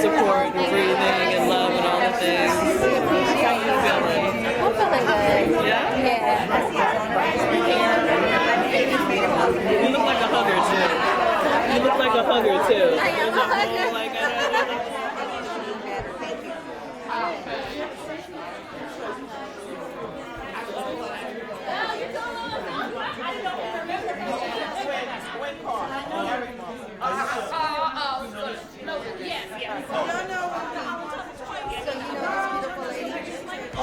support and breathing and love and all the things. How you feeling? I'm feeling good. Yeah? Yeah. You look like a hugger too. You look like a hugger too. I am a hugger. Like,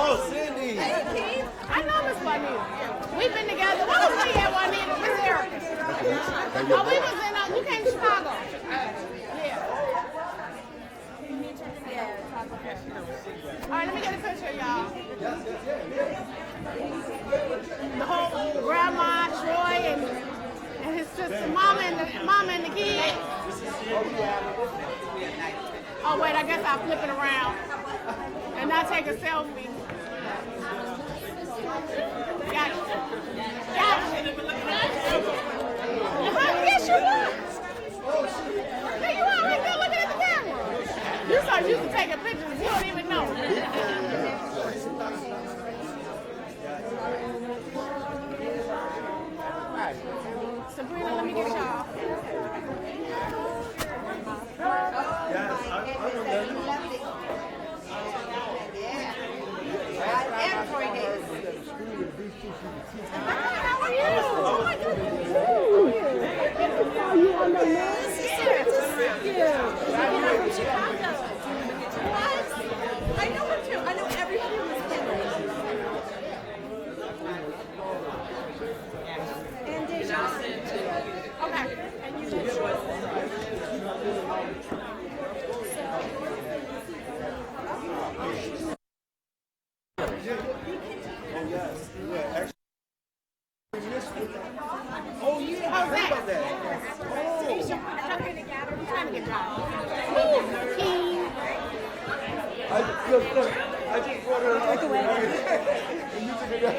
Oh, Cindy! Hey, Keith. I know Miss Juanita. We've been together. What was we at, Juanita? Miss Erica. Oh, we was in, you came to Chicago. Yeah. All right, let me get a picture, y'all. The whole grandma, Troy, and his sister, mama and the kid. Oh, wait, I guess I'll flip it around. And I take a selfie. Gotcha. Yes, you are. There you are, right there looking at the camera. You're so used to taking pictures, you don't even know. Sabrina, let me get y'all. How are you? Oh my goodness. Good to saw you on the news. Yes. Thank you. I'm from Chicago. What? I know her too. I know everybody who was there. And Dejan. Okay. And you know. Oh, yeah, I heard about that. I just brought her up. And you took it out.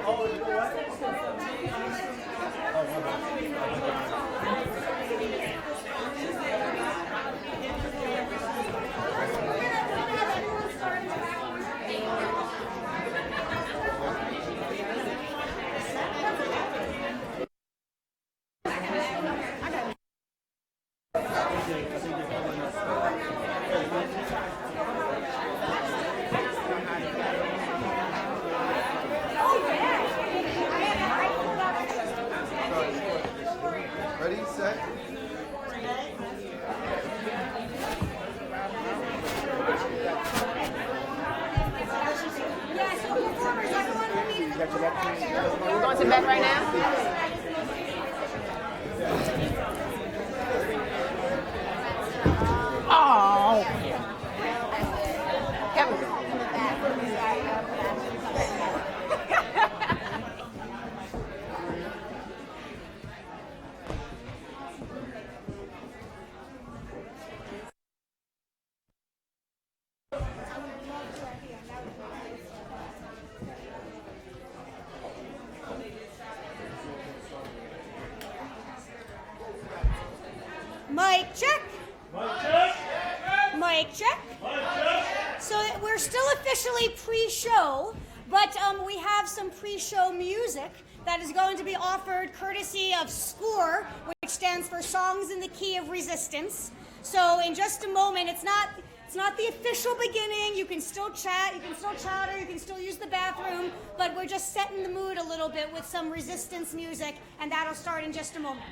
Oh, you know what? Ready, set. We're going to bed right now? Oh. Kevin. Mic check. Mic check. So we're still officially pre-show, but we have some pre-show music that is going to be offered courtesy of SCORE, which stands for Songs in the Key of Resistance. So in just a moment, it's not the official beginning. You can still chat, you can still chatter, you can still use the bathroom, but we're just setting the mood a little bit with some resistance music, and that'll start in just a moment.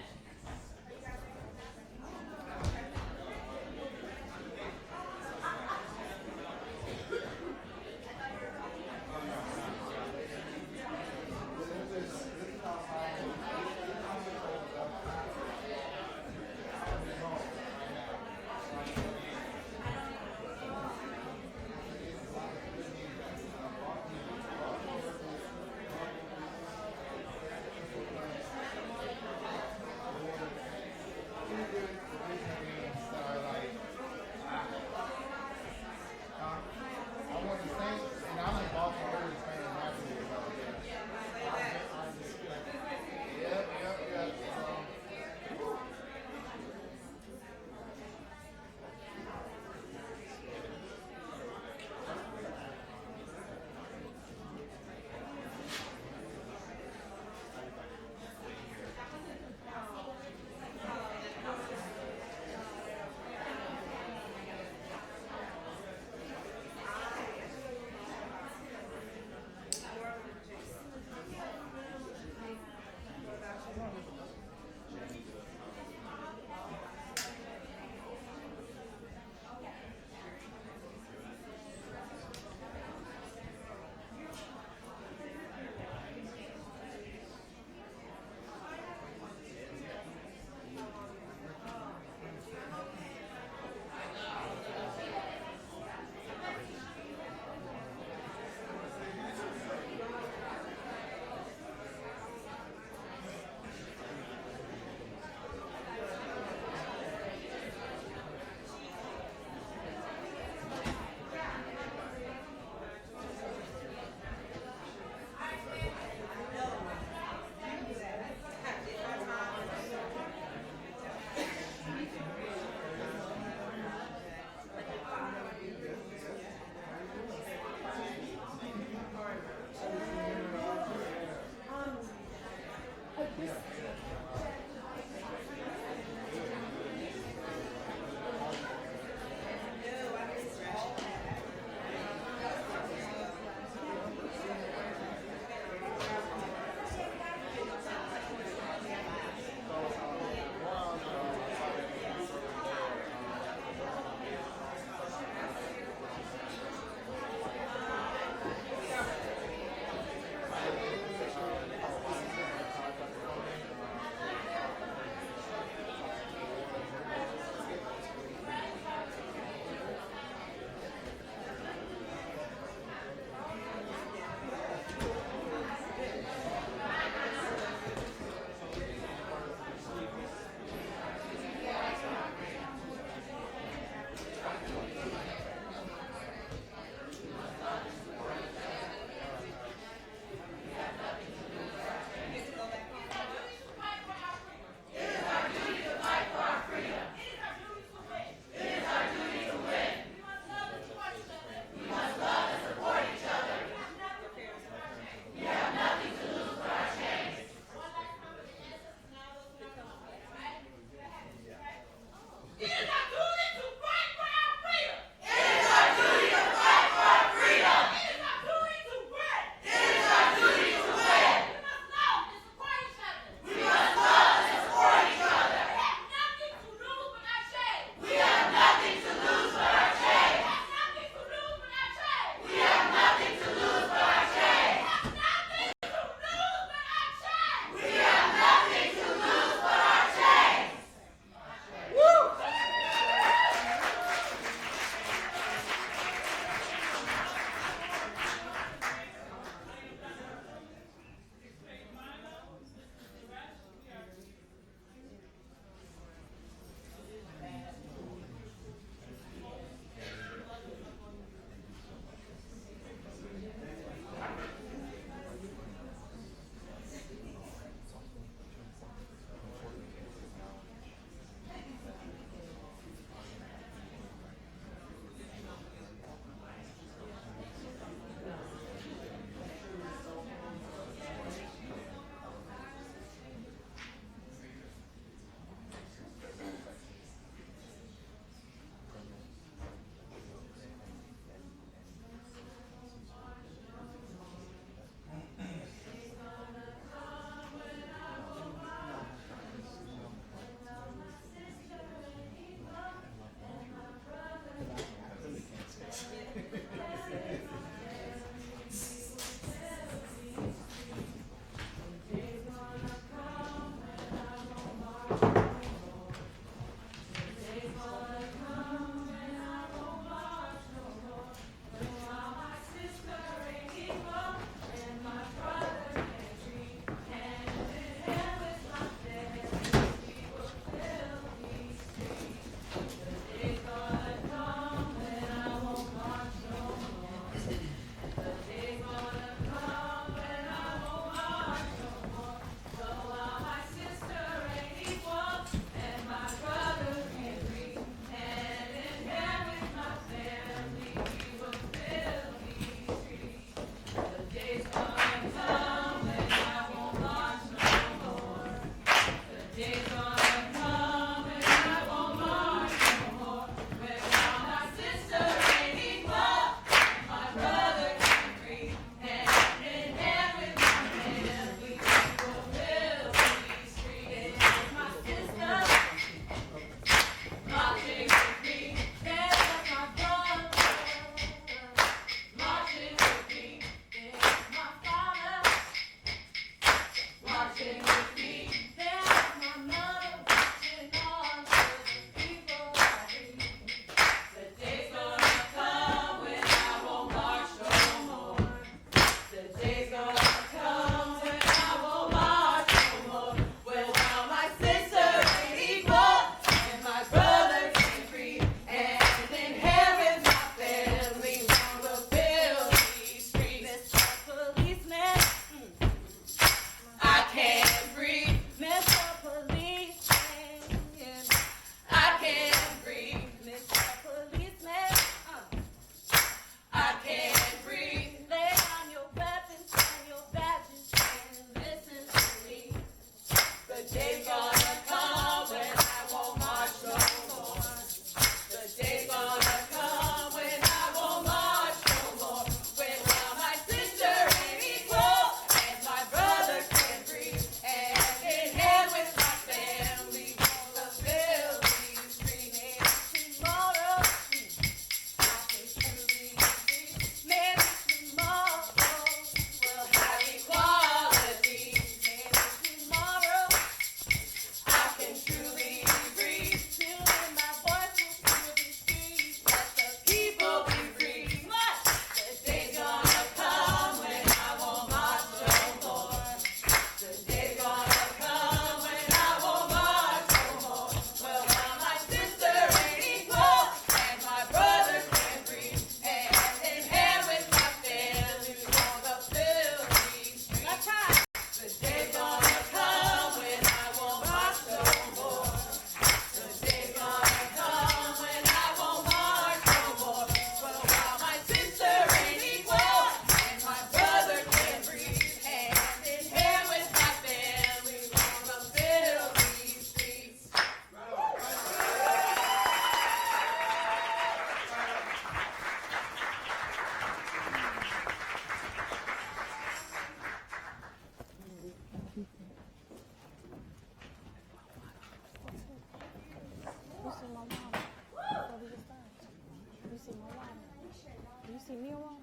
see me a while.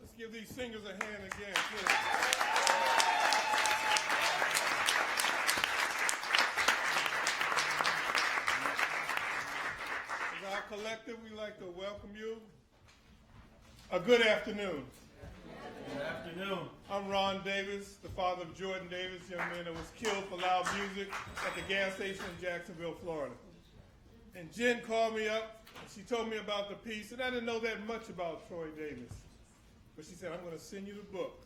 Let's give these singers a hand again, please. As our collective, we'd like to welcome you. A good afternoon. Good afternoon. I'm Ron Davis, the father of Jordan Davis, young man that was killed for loud music at the gas station in Jacksonville, Florida. And Jen called me up, and she told me about the piece, and I didn't know that much about Troy Davis. But she said, I'm going to send you the book.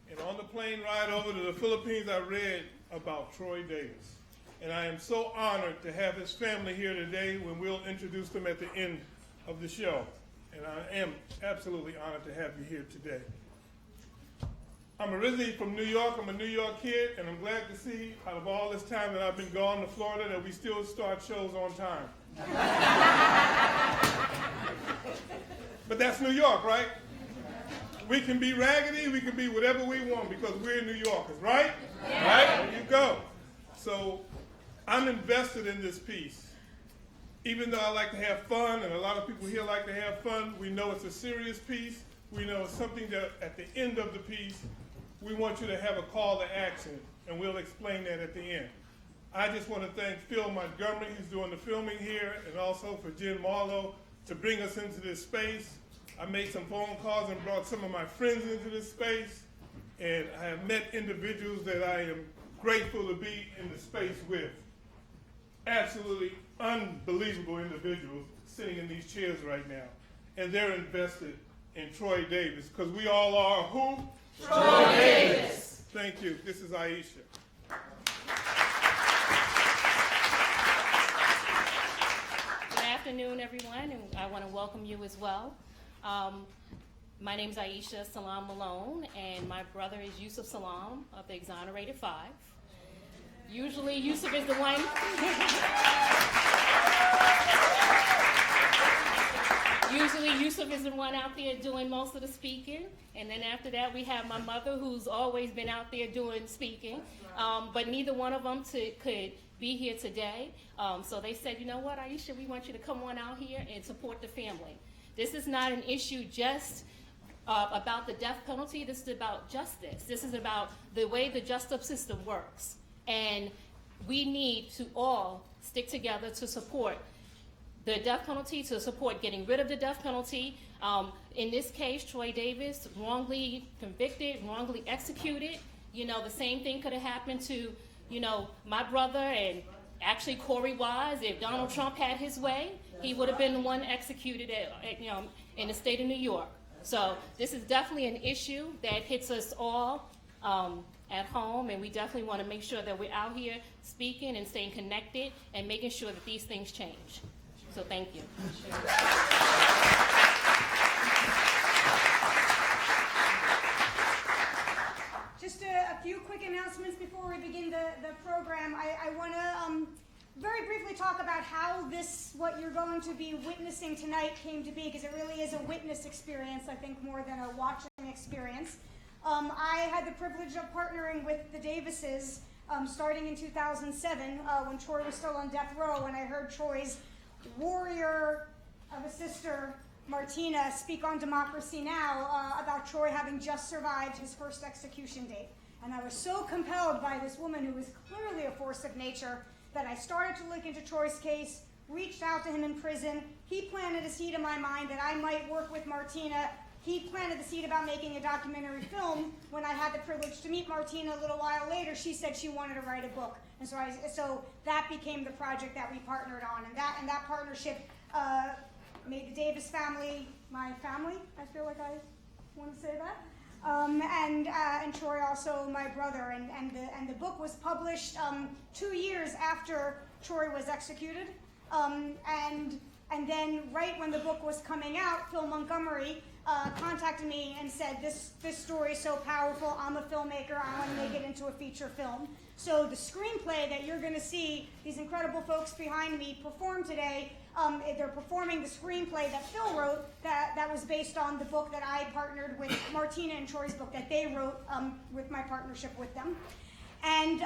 And on the plane ride over to the Philippines, I read about Troy Davis. And I am so honored to have his family here today when we'll introduce them at the end of the show. And I am absolutely honored to have you here today. I'm originally from New York. I'm a New York kid, and I'm glad to see, out of all this time that I've been gone to Florida, that we still start shows on time. But that's New York, right? We can be raggedy, we can be whatever we want because we're New Yorkers, right? Yeah. Right? There you go. So I'm invested in this piece. Even though I like to have fun, and a lot of people here like to have fun, we know it's a serious piece. We know it's something that at the end of the piece, we want you to have a call to action, and we'll explain that at the end. I just want to thank Phil Montgomery, who's doing the filming here, and also for Jen Marlowe to bring us into this space. I made some phone calls and brought some of my friends into this space, and I have met individuals that I am grateful to be in the space with. Absolutely unbelievable individuals sitting in these chairs right now, and they're invested in Troy Davis, because we all are who? Troy Davis. Thank you. This is Aisha. Good afternoon, everyone, and I want to welcome you as well. My name is Aisha Salaam-Malone, and my brother is Yusef Salaam of the Exonerated 5. Usually, Yusef is the one. Usually, Yusef is the one out there doing most of the speaking, and then after that, we have my mother, who's always been out there doing speaking. But neither one of them could be here today. So they said, you know what, Aisha, we want you to come on out here and support the family. This is not an issue just about the death penalty. This is about justice. This is about the way the justice system works. And we need to all stick together to support the death penalty, to support getting rid of the death penalty. In this case, Troy Davis, wrongly convicted, wrongly executed. You know, the same thing could have happened to, you know, my brother and actually Corey Wise. If Donald Trump had his way, he would have been the one executed in the state of New York. So this is definitely an issue that hits us all at home, and we definitely want to make sure that we're out here speaking and staying connected and making sure that these things change. So thank you. Just a few quick announcements before we begin the program. I want to very briefly talk about how what you're going to be witnessing tonight came to be, because it really is a witness experience, I think, more than a watching experience. I had the privilege of partnering with the Davises starting in 2007 when Troy was still on death row, and I heard Troy's warrior of a sister, Martina, speak on Democracy Now! About Troy having just survived his first execution date. And I was so compelled by this woman who was clearly a force of nature that I started to look into Troy's case, reached out to him in prison. He planted a seed in my mind that I might work with Martina. He planted the seed about making a documentary film. When I had the privilege to meet Martina a little while later, she said she wanted to write a book. And so that became the project that we partnered on. And that partnership made the Davis family my family. I feel like I want to say that. And Troy also my brother. And the book was published 2 years after Troy was executed. And then right when the book was coming out, Phil Montgomery contacted me and said, this story is so powerful, I'm a filmmaker, I want to make it into a feature film. So the screenplay that you're going to see these incredible folks behind me perform today, they're performing the screenplay that Phil wrote that was based on the book that I partnered with Martina and Troy's book that they wrote with my partnership with them. And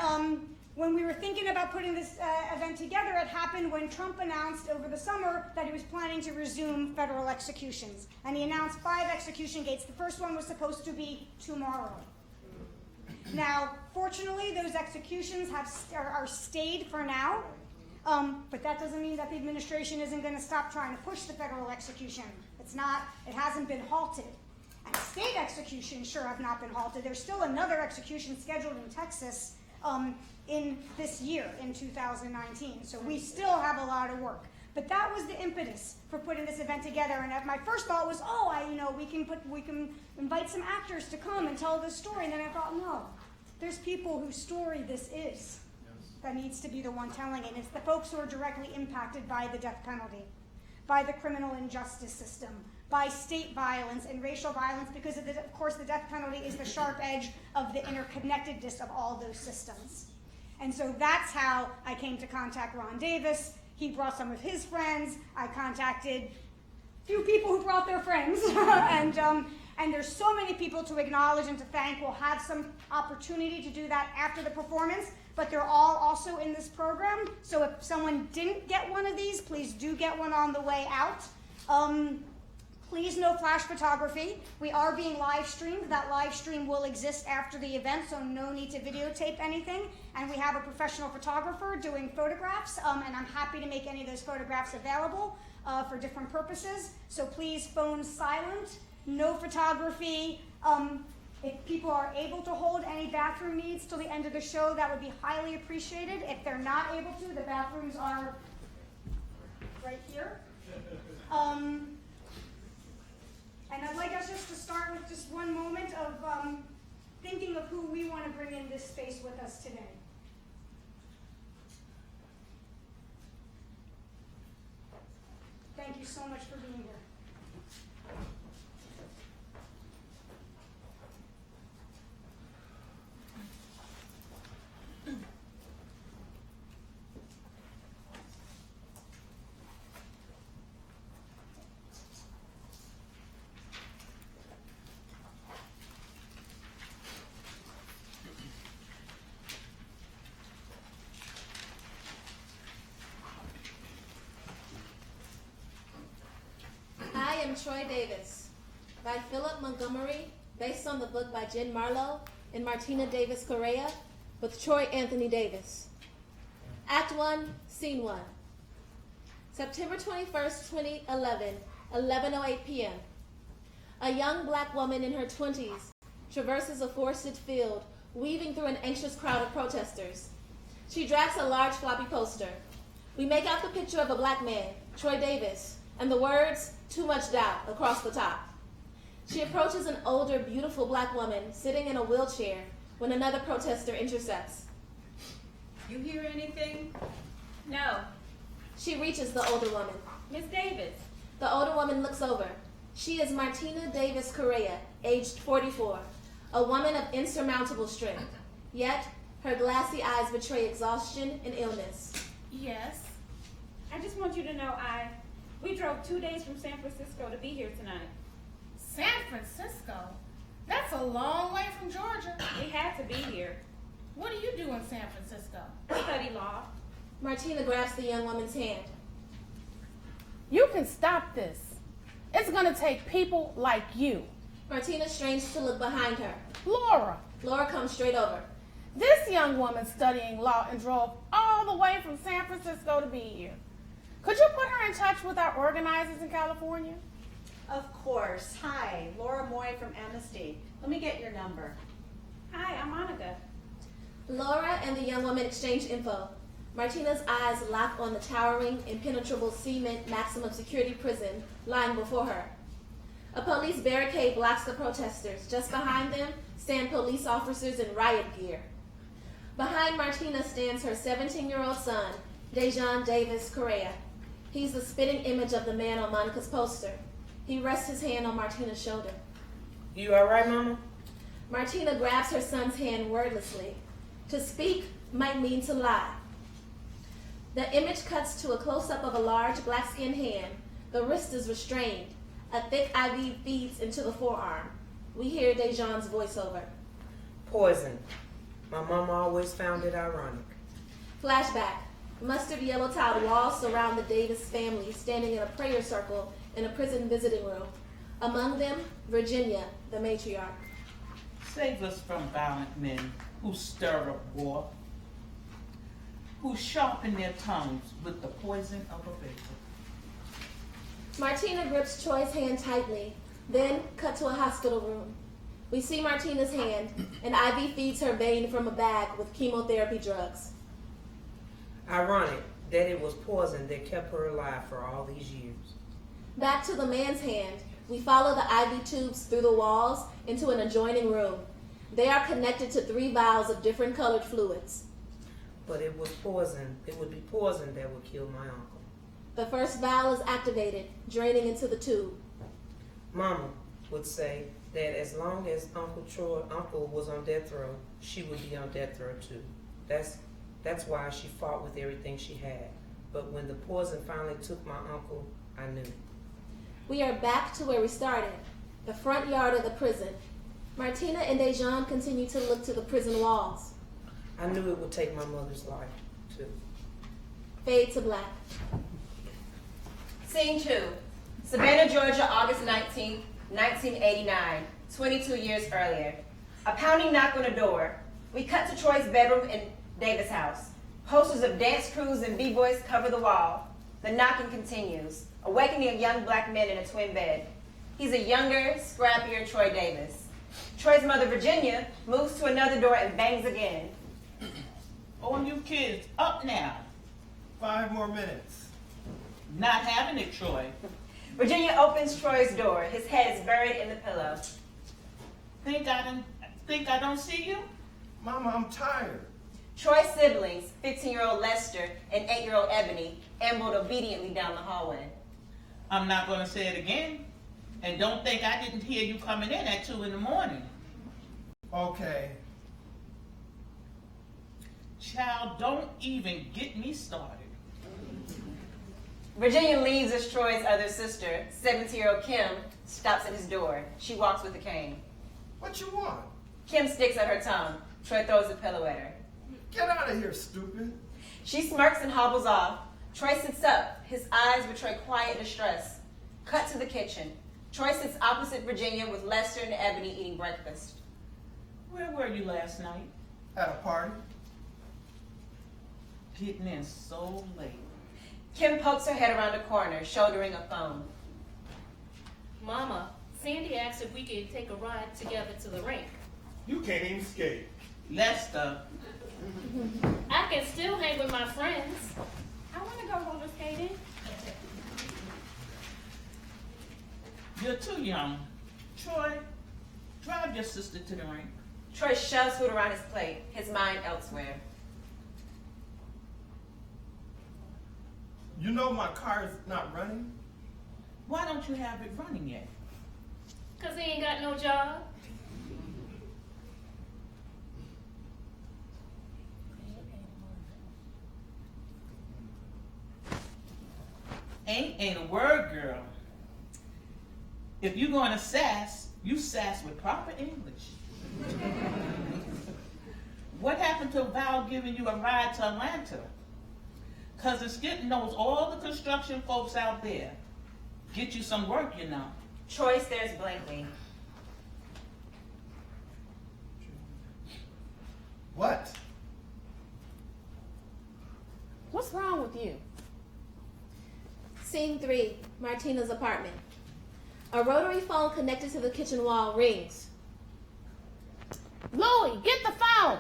When we were thinking about putting this event together, it happened when Trump announced over the summer that he was planning to resume federal executions. And he announced 5 execution dates. The first one was supposed to be tomorrow. Now, fortunately, those executions are stayed for now, but that doesn't mean that the administration isn't going to stop trying to push the federal execution. It hasn't been halted. And state executions sure have not been halted. There's still another execution scheduled in Texas in this year, in 2019. So we still have a lot of work. But that was the impetus for putting this event together. And my first thought was, we can invite some actors to come and tell this story. And then I thought, no, there's people whose story this is that needs to be the one telling it. It's the folks who are directly impacted by the death penalty, by the criminal injustice system, by state violence and racial violence, because of course the death penalty is the sharp edge of the interconnectedness of all those systems. And so that's how I came to contact Ron Davis. He brought some of his friends. I contacted a few people who brought their friends. And there's so many people to acknowledge and to thank. We'll have some opportunity to do that after the performance, but they're all also in this program. So if someone didn't get one of these, please do get one on the way out. Please no flash photography. We are being live streamed. That live stream will exist after the event, so no need to videotape anything. And we have a professional photographer doing photographs, and I'm happy to make any of those photographs available for different purposes. So please, phone silent, no photography. If people are able to hold any bathroom needs till the end of the show, that would be highly appreciated. If they're not able to, the bathrooms are right here. And I'd like us just to start with just one moment of thinking of who we want to bring in this space with us today. Thank you so much for being here. I Am Troy Davis by Philip Montgomery, based on the book by Jen Marlowe and Martina Davis-Corrêa with Troy Anthony Davis. Act 1, Scene 1. September 21st, 2011, 11:08 p.m. A young black woman in her 20s traverses a forested field, weaving through an anxious crowd of protesters. She drags a large floppy poster. We make out the picture of a black man, Troy Davis, and the words, "Too much doubt," across the top. She approaches an older, beautiful black woman sitting in a wheelchair when another protester intercepts. You hear anything? No. She reaches the older woman. Miss Davis. The older woman looks over. She is Martina Davis-Corrêa, aged 44, a woman of insurmountable strength. Yet, her glassy eyes betray exhaustion and illness. Yes. I just want you to know we drove 2 days from San Francisco to be here tonight. San Francisco? That's a long way from Georgia. We had to be here. What do you do in San Francisco? Study law. Martina grabs the young woman's hand. You can stop this. It's gonna take people like you. Martina strains to look behind her. Laura, Laura comes straight over. this young woman studying law and drove all the way from San Francisco to be here. Could you put her in touch with our organizers in California? Of course. Hi, Laura Moy from Amnesty. Let me get your number. Hi, I'm Monica. Laura and the young woman exchange info. Martina's eyes lock on the towering, impenetrable cement maximum security prison lying before her. A police barricade blocks the protesters. Just behind them stand police officers in riot gear. Behind Martina stands her 17-year-old son, DeJauan Davis-Corrêia. He's the spitting image of the man on Monica's poster. He rests his hand on Martina's shoulder. You all right, Mama? Martina grabs her son's hand wordlessly. To speak might mean to lie. The image cuts to a close-up of a large black-skinned hand. The wrist is restrained. A thick IV feeds into the forearm. We hear DeJauan's voiceover. Poison. My mama always found it ironic. Flashback. Mustard yellow tiled walls surround the Davis family standing in a prayer circle in a prison visiting room. Among them, Virginia, the matriarch. Save us from violent men who stir up war, who sharpen their tongues with the poison of a vapor. Martina grips Troy's hand tightly, then cut to a hospital room. We see Martina's hand, and Ivy feeds her vein from a bag with chemotherapy drugs. Ironic that it was poison that kept her alive for all these years. Back to the man's hand, we follow the IV tubes through the walls into an adjoining room. They are connected to 3 vials of different colored fluids. But it was poison. It would be poison that would kill my uncle. The first vial is activated, draining into the tube. Mama would say that as long as Uncle was on death row, she would be on death row too. That's why she fought with everything she had. But when the poison finally took my uncle, I knew. We are back to where we started, the front yard of the prison. Martina and DeJauan continue to look to the prison walls. I knew it would take my mother's life, too. Fade to black. Scene 2. Savannah, Georgia, August 19th, 1989, 22 years earlier. A pounding knock on the door. We cut to Troy's bedroom in Davis' house. Posters of dance crews and b-boys cover the wall. The knocking continues, awakening a young black man in a twin bed. He's a younger, scrappier Troy Davis. Troy's mother, Virginia, moves to another door and bangs again. All you kids, up now. 5 more minutes. Not having it, Troy. Virginia opens Troy's door. His head is buried in the pillow. Think I don't see you? Mama, I'm tired. Troy's siblings, 15-year-old Lester and 8-year-old Ebony, ambled obediently down the hallway. I'm not going to say it again. And don't think I didn't hear you coming in at 2 in the morning. Okay. Child, don't even get me started. Virginia leaves as Troy's other sister, 17-year-old Kim, stops at his door. She walks with a cane. What you want? Kim sticks at her tongue. Troy throws a pillow at her. Get out of here, stupid. She smirks and hobbles off. Troy sits up. His eyes betray quiet distress. Cut to the kitchen. Troy sits opposite Virginia with Lester and Ebony eating breakfast. Where were you last night? At a party. Getting in so late. Kim pokes her head around the corner, shouldering a phone. Mama, Sandy asked if we could take a ride together to the rink. You can't even skate. Lester. I can still hang with my friends. I want to go roller skating. You're too young. Troy, drive your sister to the rink. Troy shoves food around his plate, his mind elsewhere. You know my car is not running? Why don't you have it running yet? Because he ain't got no job. Ain't a word, girl. If you're going to sass, you sass with proper English. What happened to Val giving you a ride to Atlanta? Cousin Skip knows all the construction folks out there. Get you some work, you know. Troy stares blankly. What? What's wrong with you? Scene 3, Martina's apartment. A rotary phone connected to the kitchen wall rings. Louie, get the phone!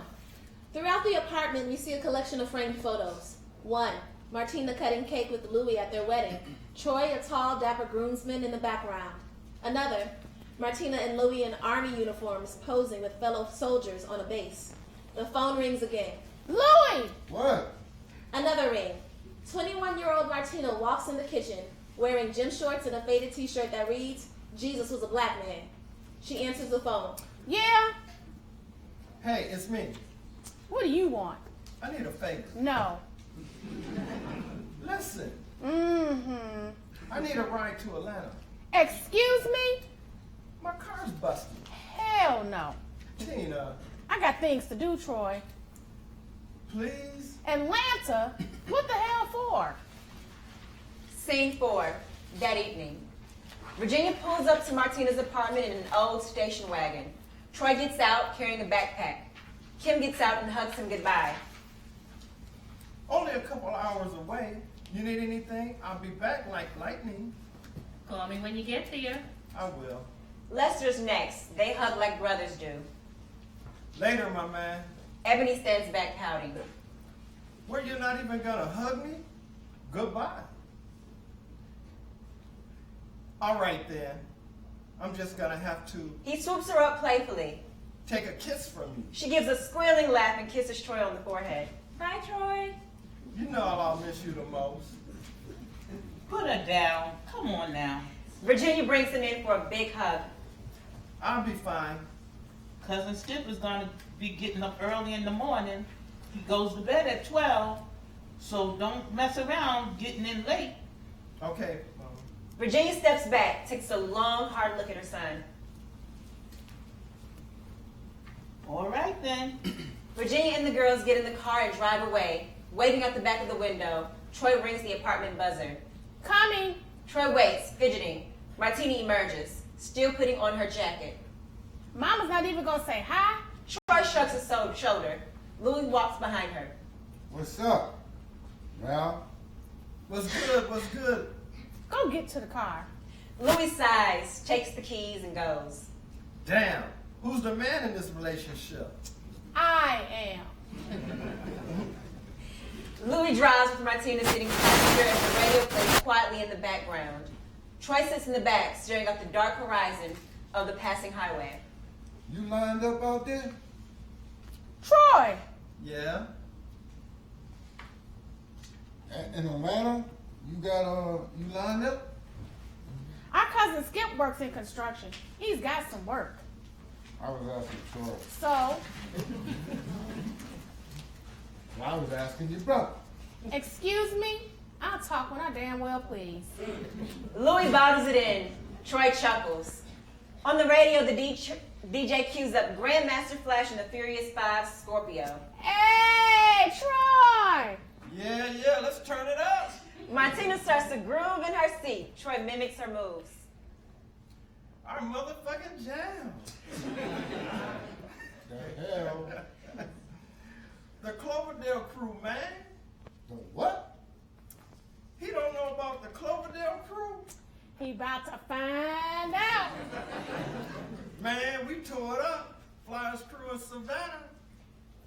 Throughout the apartment, we see a collection of framed photos. 1, Martina cutting cake with Louie at their wedding. Troy, a tall, dapper groomsman in the background. Another, Martina and Louie in army uniforms posing with fellow soldiers on a base. The phone rings again. Louie! What? Another ring. 21-year-old Martina walks in the kitchen wearing gym shorts and a faded t-shirt that reads, "Jesus was a black man." She answers the phone. Yeah? Hey, it's me. What do you want? I need a favor. No. Listen. Mm-hmm. I need a ride to Atlanta. Excuse me? My car's busted. Hell no. Tina. I got things to do, Troy. please? Atlanta? What the hell for? Scene 4, that evening. Virginia pulls up to Martinez's apartment in an old station wagon. Troy gets out carrying a backpack. Kim gets out and hugs him goodbye. Only a couple hours away. You need anything? I'll be back like lightning. Call me when you get there. I will. Lester's next. They hug like brothers do. Later, my man. Ebony stands back pouting. Were you not even gonna hug me? Goodbye. All right then. I'm just gonna have to He swoops her up playfully. take a kiss from you. She gives a squealing laugh and kisses Troy on the forehead. Bye, Troy. You know I'll miss you the most. Put her down. Come on now. Virginia brings him in for a big hug. I'll be fine. Cousin Skip is going to be getting up early in the morning. He goes to bed at 12, so don't mess around getting in late. Okay. Virginia steps back, takes a long, hard look at her son. All right then. Virginia and the girls get in the car and drive away. Waving out the back of the window, Troy rings the apartment buzzer. Coming. Troy waits, fidgeting. Martina emerges, still putting on her jacket. Mama's not even gonna say hi. Troy shrugs his shoulder. Louis walks behind her. What's up? Well? What's good? What's good? Go get to the car. Louis sighs, takes the keys, and goes. Damn. Who's the man in this relationship? I am. Louis drives with Martina sitting passenger as the radio plays quietly in the background. Troy sits in the back, staring up the dark horizon of the passing highway. You lined up out there? Troy! Yeah? In Atlanta? You lined up? Our cousin Skip works in construction. He's got some work. I was asking Troy. So? Well, I was asking your brother. Excuse me? I'll talk when I damn well please. Louis bottles it in. Troy chuckles. On the radio, the DJ cues up Grandmaster Flash and the Furious Five Scorpio. Hey, Troy! Yeah, let's turn it up. Martina starts to groove in her seat. Troy mimics her moves. Our motherfucking jam. The hell? The Cloverdale crew, man. The what? He don't know about the Cloverdale crew? He about to find out. Man, we tore it up. Flyers crew in Savannah.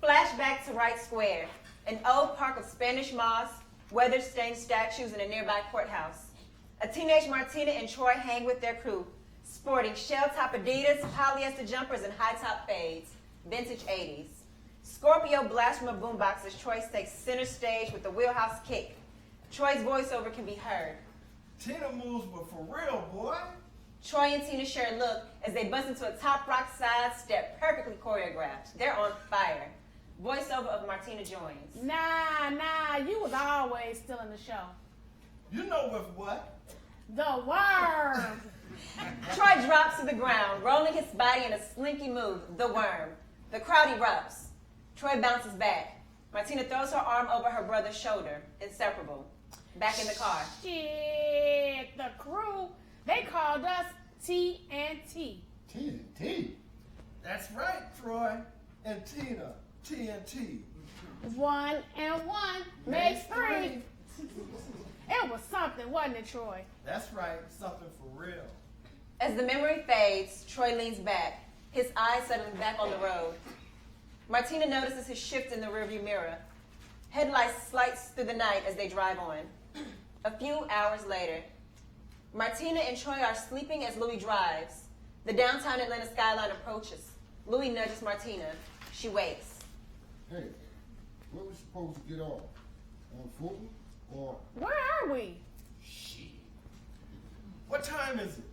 Flashback to Wright Square, an old park of Spanish moss, weather-stained statues, and a nearby courthouse. A teenage Martina and Troy hang with their crew, sporting shell-top Adidas, polyester jumpers, and high-top fades, vintage 80s. Scorpio blasts from a boombox as Troy takes center stage with the wheelhouse kick. Troy's voiceover can be heard. Tina moves, but for real, boy. Troy and Tina share a look as they bust into a top rock side step perfectly choreographed. They're on fire. Voiceover of Martina joins. Nah, you was always still in the show. You know with what? The worm. Troy drops to the ground, rolling his body in a slinky move, the worm. The crowd erupts. Troy bounces back. Martina throws her arm over her brother's shoulder, inseparable. Back in the car. Shit, the crew, they called us TNT. TNT? That's right, Troy. And Tina, TNT. 1 and 1 makes 3. It was something, wasn't it, Troy? That's right, something for real. As the memory fades, Troy leans back, his eyes settling back on the road. Martina notices his shift in the rearview mirror. Headlights slice through the night as they drive on. A few hours later, Martina and Troy are sleeping as Louis drives. The downtown Atlanta skyline approaches. Louis nudges Martina. She wakes. Hey, where we supposed to get off? On foot or? Where are we? Shit. What time is it?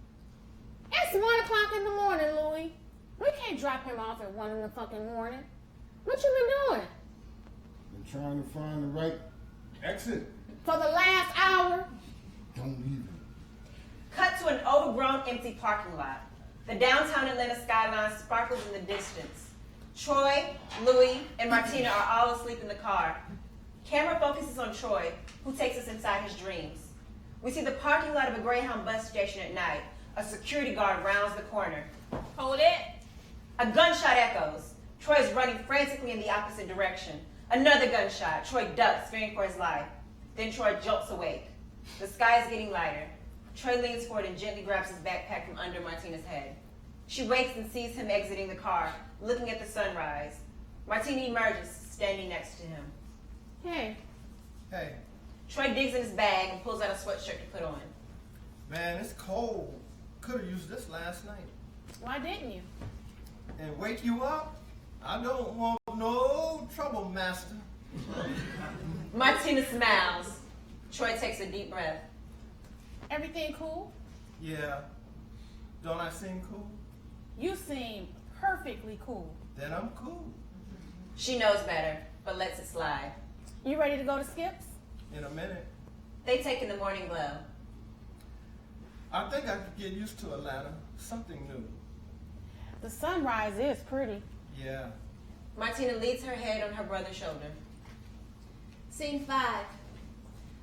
It's 1 o'clock in the morning, Louis. We can't drop him off at 1 in the fucking morning. What you been doing? Been trying to find the right exit. For the last hour? Don't even. Cut to an overgrown, empty parking lot. The downtown Atlanta skyline sparkles in the distance. Troy, Louis, and Martina are all asleep in the car. Camera focuses on Troy, who takes us inside his dreams. We see the parking lot of a Greyhound bus station at night. A security guard rounds the corner. Hold it. A gunshot echoes. Troy is running frantically in the opposite direction. Another gunshot. Troy ducks, fearing for his life. Then Troy jolts awake. The sky is getting lighter. Troy leans forward and gently grabs his backpack from under Martina's head. She wakes and sees him exiting the car, looking at the sunrise. Martina emerges, standing next to him. Hey. Hey, Troy digs in his bag and pulls out a sweatshirt to put on. man, it's cold. Could have used this last night. Why didn't you? And wake you up? I don't want no trouble, master. Martina smiles. Troy takes a deep breath. Everything cool? Yeah. Don't I seem cool? You seem perfectly cool. Then I'm cool. She knows better, but lets it slide. You ready to go to Skips? In a minute. They take in the morning glow. I think I could get used to Atlanta. Something new. The sunrise is pretty. Yeah. Martina leads her head on her brother's shoulder. Scene 5.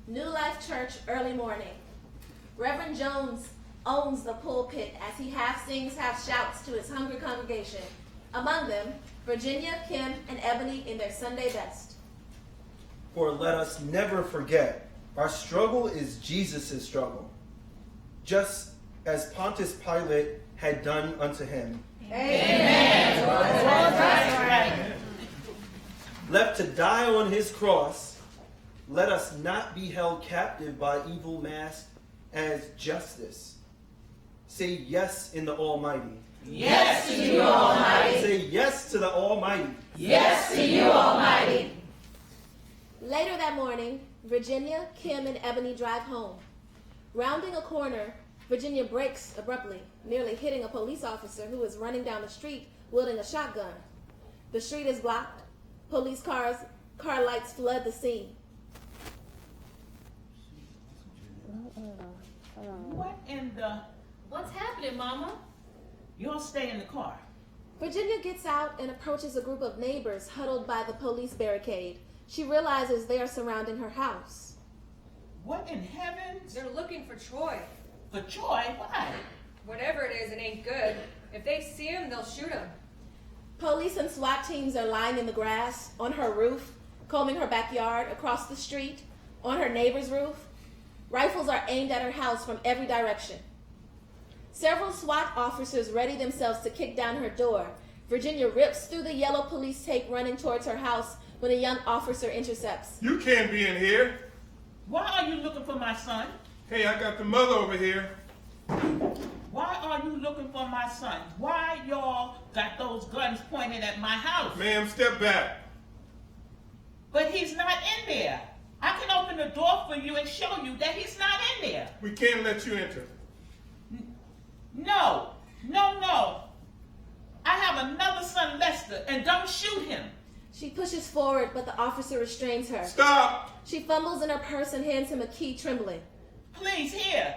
New Life Church, early morning. Reverend Jones owns the pulpit as he half sings, half shouts to his hungry congregation. Among them, Virginia, Kim, and Ebony in their Sunday best. For let us never forget, our struggle is Jesus' struggle, just as Pontius Pilate had done unto him. Amen. Amen. Left to die on his cross, let us not be held captive by evil masked as justice. Say yes in the Almighty. Yes to you, Almighty. Say yes to the Almighty. Yes to you, Almighty. Later that morning, Virginia, Kim, and Ebony drive home. Rounding a corner, Virginia brakes abruptly, nearly hitting a police officer who is running down the street wielding a shotgun. The street is blocked. Police car lights flood the scene. What in the... What's happening, Mama? You'll stay in the car. Virginia gets out and approaches a group of neighbors huddled by the police barricade. She realizes they are surrounding her house. What in heavens? They're looking for Troy. For Troy? Why? Whatever it is, it ain't good. If they see him, they'll shoot him. Police and SWAT teams are lying in the grass, on her roof, combing her backyard, across the street, on her neighbor's roof. Rifles are aimed at her house from every direction. Several SWAT officers ready themselves to kick down her door. Virginia rips through the yellow police tape running towards her house when a young officer intercepts. You can't be in here. Why are you looking for my son? Hey, I got the mother over here. Why are you looking for my son? Why y'all got those guns pointed at my house? Ma'am, step back. But he's not in there. I can open the door for you and show you that he's not in there. We can't let you enter. No. I have another son, Lester, and don't shoot him. She pushes forward, but the officer restrains her. Stop! She fumbles in her purse and hands him a key, trembling. Please, here.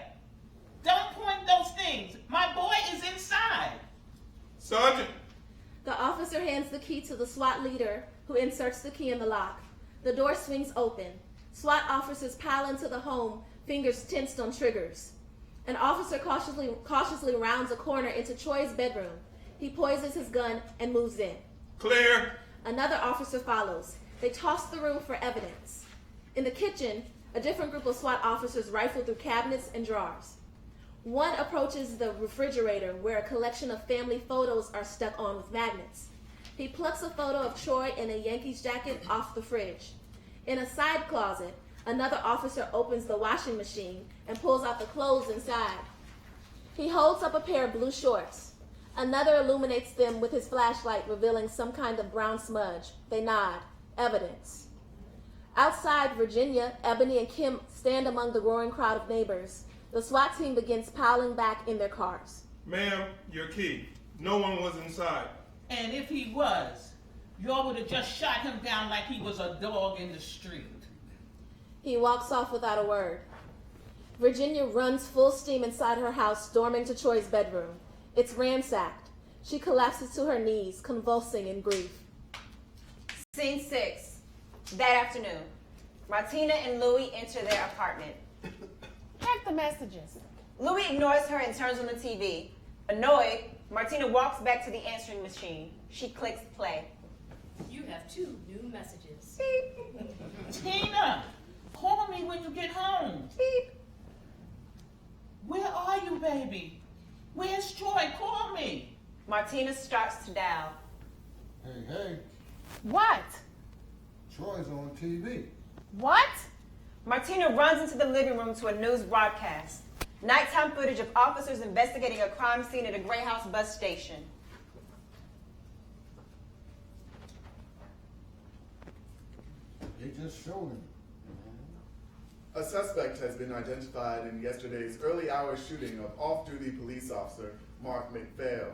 Don't point those things. My boy is inside. Sergeant. The officer hands the key to the SWAT leader, who inserts the key in the lock. The door swings open. SWAT officers pile into the home, fingers tensed on triggers. An officer cautiously rounds a corner into Troy's bedroom. He poises his gun and moves in. Clear. Another officer follows. They toss the room for evidence. In the kitchen, a different group of SWAT officers rifle through cabinets and drawers. One approaches the refrigerator where a collection of family photos are stuck on with magnets. He plucks a photo of Troy in a Yankees jacket off the fridge. In a side closet, another officer opens the washing machine and pulls out the clothes inside. He holds up a pair of blue shorts. Another illuminates them with his flashlight, revealing some kind of brown smudge. They nod. Evidence. Outside, Virginia, Ebony, and Kim stand among the roaring crowd of neighbors. The SWAT team begins piling back in their cars. Ma'am, your key. No one was inside. And if he was, y'all would have just shot him down like he was a dog in the street. He walks off without a word. Virginia runs full steam inside her house, storming to Troy's bedroom. It's ransacked. She collapses to her knees, convulsing in grief. Scene 6. That afternoon, Martina and Louis enter their apartment. Check the messages. Louis ignores her and turns on the TV. Annoyed, Martina walks back to the answering machine. She clicks play. You have 2 new messages. Tina, call me when you get home. Beep. Where are you, baby? Where's Troy? Call me. Martina starts to dial. Hey, What? Troy's on TV. What? Martina runs into the living room to a news broadcast. Nighttime footage of officers investigating a crime scene at a Greyhouse bus station. They just showed him. A suspect has been identified in yesterday's early hour shooting of off-duty police officer Mark McPhail.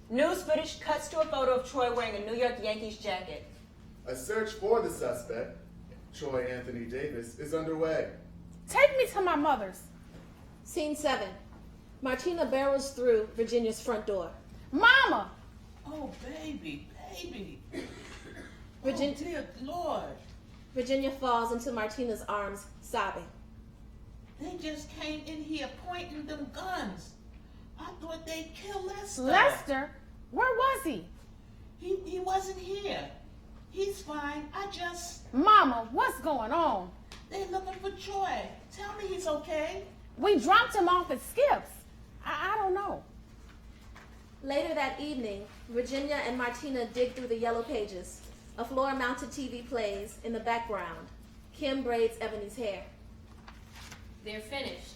News footage cuts to a photo of Troy wearing a New York Yankees jacket. A search for the suspect, Troy Anthony Davis, is underway. Take me to my mother's. Scene 7. Martina barrels through Virginia's front door. Mama! Oh, baby. Virginia, Oh, dear Lord. Virginia falls into Martina's arms, sobbing. They just came in here pointing them guns. I thought they'd kill Lester. Lester? Where was he? He wasn't here. He's fine. Mama, what's going on? They're looking for Troy. Tell me he's okay. We dropped him off at Skips. I don't know. Later that evening, Virginia and Martina dig through the yellow pages. A floor-mounted TV plays in the background. Kim braids Ebony's hair. They're finished.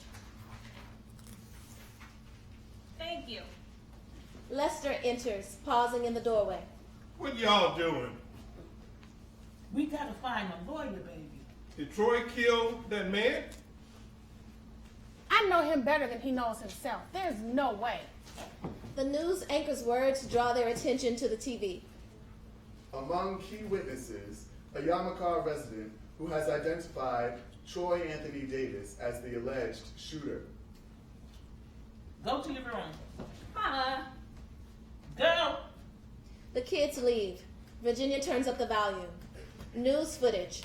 Thank you. Lester enters, pausing in the doorway. What y'all doing? We gotta find a lawyer, baby. Did Troy kill that man? I know him better than he knows himself. There's no way. The news anchor's words draw their attention to the TV. Among key witnesses, a Yamaka resident who has identified Troy Anthony Davis as the alleged shooter. Go to your room. Mama. Go. The kids leave. Virginia turns up the volume. News footage.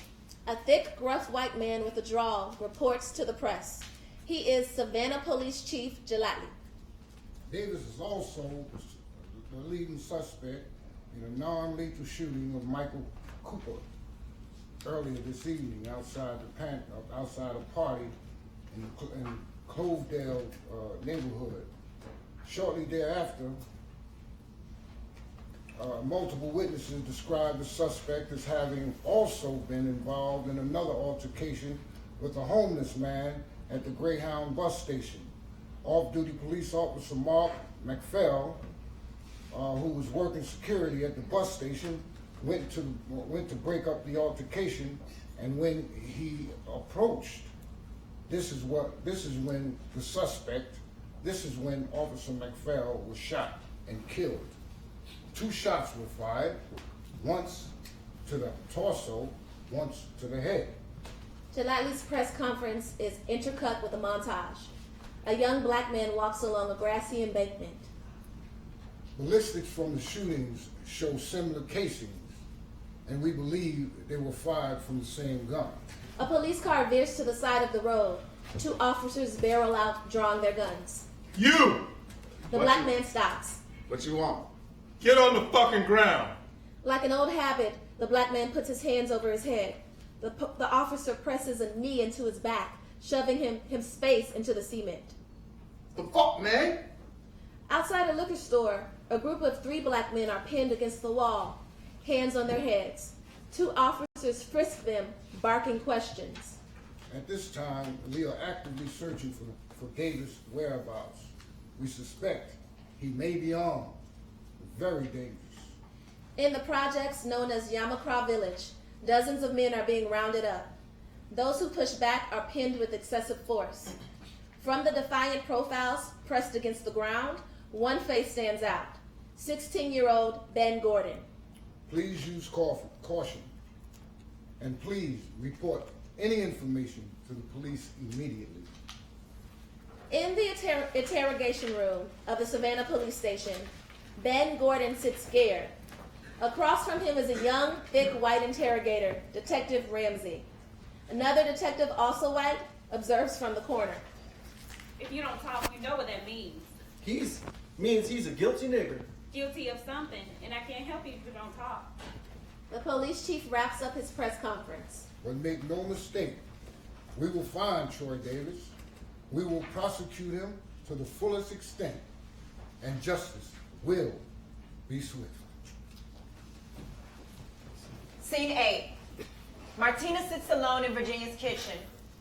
A thick, gruff white man with a drawl reports to the press. He is Savannah Police Chief Gelatli. Davis is also the leading suspect in a non-lethal shooting of Michael Cooper earlier this evening outside a party in Clovedale neighborhood. Shortly thereafter, multiple witnesses described the suspect as having also been involved in another altercation with a homeless man at the Greyhound bus station. Off-duty police officer Mark McPhail, who was working security at the bus station, went to break up the altercation, and when he approached, this is when Officer McPhail was shot and killed. 2 shots were fired, once to the torso, once to the head. Gelatli's press conference is intercut with a montage. A young black man walks along a grassy embankment. Ballistics from the shootings show similar casings, and we believe they were fired from the same gun. A police car veers to the side of the road. 2 officers barrel out, drawing their guns. You! The black man stops. What you want? Get on the fucking ground. Like an old habit, the black man puts his hands over his head. The officer presses a knee into his back, shoving him space into the cement. The fuck, man? Outside a liquor store, a group of 3 black men are pinned against the wall, hands on their heads. 2 officers frisk them, barking questions. At this time, we are actively searching for Davis' whereabouts. We suspect he may be armed, very dangerous. In the projects known as Yamaka Village, dozens of men are being rounded up. Those who push back are pinned with excessive force. From the defiant profiles pressed against the ground, one face stands out. 16-year-old Ben Gordon. Please use caution, and please report any information to the police immediately. In the interrogation room of the Savannah police station, Ben Gordon sits scared. Across from him is a young, thick, white interrogator, Detective Ramsey. Another detective, also white, observes from the corner. If you don't talk, you know what that means. Means he's a guilty nigger. Guilty of something, and I can't help you if you don't talk. The police chief wraps up his press conference. But make no mistake, we will find Troy Davis. We will prosecute him to the fullest extent, and justice will be swift. Scene 8. Martina sits alone in Virginia's kitchen.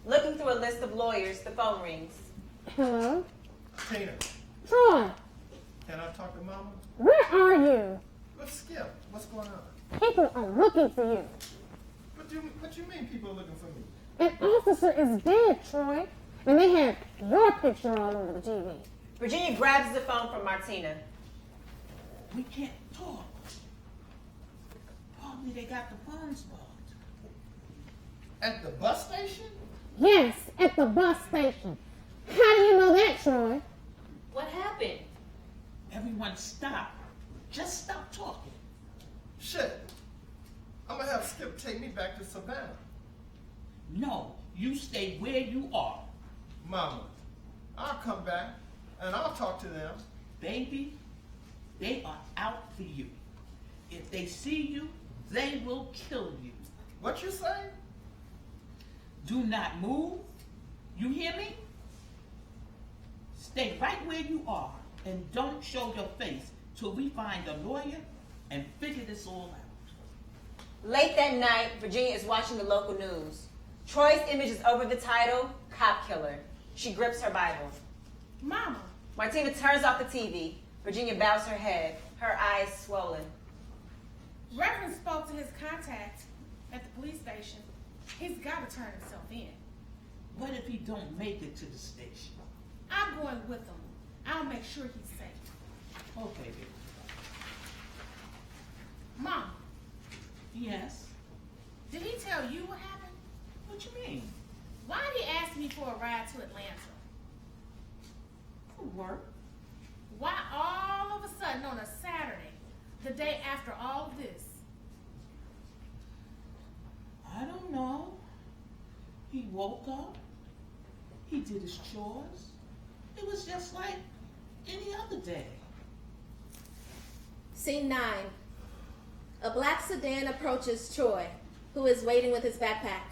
Looking through a list of lawyers, the phone rings. Hello? Tina, Troy, can I talk to Mama? where are you? Let's skip. What's going on? People are looking for you. What you mean people are looking for me? An officer is dead, Troy, and they have your picture all over the TV. Virginia grabs the phone from Martina. We can't talk. Probably they got the phones bugged. At the bus station? Yes, at the bus station. How do you know that, Troy? What happened? Everyone stop. Just stop talking. Shit. I'm gonna have Skip take me back to Savannah. No, you stay where you are. Mama, I'll come back and I'll talk to them. Baby, they are out for you. If they see you, they will kill you. What you say? Do not move. You hear me? Stay right where you are and don't show your face till we find a lawyer and figure this all out. Late that night, Virginia is watching the local news. Troy's image is over the title, Cop Killer. She grips her Bible. Mama. Martina turns off the TV. Virginia bows her head, her eyes swollen. Reverend spoke to his contact at the police station. He's got to turn himself in. What if he don't make it to the station? I'm going with him. I'll make sure he's safe. Okay, baby. Mom. Yes? Did he tell you what happened? What you mean? Why did he ask me for a ride to Atlanta? For work. Why all of a sudden on a Saturday, the day after all of this? I don't know. He woke up. He did his chores. It was just like any other day. Scene 9. A black sedan approaches Troy, who is waiting with his backpack.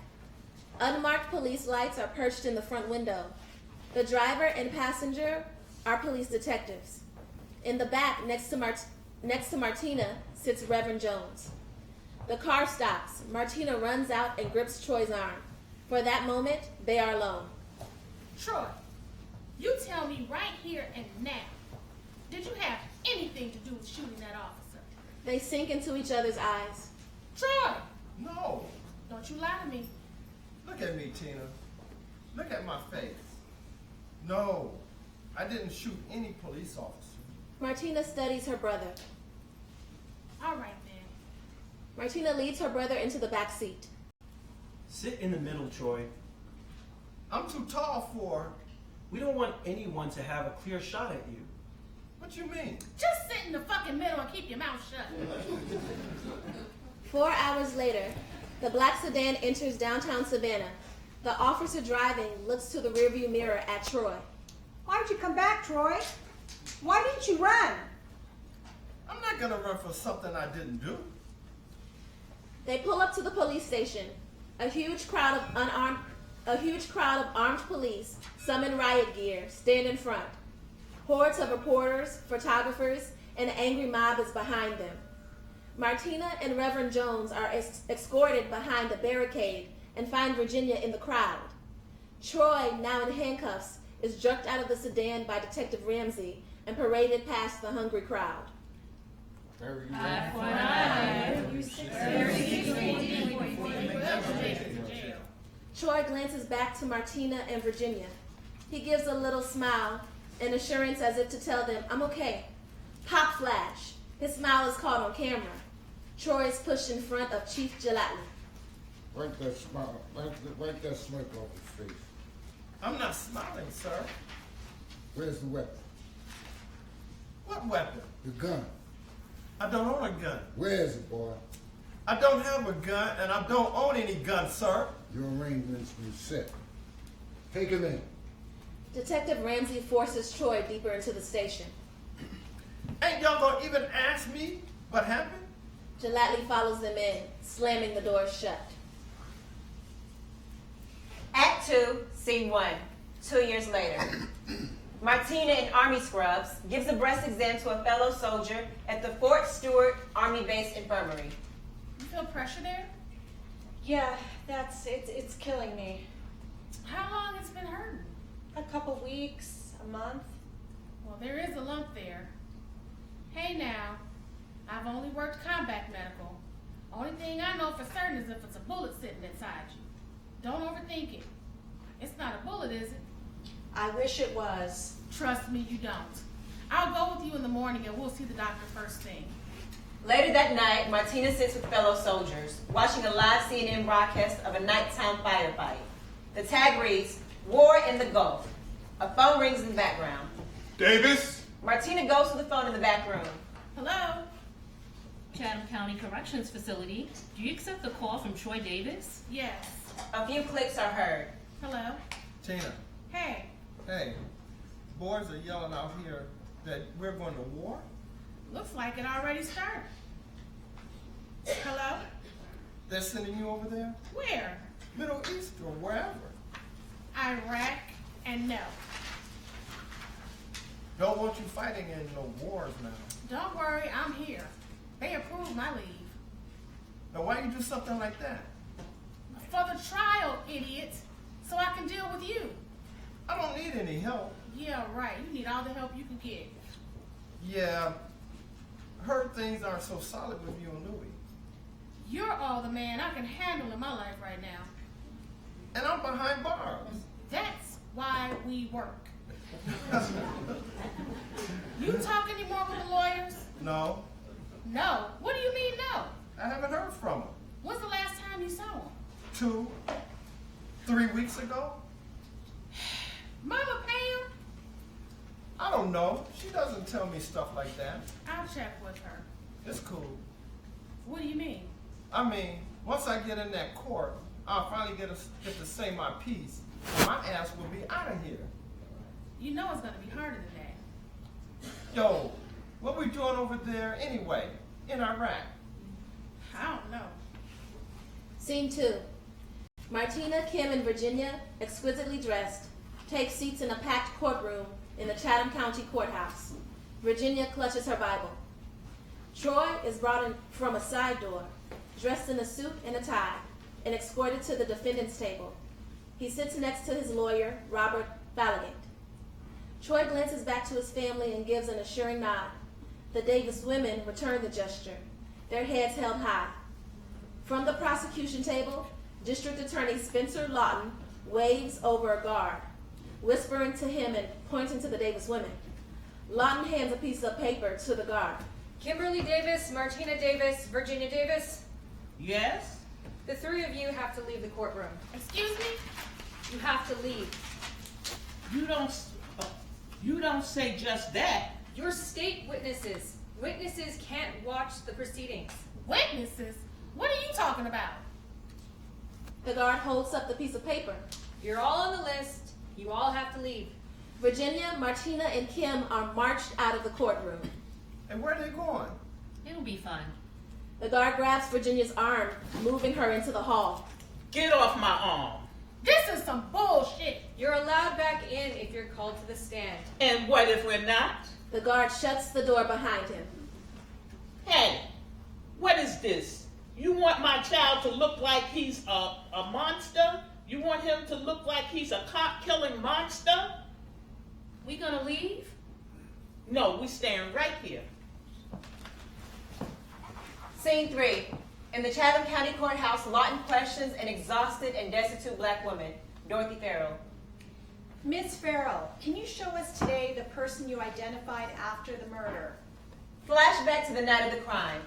Unmarked police lights are perched in the front window. The driver and passenger are police detectives. In the back, next to Martina, sits Reverend Jones. The car stops. Martina runs out and grips Troy's arm. For that moment, they are alone. Troy, you tell me right here and now, did you have anything to do with shooting that officer? They sink into each other's eyes. Troy! No. Don't you lie to me. Look at me, Tina. Look at my face. No, I didn't shoot any police officer. Martina studies her brother. All right, then. Martina leads her brother into the back seat. Sit in the middle, Troy. I'm too tall for... We don't want anyone to have a clear shot at you. What you mean? Just sit in the fucking middle and keep your mouth shut. 4 hours later, the black sedan enters downtown Savannah. The officer driving looks to the rearview mirror at Troy. Why did you come back, Troy? Why didn't you run? I'm not gonna run for something I didn't do. They pull up to the police station. A huge crowd of armed police, some in riot gear, stand in front. Hordes of reporters, photographers, and an angry mob is behind them. Martina and Reverend Jones are escorted behind a barricade and find Virginia in the crowd. Troy, now in handcuffs, is jerked out of the sedan by Detective Ramsey and paraded past the hungry crowd. Troy glances back to Martina and Virginia. He gives a little smile, an assurance as if to tell them, I'm okay. Pop flash. His smile is caught on camera. Troy is pushed in front of Chief Gelatly. Wipe that smile, wipe that smirk off his face. I'm not smiling, sir. Where's the weapon? What weapon? The gun. I don't own a gun. Where is it, boy? I don't have a gun, and I don't own any gun, sir. Your arrangements were set. Take him in. Detective Ramsey forces Troy deeper into the station. Ain't y'all gonna even ask me what happened? Gelatly follows them in, slamming the door shut. Act 2, Scene 1, 2 years later. Martina in Army scrubs gives a breast exam to a fellow soldier at the Fort Stewart Army Base Infirmary. You feel pressure there? Yeah, it's killing me. How long it's been hurting? A couple weeks, a month. Well, there is a lump there. Hey now, I've only worked combat medical. Only thing I know for certain is if it's a bullet sitting inside you. Don't overthink it. It's not a bullet, is it? I wish it was. Trust me, you don't. I'll go with you in the morning and we'll see the doctor first thing. Later that night, Martina sits with fellow soldiers, watching a live CNN broadcast of a nighttime firefight. The tag reads, "War in the Gulf." A phone rings in the background. Davis? Martina goes to the phone in the back room. Hello? Chatham County Corrections Facility. Do you accept the call from Troy Davis? Yes. A few clicks are heard. Hello? Tina. Hey. Hey. Boys are yelling out here that we're going to war. Looks like it already started. Hello? They're sending you over there? Where? Middle East or wherever. Iraq and no. Don't want you fighting in no wars now. Don't worry, I'm here. They approved my leave. Now why you do something like that? For the trial, idiot. So I can deal with you. I don't need any help. Yeah, right. You need all the help you can get. Yeah. Heard things aren't so solid with you and Louie. You're all the man I can handle in my life right now. And I'm behind bars. That's why we work. You talk anymore with the lawyers? No. No. What do you mean no? I haven't heard from them. When's the last time you saw them? 2, 3 weeks ago? Mama pay her? I don't know. She doesn't tell me stuff like that. I'll check with her. It's cool. What do you mean? I mean, once I get in that court, I'll finally get to say my piece. And my ass will be out of here. You know it's gonna be harder than that. Yo, what we doing over there anyway, in Iraq? I don't know. Scene 2. Martina, Kim, and Virginia, exquisitely dressed, take seats in a packed courtroom in the Chatham County Courthouse. Virginia clutches her Bible. Troy is brought in from a side door, dressed in a suit and a tie, and escorted to the defendant's table. He sits next to his lawyer, Robert Ballagate. Troy glances back to his family and gives an assuring nod. The Davis women return the gesture, their heads held high. From the prosecution table, District Attorney Spencer Lawton waves over a guard, whispering to him and pointing to the Davis women. Lawton hands a piece of paper to the guard. Kimberly Davis, Martina Davis, Virginia Davis. Yes? The three of you have to leave the courtroom. Excuse me? You have to leave. You don't say just that. You're state witnesses. Witnesses can't watch the proceedings. Witnesses? What are you talking about? The guard holds up the piece of paper. You're all on the list. You all have to leave. Virginia, Martina, and Kim are marched out of the courtroom. And where are they going? It'll be fun. The guard grabs Virginia's arm, moving her into the hall. Get off my arm. This is some bullshit. You're allowed back in if you're called to the stand. And what if we're not? The guard shuts the door behind him. Hey, what is this? You want my child to look like he's a monster? You want him to look like he's a cop-killing monster? We gonna leave? No, we staying right here. Scene 3. In the Chatham County Courthouse, Lawton questions an exhausted and destitute black woman, Dorothy Farrell. Miss Farrell, can you show us today the person you identified after the murder? Flashback to the night of the crime.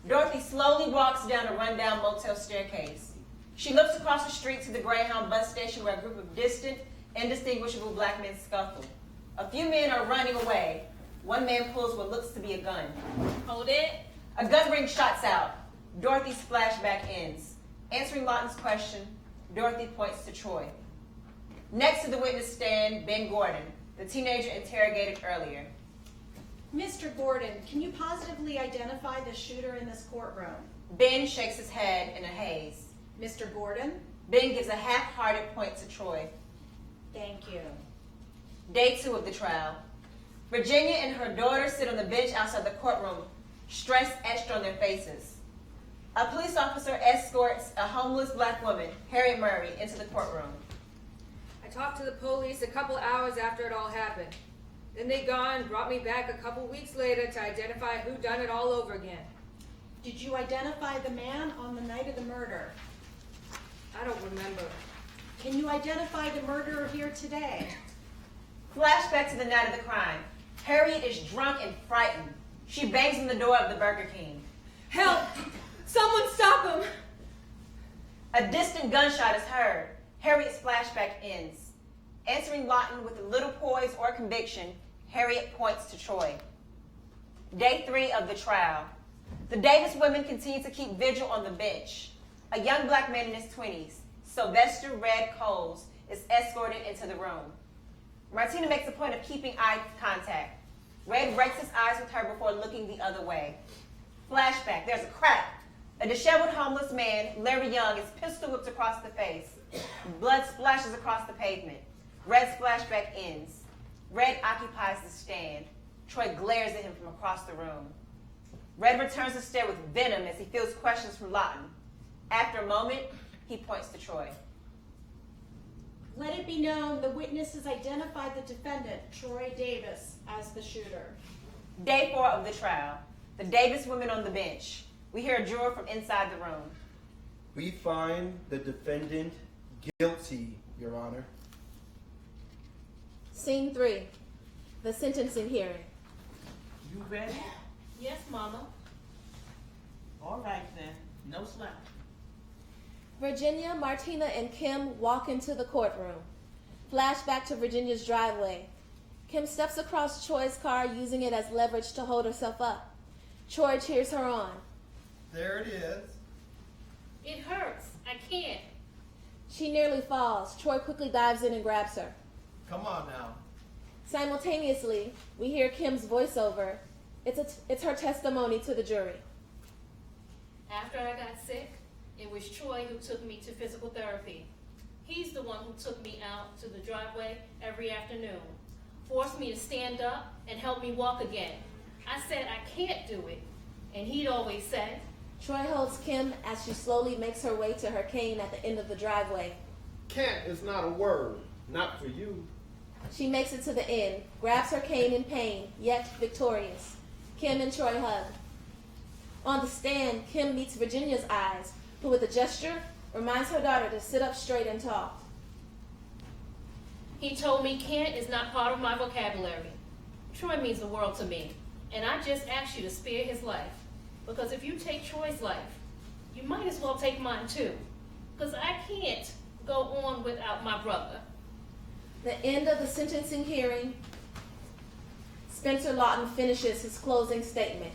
Dorothy slowly walks down a rundown motel staircase. She looks across the street to the Greyhound bus station where a group of distant, indistinguishable black men scuffle. A few men are running away. One man pulls what looks to be a gun. Hold it. A gun ring shots out. Dorothy's flashback ends. Answering Lawton's question, Dorothy points to Troy. Next to the witness stand, Ben Gordon, the teenager interrogated earlier. Mr. Gordon, can you positively identify the shooter in this courtroom? Ben shakes his head in a haze. Mr. Gordon? Ben gives a half-hearted point to Troy. Thank you. Day 2 of the trial. Virginia and her daughter sit on the bench outside the courtroom, stress etched on their faces. A police officer escorts a homeless black woman, Harriet Murray, into the courtroom. I talked to the police a couple hours after it all happened. Then they gone and brought me back a couple weeks later to identify who done it all over again. Did you identify the man on the night of the murder? I don't remember. Can you identify the murderer here today? Flashback to the night of the crime. Harriet is drunk and frightened. She bangs on the door of the Burger King. Help! Someone stop him! A distant gunshot is heard. Harriet's flashback ends. Answering Lawton with a little poise or conviction, Harriet points to Troy. Day 3 of the trial. The Davis women continue to keep vigil on the bench. A young black man in his 20s, Sylvester Red Coles, is escorted into the room. Martina makes a point of keeping eye contact. Red breaks his eyes with her before looking the other way. Flashback, there's a crack. A disheveled homeless man, Larry Young, is pistol whipped across the face. Blood splashes across the pavement. Red's flashback ends. Red occupies the stand. Troy glares at him from across the room. Red returns to stare with venom as he fields questions from Lawton. After a moment, he points to Troy. Let it be known the witnesses identified the defendant, Troy Davis, as the shooter. Day 4 of the trial. The Davis women on the bench. We hear a juror from inside the room. We find the defendant guilty, Your Honor. Scene 3, the sentencing hearing. You ready? Yes, Mama. All right then. No slack. Virginia, Martina, and Kim walk into the courtroom. Flashback to Virginia's driveway. Kim steps across Troy's car, using it as leverage to hold herself up. Troy cheers her on. There it is. It hurts. I can't. She nearly falls. Troy quickly dives in and grabs her. Come on now. Simultaneously, we hear Kim's voiceover. It's her testimony to the jury. After I got sick, it was Troy who took me to physical therapy. He's the one who took me out to the driveway every afternoon, forced me to stand up and help me walk again. I said I can't do it, and he'd always said. Troy holds Kim as she slowly makes her way to her cane at the end of the driveway. Can't is not a word. Not for you. She makes it to the end, grabs her cane in pain, yet victorious. Kim and Troy hug. On the stand, Kim meets Virginia's eyes, who with a gesture reminds her daughter to sit up straight and talk. He told me can't is not part of my vocabulary. Troy means the world to me, and I just asked you to spare his life. Because if you take Troy's life, you might as well take mine too. Because I can't go on without my brother. The end of the sentencing hearing, Spencer Lawton finishes his closing statement.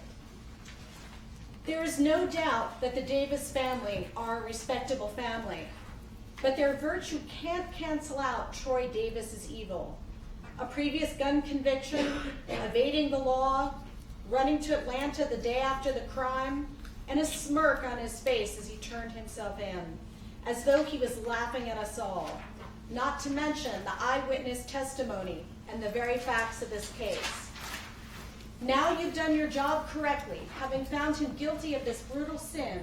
There is no doubt that the Davis family are a respectable family, but their virtue can't cancel out Troy Davis's evil. A previous gun conviction, evading the law, running to Atlanta the day after the crime, and a smirk on his face as he turned himself in, as though he was laughing at us all, not to mention the eyewitness testimony and the very facts of this case. Now you've done your job correctly, having found him guilty of this brutal sin,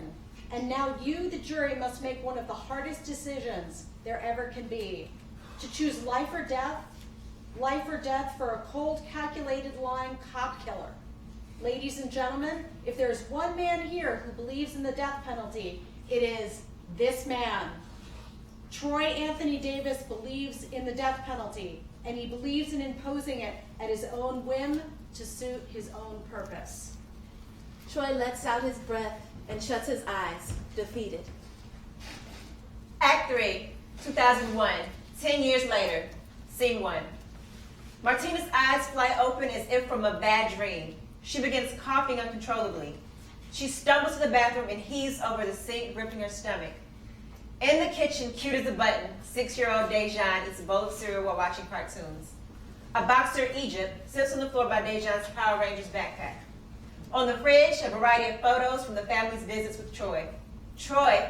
and now you, the jury, must make one of the hardest decisions there ever can be, to choose life or death for a cold, calculated, lying cop killer. Ladies and gentlemen, if there's one man here who believes in the death penalty, it is this man. Troy Anthony Davis believes in the death penalty, and he believes in imposing it at his own whim to suit his own purpose. Troy lets out his breath and shuts his eyes, defeated. Act 3, 2001, 10 years later, Scene 1. Martina's eyes fly open as if from a bad dream. She begins coughing uncontrollably. She stumbles to the bathroom and heaves over the sink, gripping her stomach. In the kitchen, cute as a button, 6-year-old Dejan eats a bowl of cereal while watching cartoons. A boxer, Egypt, sits on the floor by Dejan's Power Rangers backpack. On the fridge, a variety of photos from the family's visits with Troy. Troy,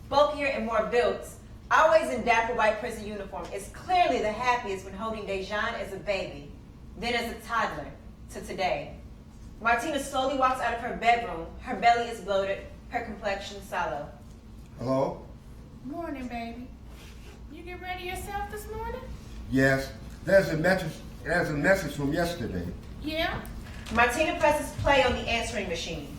bulkier and more built, always in dapper white prison uniform, is clearly the happiest when holding Dejan as a baby, then as a toddler, to today. Martina slowly walks out of her bedroom. Her belly is bloated, her complexion sallow. Hello? Morning, baby. You get ready yourself this morning? Yes. There's a message from yesterday. Yeah? Martina presses play on the answering machine.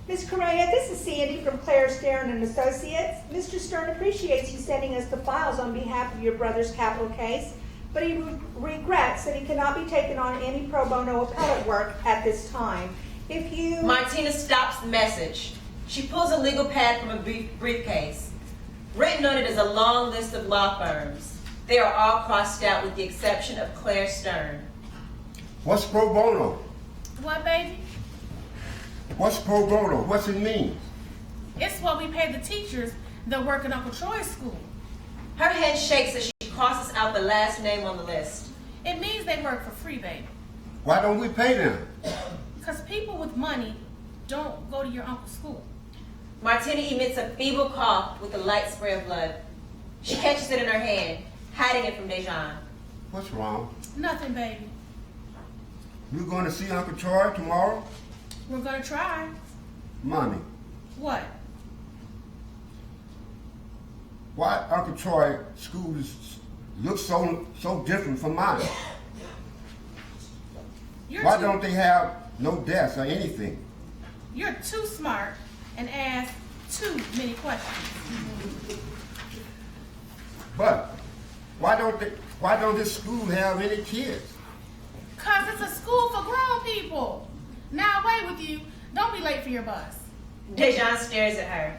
Ms. Correia, this is Sandy from Claire Stern and Associates. Mr. Stern appreciates you sending us the files on behalf of your brother's capital case, but he regrets that he cannot be taken on any pro bono appellate work at this time. If you... Martina stops the message. She pulls a legal pad from a briefcase. Written on it is a long list of law firms. They are all crossed out with the exception of Claire Stern. What's pro bono? What, baby? What's pro bono? What's it mean? It's what we pay the teachers that work in Uncle Troy's school. Her hand shakes as she crosses out the last name on the list. It means they work for free, baby. Why don't we pay them? Because people with money don't go to your uncle's school. Martina emits a feeble cough with a light spray of blood. She catches it in her hand, hiding it from Dejan. What's wrong? Nothing, baby. You going to see Uncle Troy tomorrow? We're going to try. Mommy, What? why Uncle Troy school looks so different from mine? Why don't they have no desks or anything? You're too smart and ask too many questions. But why don't this school have any kids? Because it's a school for grown people. Now away with you. Don't be late for your bus. Dejan stares at her.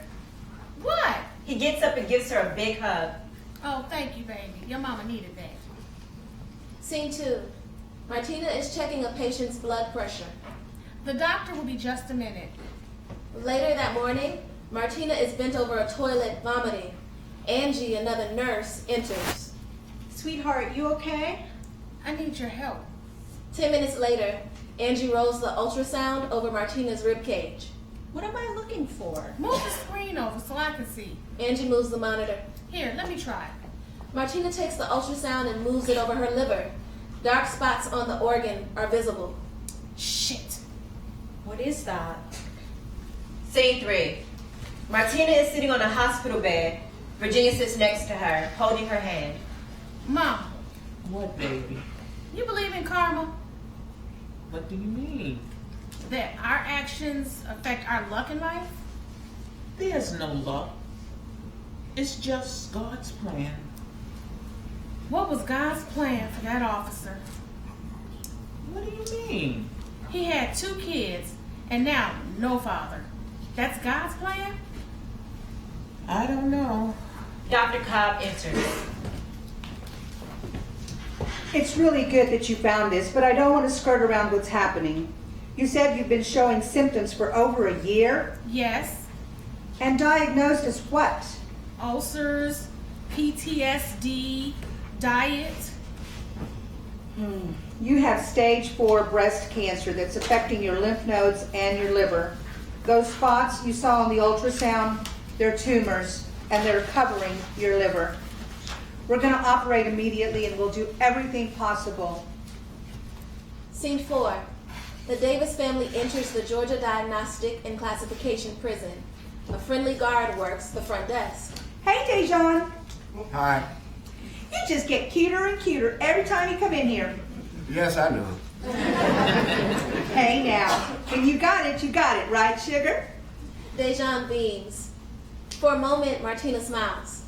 What? He gets up and gives her a big hug. Oh, thank you, baby. Your mama needed that. Scene 2. Martina is checking a patient's blood pressure. The doctor will be just a minute. Later that morning, Martina is bent over a toilet vomiting. Angie, another nurse, enters. Sweetheart, you okay? I need your help. 10 minutes later, Angie rolls the ultrasound over Martina's ribcage. What am I looking for? Move the screen over so I can see. Angie moves the monitor. Here, let me try. Martina takes the ultrasound and moves it over her liver. Dark spots on the organ are visible. Shit. What is that? Scene 3. Martina is sitting on a hospital bed. Virginia sits next to her, holding her hand. Mom. What, baby? You believe in karma? What do you mean? That our actions affect our luck in life? There's no luck. It's just God's plan. What was God's plan for that officer? What do you mean? He had 2 kids and now no father. That's God's plan? I don't know. Dr. Cobb enters. It's really good that you found this, but I don't want to skirt around what's happening. You said you've been showing symptoms for over a year? Yes. And diagnosed as what? Ulcers, PTSD, diet. You have stage 4 breast cancer that's affecting your lymph nodes and your liver. Those spots you saw on the ultrasound, they're tumors, and they're covering your liver. We're going to operate immediately, and we'll do everything possible. Scene 4. The Davis family enters the Georgia Diagnostic and Classification Prison. A friendly guard works the front desk. Hey, Dejan. Hi. You just get cuter and cuter every time you come in here. Yes, I know. Hey, now. When you got it, right, sugar? Dejan beams. For a moment, Martina smiles.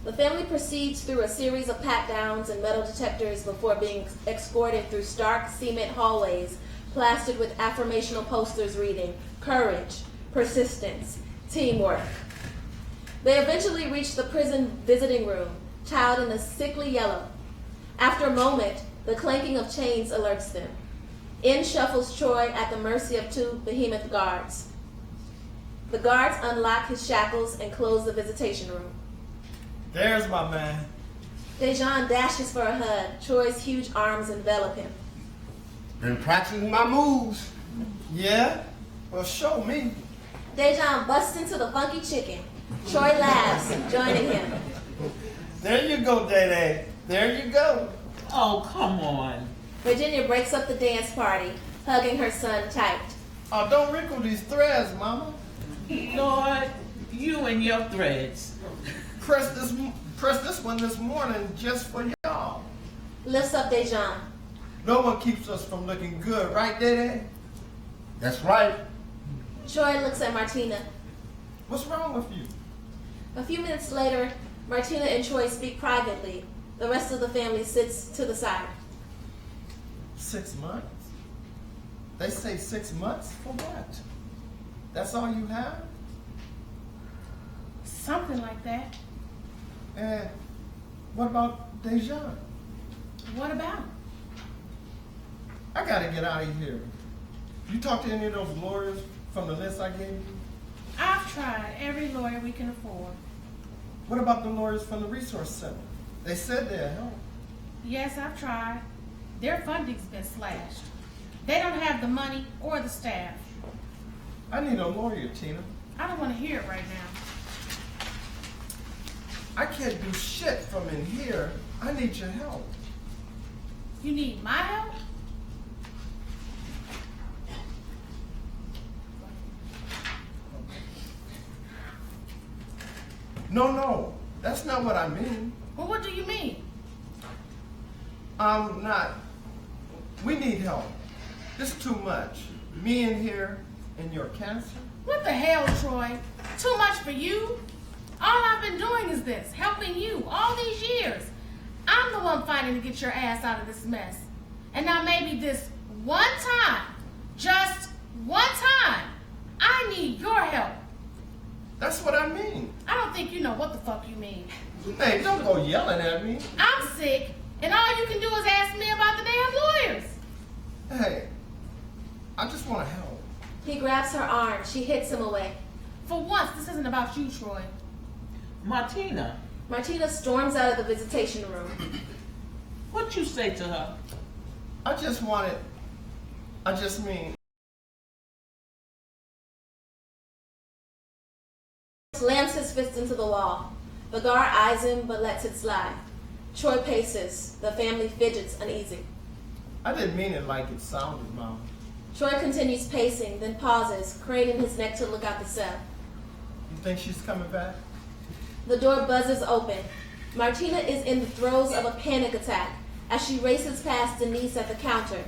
The family proceeds through a series of pat-downs and metal detectors before being escorted through stark cement hallways plastered with affirmational posters reading, courage, persistence, teamwork. They eventually reach the prison visiting room, tiled in a sickly yellow. After a moment, The clanking of chains alerts them. In shuffles Troy at the mercy of two behemoth guards. The guards unlock his shackles and close the visitation room. There's my man. DeJauan dashes for a hug. Troy's huge arms envelop him. Been practicing my moves. Yeah? Well, show me. DeJauan busts into the funky chicken. Troy laughs, joining him. There you go, Day. There you go. Oh, come on. Virginia breaks up the dance party, hugging her son tight. Oh, don't wrinkle these threads, Mama. Lord, you and your threads. Press this one this morning just for y'all. Lifts up DeJauan. No one keeps us from looking good, right, Day? That's right. Troy looks at Martina. What's wrong with you? A few minutes later, Martina and Troy speak privately. The rest of the family sits to the side. 6 months? They say 6 months for what? That's all you have? Something like that. And what about DeJauan? What about? I gotta get out of here. You talk to any of those lawyers from the list I gave you? I've tried every lawyer we can afford. What about the lawyers from the resource center? They said they'd help. Yes, I've tried. Their funding's been slashed. They don't have the money or the staff. I need a lawyer, Tina. I don't want to hear it right now. I can't do shit from in here. I need your help. You need my help? No, that's not what I mean. Well, what do you mean? I'm not. We need help. This is too much. Me in here and your cancer. What the hell, Troy? Too much for you? All I've been doing is this, helping you all these years. I'm the one fighting to get your ass out of this mess. And now maybe this one time, just one time, I need your help. That's what I mean. I don't think you know what the fuck you mean. Hey, don't go yelling at me. I'm sick, and all you can do is ask me about the damn lawyers. Hey, I just want to help. He grabs her arm. She hits him away. For once, this isn't about you, Troy. Martina. Martina storms out of the visitation room. What you say to her? I just mean. Slams his fist into the wall. The guard eyes him but lets it slide. Troy paces. The family fidgets uneasy. I didn't mean it like it sounded, Mom. Troy continues pacing, then pauses, craning his neck to look out the cell. You think she's coming back? The door buzzes open. Martina is in the throes of a panic attack as she races past Denise at the counter.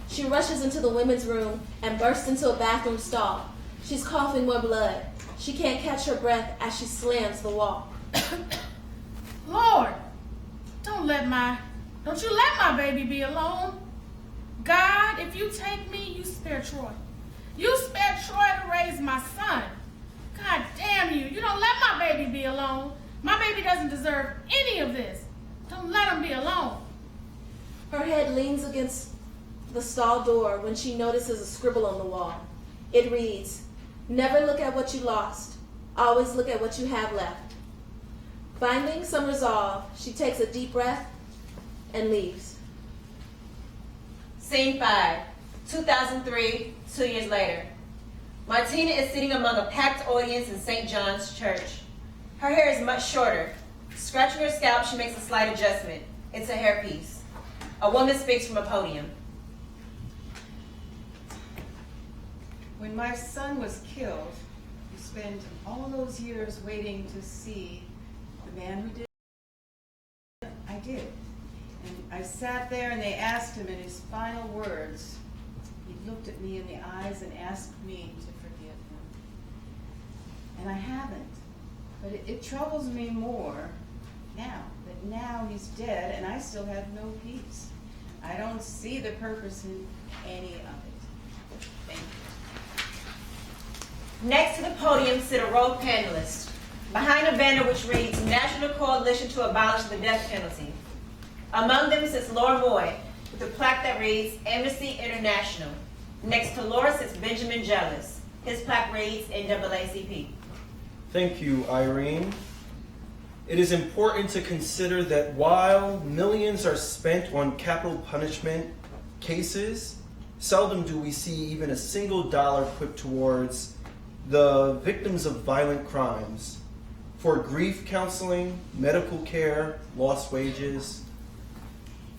She rushes into the women's room and bursts into a bathroom stall. She's coughing more blood. She can't catch her breath as she slams the wall. Lord, don't you let my baby be alone. God, if you take me, you spare Troy. You spare Troy to raise my son. God damn you. You don't let my baby be alone. My baby doesn't deserve any of this. Don't let him be alone. Her head leans against the stall door when she notices a scribble on the wall. It reads, "Never look at what you lost. Always look at what you have left." Finding some resolve, she takes a deep breath and leaves. Scene 5, 2003, 2 years later. Martina is sitting among a packed audience in St. John's Church. Her hair is much shorter. Scratching her scalp, she makes a slight adjustment. It's a hairpiece. A woman speaks from a podium. When my son was killed, you spent all those years waiting to see the man who did it. I did. And I sat there and they asked him in his final words, he looked at me in the eyes and asked me to forgive him. And I haven't. But it troubles me more now, that now he's dead and I still have no peace. I don't see the purpose in any of it. Thank you. Next to the podium sit a row of panelists, behind a banner which reads, National Coalition to Abolish the Death Penalty. Among them sits Laura Moy, with a plaque that reads Amnesty International. Next to Laura sits Benjamin Jealous. His plaque reads NAACP. Thank you, Irene. It is important to consider that while millions are spent on capital punishment cases, seldom do we see even a single dollar put towards the victims of violent crimes for grief counseling, medical care, lost wages.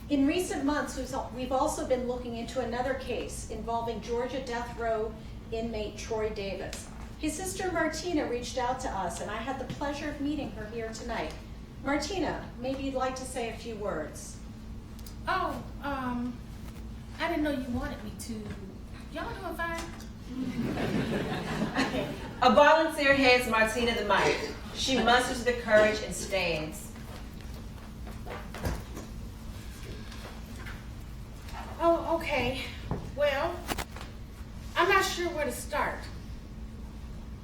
In recent months, we've also been looking into another case involving Georgia death row inmate Troy Davis. His sister Martina reached out to us, and I had the pleasure of meeting her here tonight. Martina, maybe you'd like to say a few words. Oh, I didn't know you wanted me to. Y'all doing fine? A volunteer hands Martina the mic. She musters the courage and stands. Oh, okay. Well, I'm not sure where to start.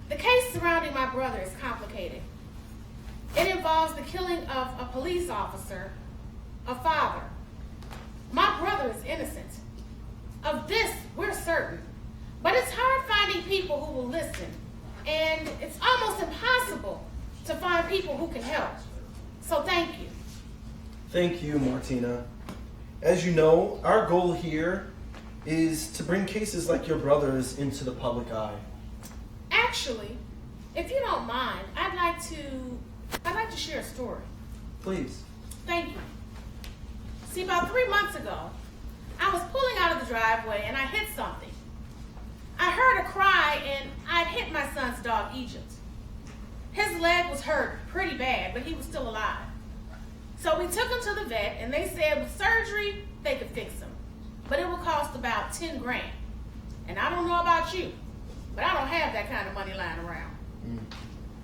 The case surrounding my brother is complicated. It involves the killing of a police officer, a father. My brother is innocent. Of this, we're certain. But it's hard finding people who will listen, and it's almost impossible to find people who can help. So thank you. Thank you, Martina. As you know, our goal here is to bring cases like your brother's into the public eye. Actually, if you don't mind, I'd like to share a story. Please. Thank you. See, about 3 months ago, I was pulling out of the driveway and I hit something. I heard a cry and I'd hit my son's dog, Egypt. His leg was hurt pretty bad, but he was still alive. So we took him to the vet and they said with surgery, they could fix him. But it would cost about 10 grand. And I don't know about you, but I don't have that kind of money lying around.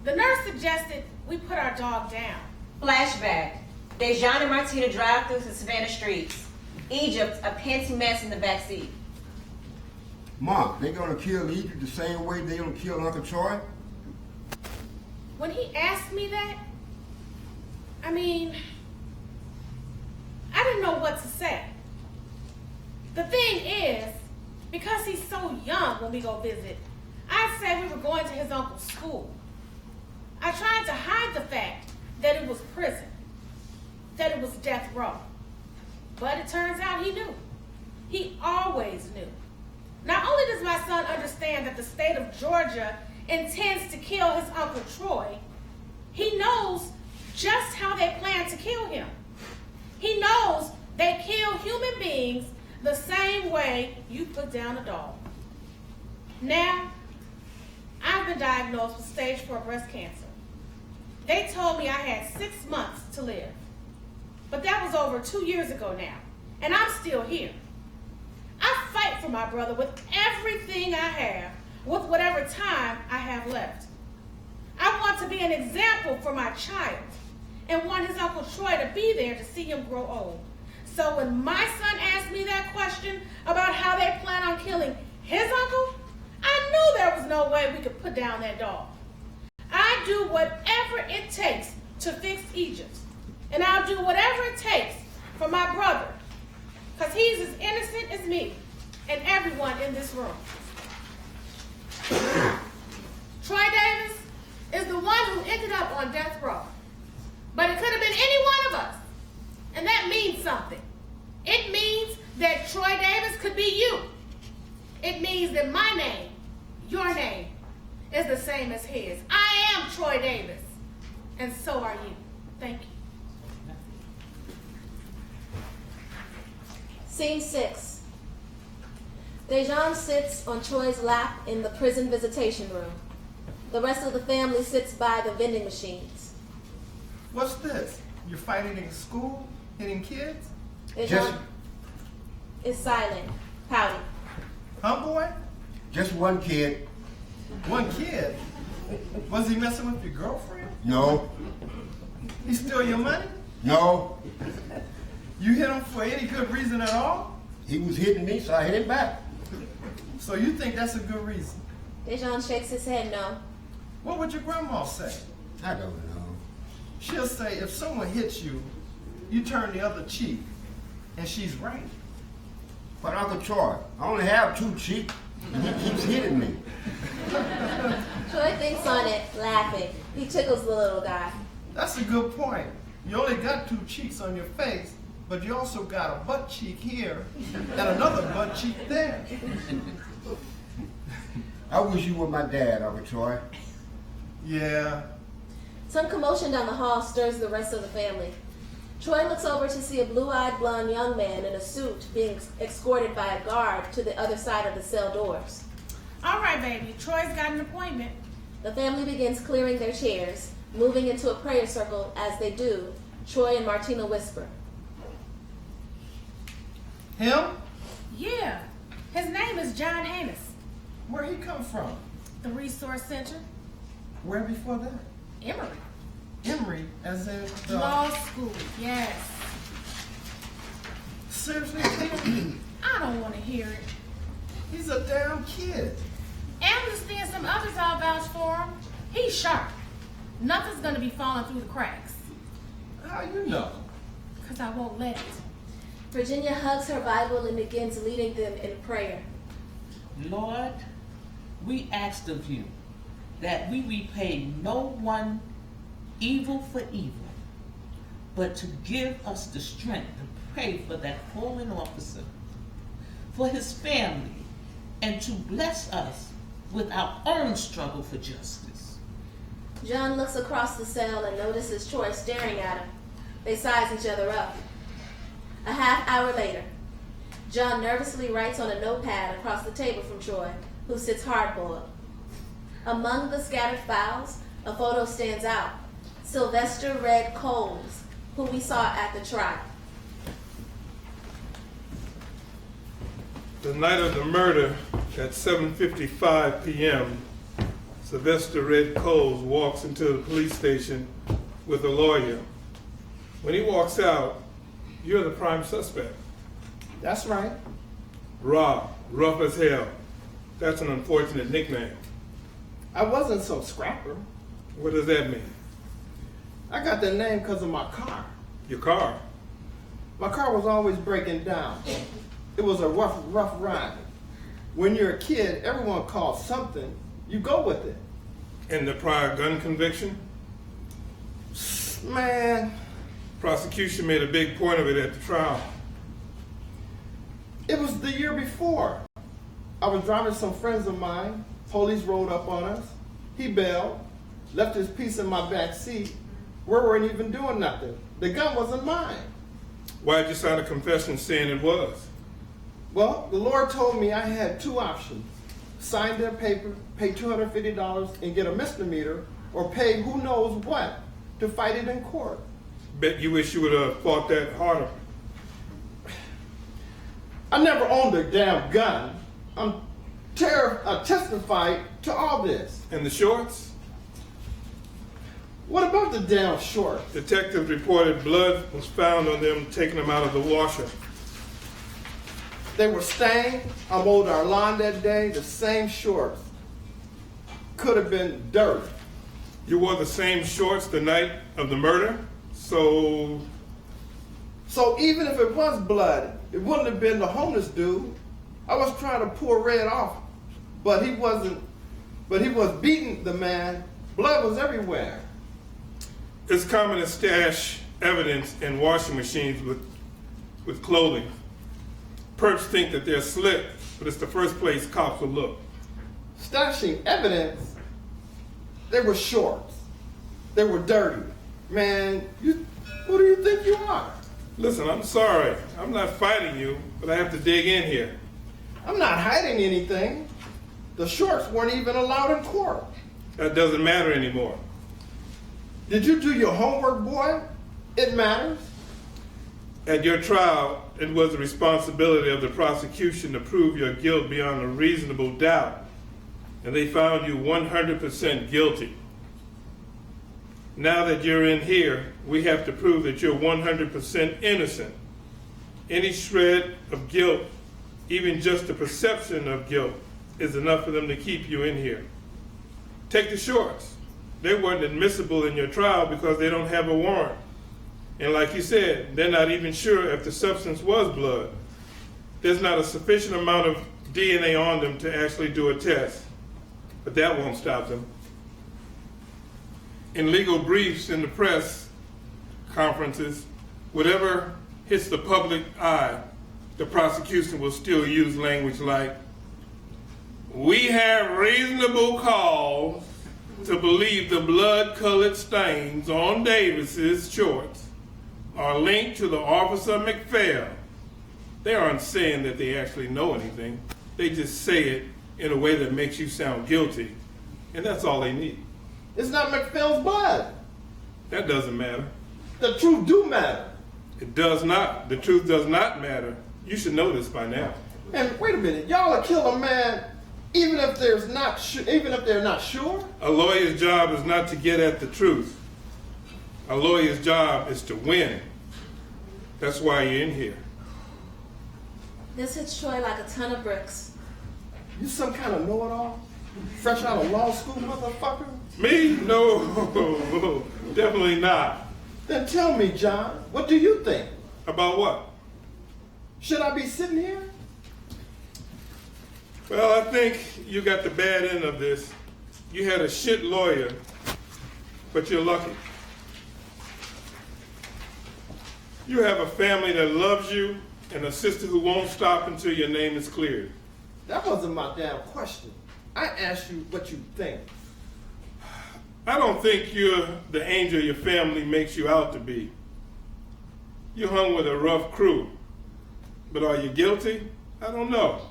The nurse suggested we put our dog down. Flashback. DeJauan and Martina drive through the Savannah streets. Egypt, a panty mess in the backseat. Mom, they gonna kill Egypt the same way they gonna kill Uncle Troy? When he asked me that, I didn't know what to say. The thing is, because he's so young when we go visit, I said we were going to his uncle's school. I tried to hide the fact that it was prison, that it was death row. But it turns out he knew. He always knew. Not only does my son understand that the state of Georgia intends to kill his Uncle Troy, he knows just how they plan to kill him. He knows they kill human beings the same way you put down a dog. Now, I've been diagnosed with stage 4 breast cancer. They told me I had 6 months to live. But that was over 2 years ago now, and I'm still here. I fight for my brother with everything I have, with whatever time I have left. I want to be an example for my child and want his Uncle Troy to be there to see him grow old. So when my son asked me that question about how they plan on killing his uncle, I knew there was no way we could put down that dog. I do whatever it takes to fix Egypt, and I'll do whatever it takes for my brother, because he's as innocent as me and everyone in this room. Troy Davis is the one who ended up on death row, but it could have been any one of us, and that means something. It means that Troy Davis could be you. It means that my name, your name, is the same as his. I am Troy Davis, and so are you. Thank you. Scene 6. DeJauan sits on Troy's lap in the prison visitation room. The rest of the family sits by the vending machines. What's this? You're fighting in school? Hitting kids? DeJauan is silent, pouting. Huh, boy? Just one kid. One kid? Was he messing with your girlfriend? No. He stole your money? No. You hit him for any good reason at all? He was hitting me, so I hit him back. So you think that's a good reason? DeJauan shakes his head no. What would your grandma say? I don't know. She'll say if someone hits you, you turn the other cheek. And she's right. But Uncle Troy, I only have 2 cheeks, and he keeps hitting me. Troy thinks on it, laughing. He tickles the little guy. That's a good point. You only got 2 cheeks on your face, but you also got a butt cheek here and another butt cheek there. I wish you were my dad, Uncle Troy. Yeah. Some commotion down the hall stirs the rest of the family. Troy looks over to see a blue-eyed blonde young man in a suit being escorted by a guard to the other side of the cell doors. All right, baby. Troy's got an appointment. The family begins clearing their chairs, moving into a prayer circle. As they do, Troy and Martina whisper. Him? Yeah. His name is John HANUSZ. Where he come from? The Resource Center. Where before that? Emory. Emory, as in the... Law school, yes. Seriously? I don't want to hear it. He's a damn kid. Amnesty and some others all vouch for him. He's sharp. Nothing's going to be falling through the cracks. How you know? Because I won't let it. Virginia hugs her Bible and begins leading them in prayer. Lord, we ask of you that we repay no one evil for evil, but to give us the strength to pray for that fallen officer, for his family, and to bless us with our own struggle for justice. John looks across the cell and notices Troy staring at him. They size each other up. A half hour later, John nervously writes on a notepad across the table from Troy, who sits hard-boiled. Among the scattered files, a photo stands out. Sylvester Red Coles, who we saw at the trial. The night of the murder at 7:55 p.m., Sylvester Red Coles walks into the police station with a lawyer. When he walks out, you're the prime suspect. That's right. Rob, rough as hell. That's an unfortunate nickname. I wasn't so scrapper. What does that mean? I got that name because of my car. Your car? My car was always breaking down. It was a rough ride. When you're a kid, everyone calls something, you go with it. And the prior gun conviction? Man. Prosecution made a big point of it at the trial. It was the year before. I was driving some friends of mine. Police rolled up on us. He bailed, left his piece in my back seat. We weren't even doing nothing. The gun wasn't mine. Why'd you sign a confession saying it was? Well, the Lord told me I had 2 options. Sign their paper, pay $250 and get a misdemeanor, or pay who knows what to fight it in court. Bet you wish you would have fought that harder. I never owned a damn gun. I'm testified to all this. And the shorts? What about the damn shorts? Detectives reported blood was found on them taking them out of the washer. They were stained. I mowed our lawn that day, the same shorts. Could have been dirt. You wore the same shorts the night of the murder? So even if it was blood, it wouldn't have been the homeless dude. I was trying to pull Red off, but he was beating the man. Blood was everywhere. It's common to stash evidence in washing machines with clothing. Perps think that they're slick, but it's the first place cops will look. Stashing evidence? They were shorts. They were dirty. Man, who do you think you are? Listen, I'm sorry. I'm not fighting you, but I have to dig in here. I'm not hiding anything. The shorts weren't even allowed in court. That doesn't matter anymore. Did you do your homework, boy? It matters. At your trial, it was the responsibility of the prosecution to prove your guilt beyond a reasonable doubt, and they found you 100% guilty. Now that you're in here, we have to prove that you're 100% innocent. Any shred of guilt, even just the perception of guilt, is enough for them to keep you in here. Take the shorts. They weren't admissible in your trial because they don't have a warrant. And like you said, they're not even sure if the substance was blood. There's not a sufficient amount of DNA on them to actually do a test, but that won't stop them. In legal briefs in the press conferences, whatever hits the public eye, the prosecution will still use language like, "We have reasonable cause to believe the blood-colored stains on Davis's shorts are linked to the Officer McPhail." They aren't saying that they actually know anything. They just say it in a way that makes you sound guilty, and that's all they need. It's not McPhail's blood. That doesn't matter. The truth do matter. It does not. The truth does not matter. You should know this by now. And wait a minute, y'all will kill a man even if they're not sure? A lawyer's job is not to get at the truth. A lawyer's job is to win. That's why you're in here. This hits Troy like a ton of bricks. You some kind of know-it-all? Fresh out of law school, motherfucker? Me? No, definitely not. Then tell me, John, what do you think? About what? Should I be sitting here? Well, I think you got the bad end of this. You had a shit lawyer, but you're lucky. You have a family that loves you and a sister who won't stop until your name is cleared. That wasn't my damn question. I asked you what you think. I don't think you're the angel your family makes you out to be. You hung with a rough crew. But are you guilty? I don't know.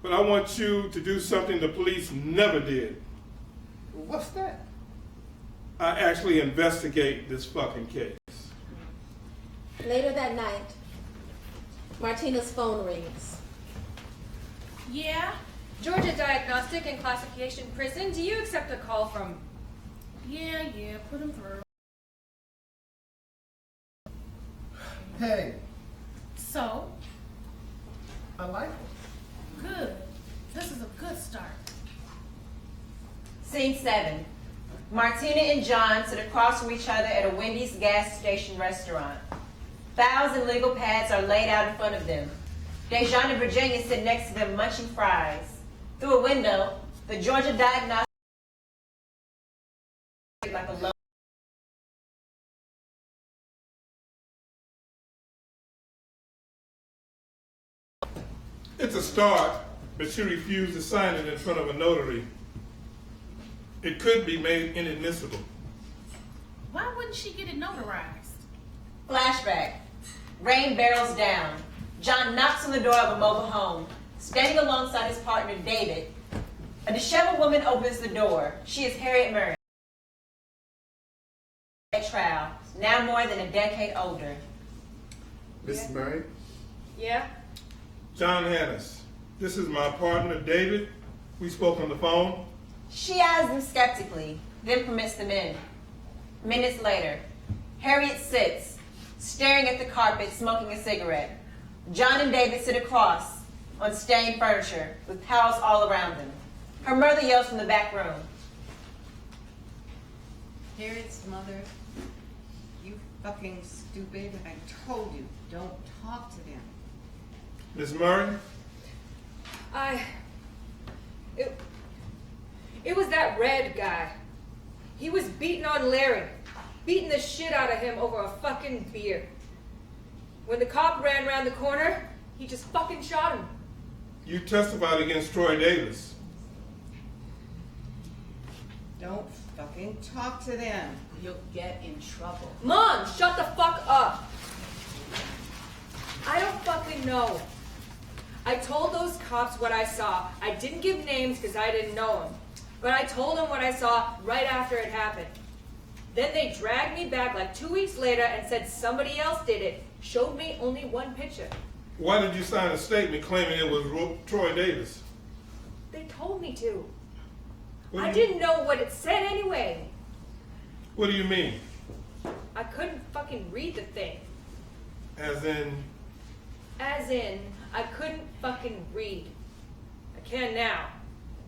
But I want you to do something the police never did. What's that? I actually investigate this fucking case. Later that night, Martina's phone rings. Yeah? Georgia Diagnostic and Classification Prison, do you accept a call from... Yeah, put him through. Hey. So? I like it. Good. This is a good start. Scene 7. Martina and John sit across from each other at a Wendy's gas station restaurant. Files and legal pads are laid out in front of them. DeJauN and Virginia sit next to them munching fries. Through a window, the Georgia Diagnostic like a low. It's a start, but she refused to sign it in front of a notary. It could be made inadmissible. Why wouldn't she get it notarized? Flashback. Rain barrels down. John knocks on the door of a mobile home. Standing alongside his partner, David, a disheveled woman opens the door. She is Harriet Murray. Trial, now more than a decade older. Miss Murray? Yeah? John HANUSZ, this is my partner, David. We spoke on the phone. She eyes them skeptically, then permits them in. Minutes later, Harriet sits, staring at the carpet, smoking a cigarette. John and David sit across on stained furniture with towels all around them. Her mother yells from the back room. Harriet's mother, you fucking stupid. I told you, don't talk to them. Ms. Murray? It was that Red guy. He was beating on Larry. Beating the shit out of him over a fucking beer. When the cop ran around the corner, he just fucking shot him. You testified against Troy Davis. Don't fucking talk to them. You'll get in trouble. Mom, shut the fuck up. I don't fucking know. I told those cops what I saw. I didn't give names because I didn't know them. But I told them what I saw right after it happened. Then they dragged me back like 2 weeks later and said somebody else did it. Showed me only one picture. Why did you sign a statement claiming it was Troy Davis? They told me to. I didn't know what it said anyway. What do you mean? I couldn't fucking read the thing. As in? As in, I couldn't fucking read. I can now.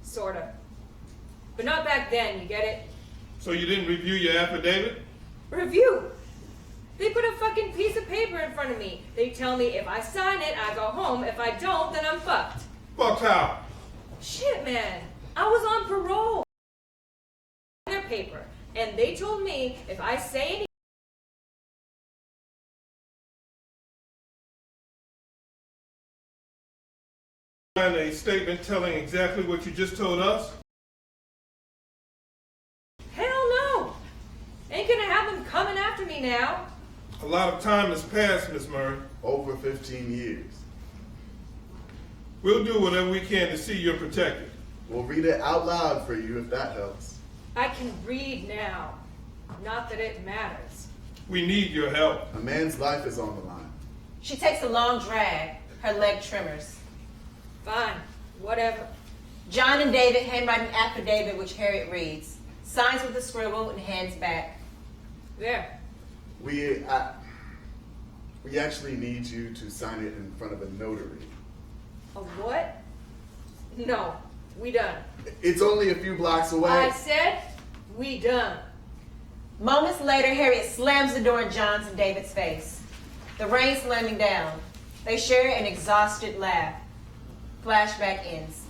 Sorta. But not back then, you get it? So you didn't review your affidavit? Review? They put a fucking piece of paper in front of me. They tell me if I sign it, I go home. If I don't, then I'm fucked. Fucked how? Shit, man. I was on parole. Their paper. And they told me if I say anything, a statement telling exactly what you just told us? hell no. Ain't gonna have them coming after me now. A lot of time has passed, Miss Murray. Over 15 years. We'll do whatever we can to see you're protected. We'll read it out loud for you if that helps. I can read now. Not that it matters. We need your help. A man's life is on the line. She takes a long drag. Her leg tremors. Fine. Whatever. John and David handwrite an affidavit which Harriet reads, signs with a scribble, and hands back. There. We actually need you to sign it in front of a notary. A what? No. We done. It's only a few blocks away. I said we done. Moments later, Harriet slams the door in John's and David's face. The rain slamming down. They share an exhausted laugh. Flashback ends.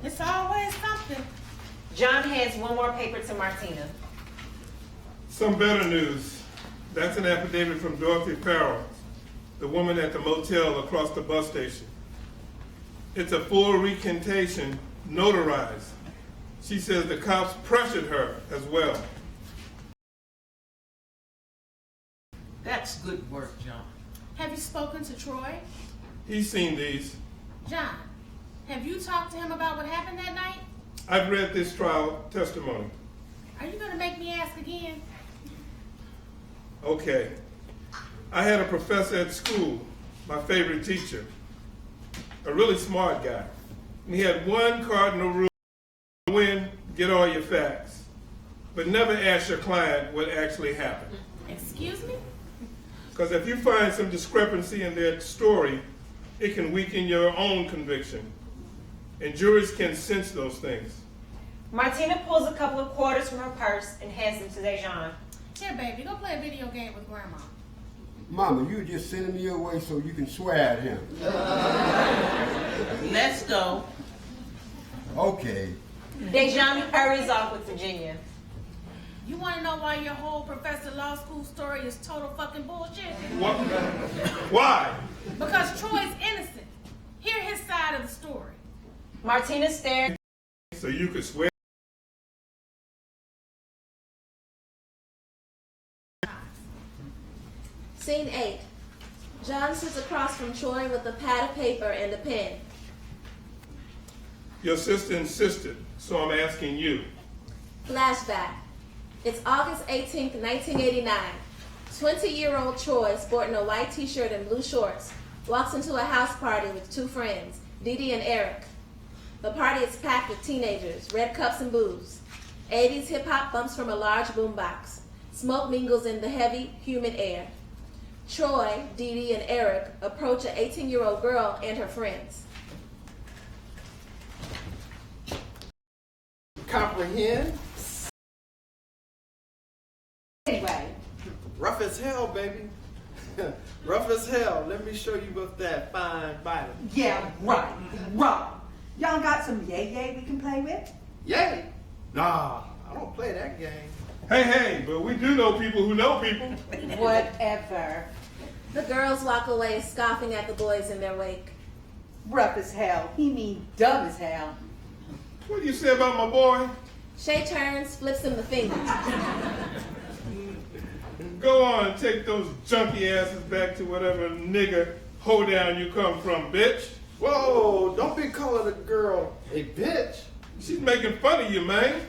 It's always something. John hands one more paper to Martina. Some better news. That's an affidavit from Dorothy Farrell, the woman at the motel across the bus station. It's a full recantation, notarized. She says the cops pressured her as well. That's good work, John. Have you spoken to Troy? He's seen these. John, have you talked to him about what happened that night? I've read this trial testimony. Are you gonna make me ask again? Okay. I had a professor at school, my favorite teacher, a really smart guy. And he had one cardinal rule: win, get all your facts, but never ask your client what actually happened. Excuse me? Because if you find some discrepancy in their story, it can weaken your own conviction. And juries can sense those things. Martina pulls a couple of quarters from her purse and hands them to Dejan. Here, baby, go play a video game with Grandma. Mama, you just sending me away so you can swear at him. Let's go. Okay. Dejan hurries off with Virginia. You want to know why your whole Professor Law School story is total fucking bullshit? What? Why? Because Troy's innocent. Hear his side of the story. Martina stared. So you could swear? Scene 8. John sits across from Troy with a pad of paper and a pen. Your sister insisted, so I'm asking you. Flashback. It's August 18th, 1989. 20-year-old Troy, sporting a white t-shirt and blue shorts, walks into a house party with two friends, Dee Dee and Eric. The party is packed with teenagers, red cups and booze. 80s hip-hop bumps from a large boombox. Smoke mingles in the heavy, humid air. Troy, Dee Dee, and Eric approach an 18-year-old girl and her friends. Comprehend? Anyway, Rough as hell, baby. Rough as hell. Let me show you with that fine body. yeah, right. Y'all got some yay we can play with? Yay? Nah, I don't play that game. Hey, but we do know people who know people. Whatever. The girls walk away, scoffing at the boys in their wake. Rough as hell. He mean dumb as hell. What do you say about my boy? Shay turns, flips him the finger. Go on and take those junky asses back to whatever nigger hoedown you come from, bitch. Whoa, don't be calling a girl a bitch. She's making fun of you, man.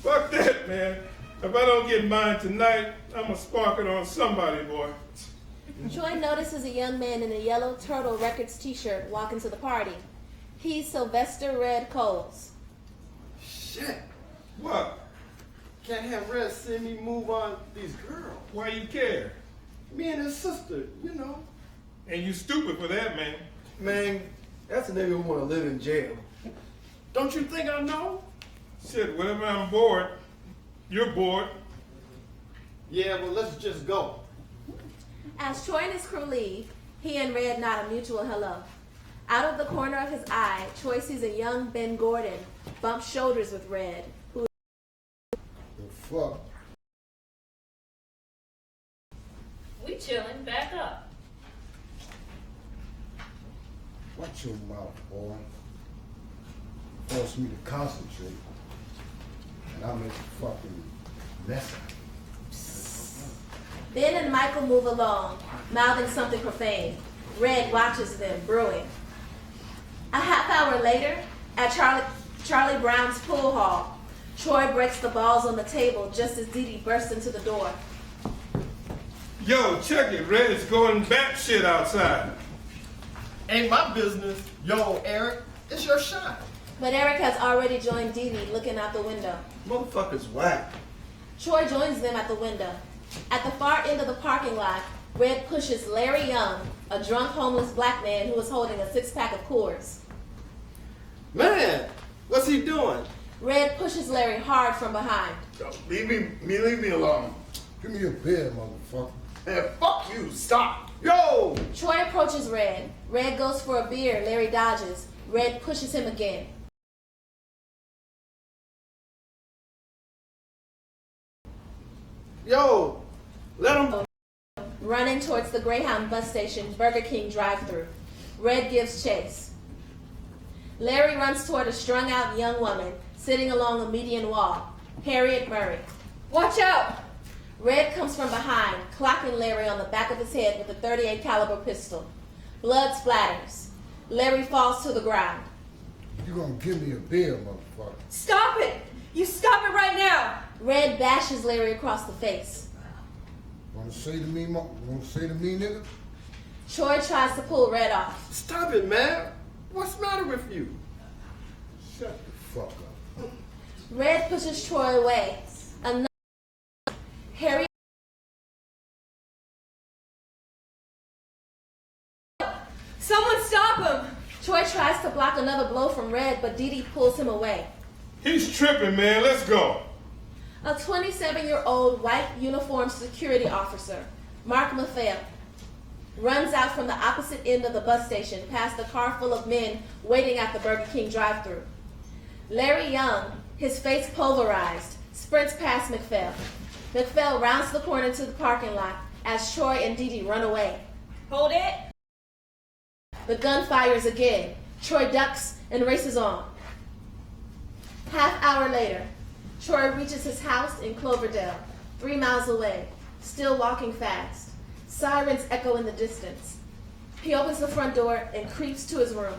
Fuck that, man. If I don't get mine tonight, I'm gonna spark it on somebody, boy. Troy notices a young man in a yellow Turtle Records t-shirt walk into the party. He's Sylvester Red Coles. Shit. What? Can't have Red see me move on these girls. Why you care? Me and his sister, you know. And you stupid for that, man. Man, that's a nigga who wanna live in jail. Don't you think I know? Shit, whenever I'm bored, you're bored. Yeah, well, let's just go. As Troy and his crew leave, he and Red nod a mutual hello. Out of the corner of his eye, Troy sees a young Ben Gordon bump shoulders with Red, who The fuck? We chilling, back up. Watch your mouth, boy. Force me to concentrate. And I'll make a fucking mess of it. Ben and Michael move along, mouthing something profane. Red watches them, brewing. A half hour later, at Charlie Brown's pool hall, Troy breaks the balls on the table just as Dee Dee bursts into the door. Yo, check it. Red is going batshit outside. Ain't my business. Yo, Eric, it's your shot. But Eric has already joined Dee Dee looking out the window. Motherfucker's whack. Troy joins them at the window. At the far end of the parking lot, Red pushes Larry Young, a drunk homeless black man who was holding a 6-pack of Coors. Man, what's he doing? Red pushes Larry hard from behind. Yo, leave me alone. Give me a beer, motherfucker. Man, fuck you, stop. Yo! Troy approaches Red. Red goes for a beer. Larry dodges. Red pushes him again. Yo, let him. Running towards the Greyhound bus station Burger King drive-thru. Red gives chase. Larry runs toward a strung-out young woman sitting along a median wall. Harriet Murray. Watch out! Red comes from behind, clocking Larry on the back of his head with a .38 caliber pistol. Blood splatters. Larry falls to the ground. You gonna give me a beer, motherfucker. Stop it! You stop it right now! Red bashes Larry across the face. Wanna say to me, nigga? Troy tries to pull Red off. Stop it, man. What's the matter with you? Shut the fuck up. Red pushes Troy away. Another. Harry. Someone stop him! Troy tries to block another blow from Red, but Dee Dee pulls him away. He's tripping, man. Let's go. A 27-year-old white uniformed security officer, Mark Maffei, runs out from the opposite end of the bus station past a car full of men waiting at the Burger King drive-thru. Larry Young, his face pulverized, sprints past Maffei. Maffei rounds the corner to the parking lot as Troy and Dee Dee run away. Hold it! The gun fires again. Troy ducks and races on. Half hour later, Troy reaches his house in Cloverdale, 3 miles away, still walking fast. Sirens echo in the distance. He opens the front door and creeps to his room.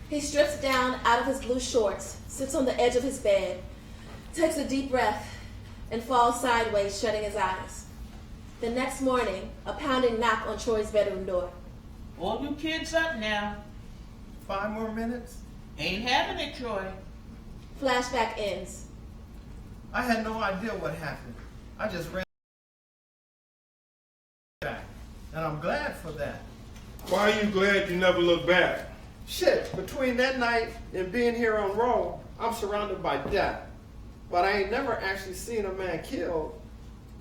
He strips down out of his blue shorts, sits on the edge of his bed, takes a deep breath, and falls sideways, shutting his eyes. The next morning, a pounding knock on Troy's bedroom door. All you kids up now. 5 more minutes? Ain't having it, Troy. Flashback ends. I had no idea what happened. I just ran back. And I'm glad for that. Why are you glad you never looked back? Shit, between that night and being here on roll, I'm surrounded by death. But I ain't never actually seen a man killed.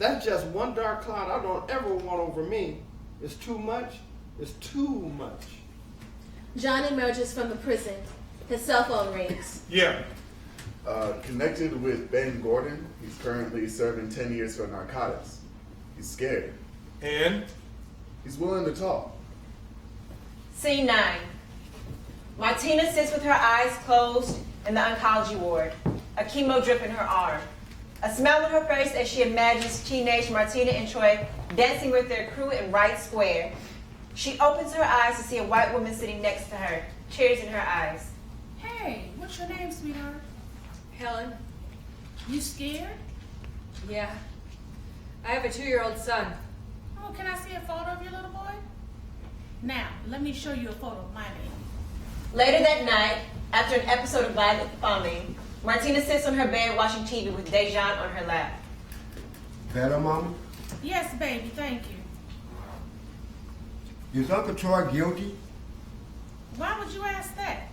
That's just one dark cloud I don't ever want over me. It's too much. It's too much. John emerges from the prison. His cell phone rings. Yeah. Connected with Ben Gordon. He's currently serving 10 years for narcotics. He's scared. And? He's willing to talk. Scene 9. Martina sits with her eyes closed in the oncology ward, a chemo drip in her arm. A smile on her face as she imagines teenage Martina and Troy dancing with their crew in Wright Square. She opens her eyes to see a white woman sitting next to her, tears in her eyes. Hey, what's your name, sweetheart? Helen? You scared? Yeah. I have a 2-year-old son. Oh, can I see a photo of your little boy? Now, let me show you a photo of my baby. Later that night, after an episode of violent bombing, Martina sits on her bed watching TV with DeJauN on her lap. Better, Mama? Yes, baby, thank you. Is Uncle Troy guilty? Why would you ask that?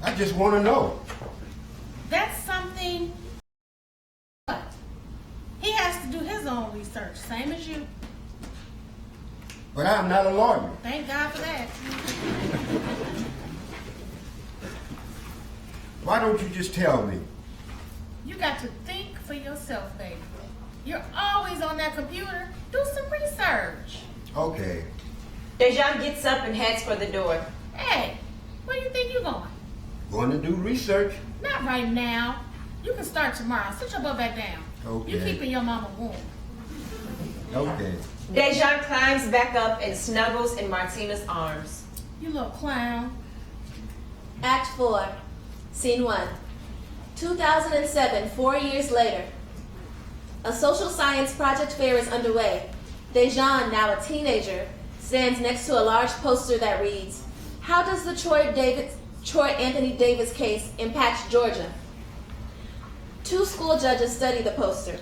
I just want to know. That's something. He has to do his own research, same as you. But I'm not a lawyer. Thank God for that. Why don't you just tell me? You got to think for yourself, baby. You're always on that computer. Do some research. Okay. DeJauN gets up and heads for the door. Hey, where do you think you're going? Going to do research. Not right now. You can start tomorrow. Sit your butt back down. Okay. You're keeping your mama warm. Okay. DeJauN climbs back up and snuggles in Martina's arms. You little clown. Act 4, Scene 1. 2007, 4 years later. A social science project fair is underway. DeJauN, now a teenager, stands next to a large poster that reads, "How does the Troy Anthony Davis case impact Georgia?" 2 school judges study the poster.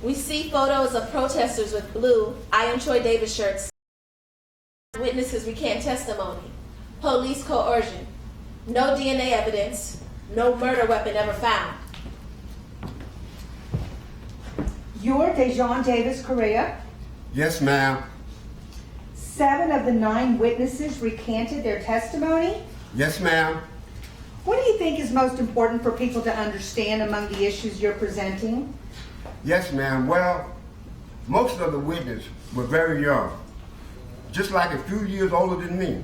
We see photos of protesters with blue "I am Troy Davis" shirts. Witnesses recant testimony. Police coercion. No DNA evidence. No murder weapon ever found. You're DeJauN Davis-Corrêa. Yes, ma'am. 7 of the 9 witnesses recanted their testimony. Yes, ma'am. What do you think is most important for people to understand among the issues you're presenting? Yes, ma'am. Well, most of the witnesses were very young, just like a few years older than me.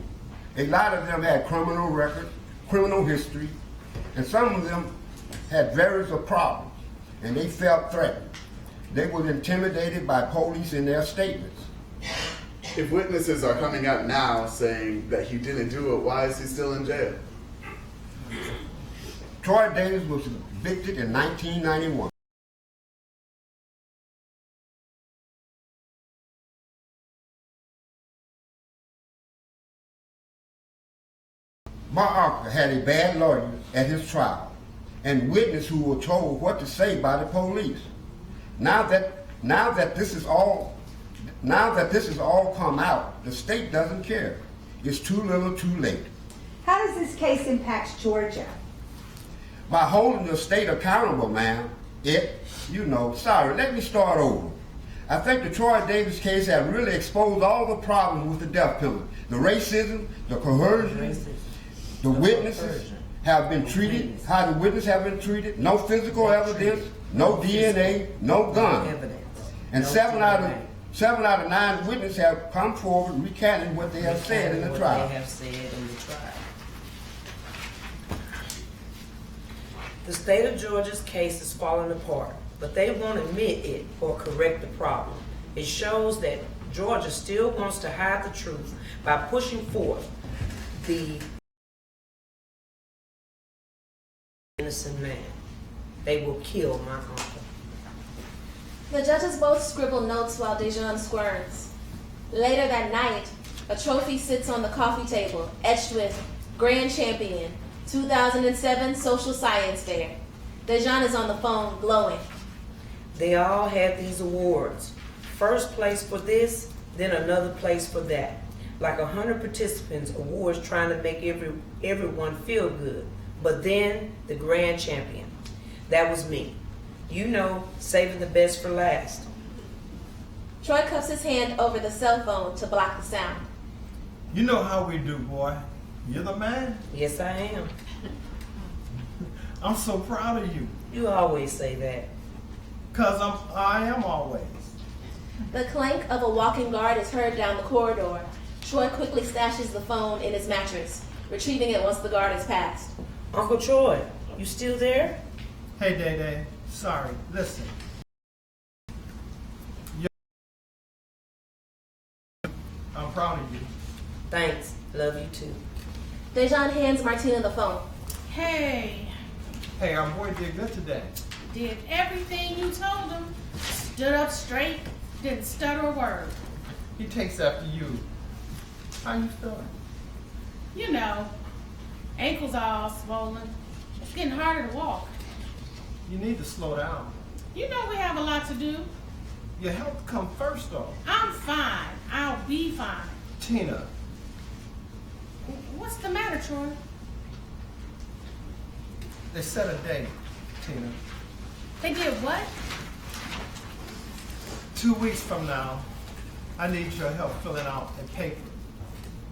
A lot of them had criminal records, criminal history, and some of them had various problems, and they felt threatened. They were intimidated by police in their statements. If witnesses are coming out now saying that he didn't do it, why is he still in jail? Troy Davis was convicted in 1991. My uncle had a bad lawyer at his trial and witnesses who were told what to say by the police. Now that this is all come out, the state doesn't care. It's too little, too late. How does this case impact Georgia? By holding the state accountable, ma'am, let me start over. I think the Troy Davis case has really exposed all the problems with the death penalty. The racism, the coercion, the witnesses have been treated, how the witnesses have been treated, no physical evidence, no DNA, no gun. And 7 out of 9 witnesses have come forward recanting what they have said in the trial. The state of Georgia's case is falling apart, but they won't admit it or correct the problem. It shows that Georgia still wants to hide the truth by pushing forth the innocent man. They will kill my uncle. The judges both scribble notes while DeJauN squirms. Later that night, a trophy sits on the coffee table, etched with Grand Champion, 2007 Social Science Fair. DeJauN is on the phone, glowing. They all had these awards. First place for this, then another place for that. Like 100 participants, awards trying to make everyone feel good. But then, the Grand Champion. That was me. Saving the best for last. Troy cups his hand over the cell phone to block the sound. You know how we do, boy. You're the man. Yes, I am. I'm so proud of you. You always say that. 'Cause I am always. The clank of a walking guard is heard down the corridor. Troy quickly stashes the phone in his mattress, retrieving it once the guard has passed. Uncle Troy, you still there? Hey, Day. Sorry. Listen. I'm proud of you. Thanks. Love you too. DeJauN hands Martina the phone. Hey. Hey, our boy did good today. Did everything you told him. Stood up straight. Didn't stutter a word. He takes after you. How you feeling? Ankles all swollen. It's getting harder to walk. You need to slow down. We have a lot to do. Your health come first, though. I'm fine. I'll be fine. Tina. What's the matter, Troy? They set a date, Tina. They did what? 2 weeks from now, I need your help filling out a paper.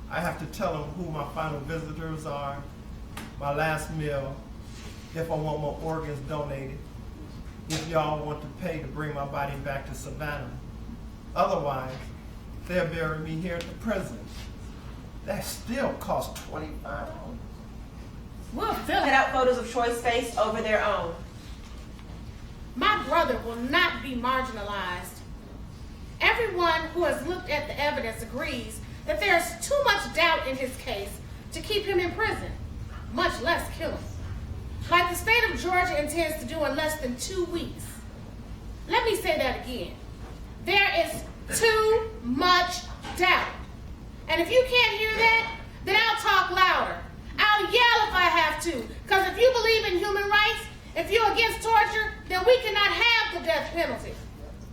I have to tell them who my final visitors are, my last meal, if I want more organs donated, if y'all want to pay to bring my body back to Savannah. Otherwise, they'll bury me here at the prison. That still costs $25. We'll fill out photos of Troy's face over their own. My brother will not be marginalized. Everyone who has looked at the evidence agrees that there is too much doubt in his case to keep him in prison, much less kill him. Like the state of Georgia intends to do in less than 2 weeks. Let me say that again. There is too much doubt. And if you can't hear that, then I'll talk louder. I'll yell if I have to. Because if you believe in human rights, if you're against torture, then we cannot have the death penalty.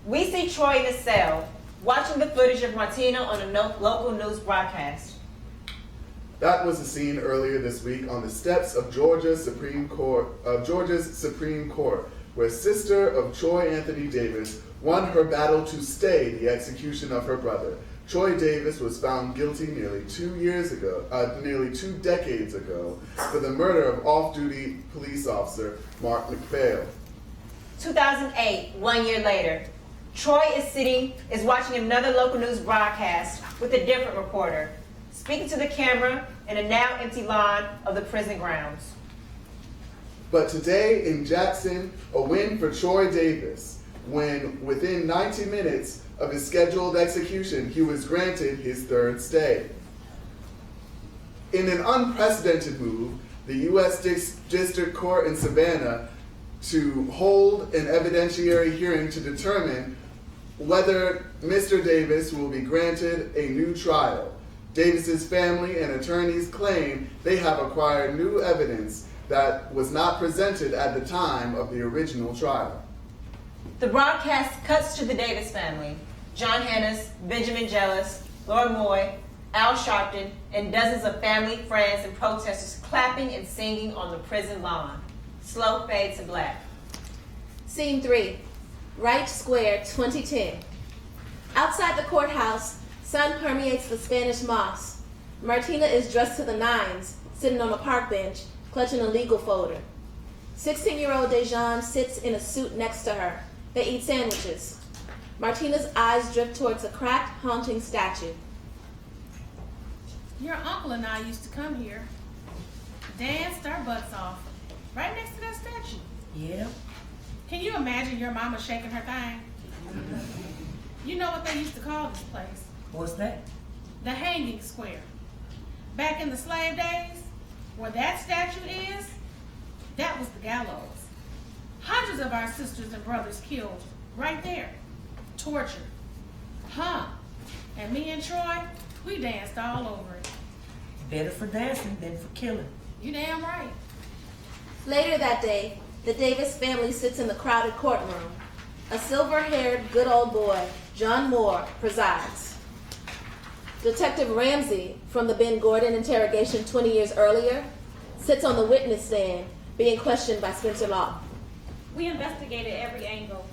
We see Troy in his cell, watching the footage of Martina on a local news broadcast. That was the scene earlier this week on the steps of Georgia's Supreme Court, where sister of Troy Anthony Davis won her battle to stay the execution of her brother. Troy Davis was found guilty nearly 2 decades ago, for the murder of off-duty police officer Mark McPhail. 2008, 1 year later, Troy is watching another local news broadcast with a different reporter, speaking to the camera in a now empty lawn of the prison grounds. But today in Jackson, a win for Troy Davis, when within 90 minutes of his scheduled execution, he was granted his third stay. In an unprecedented move, the U.S. District Court in Savannah to hold an evidentiary hearing to determine whether Mr. Davis will be granted a new trial. Davis's family and attorneys claim they have acquired new evidence that was not presented at the time of the original trial. The broadcast cuts to the Davis family. John HANUSZ, Benjamin Jealous, Lord Moy, Al Sharpton, and dozens of family, friends, and protesters clapping and singing on the prison lawn. Slow fade to black. Scene 3, Wright Square, 2010. Outside the courthouse, sun permeates the Spanish moss. Martina is dressed to the nines, sitting on a park bench, clutching a legal folder. 16-year-old DeJauan sits in a suit next to her. They eat sandwiches. Martina's eyes drift towards a cracked, haunting statue. Your uncle and I used to come here, danced our butts off, right next to that statue. Yeah. Can you imagine your mama shaking her thing? You know what they used to call this place? What's that? The Hanging Square. Back in the slave days, where that statue is, that was the gallows. Hundreds of our sisters and brothers killed right there. Tortured. Huh. And me and Troy, we danced all over it. Better for dancing than for killing. You damn right. Later that day, the Davis family sits in the crowded courtroom. A silver-haired, good old boy, John Moore, presides. Detective Ramsey, from the Ben Gordon interrogation 20 years earlier, sits on the witness stand, being questioned by Spencer Law. We investigated every angle,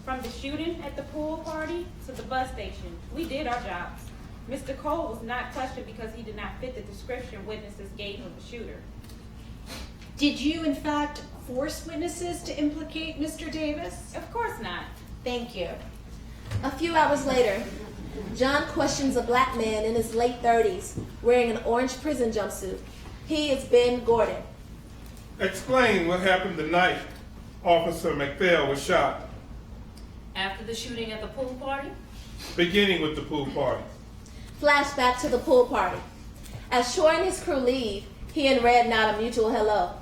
from the shooting at the pool party to the bus station. We did our jobs. Mr. Cole was not questioned because he did not fit the description witnesses gave of the shooter. Did you, in fact, force witnesses to implicate Mr. Davis? Of course not. Thank you. A few hours later, John questions a black man in his late 30s wearing an orange prison jumpsuit. He is Ben Gordon. Explain what happened the night Officer McPhail was shot. After the shooting at the pool party? Beginning with the pool party. Flashback to the pool party. As Troy and his crew leave, he and Red nod a mutual hello.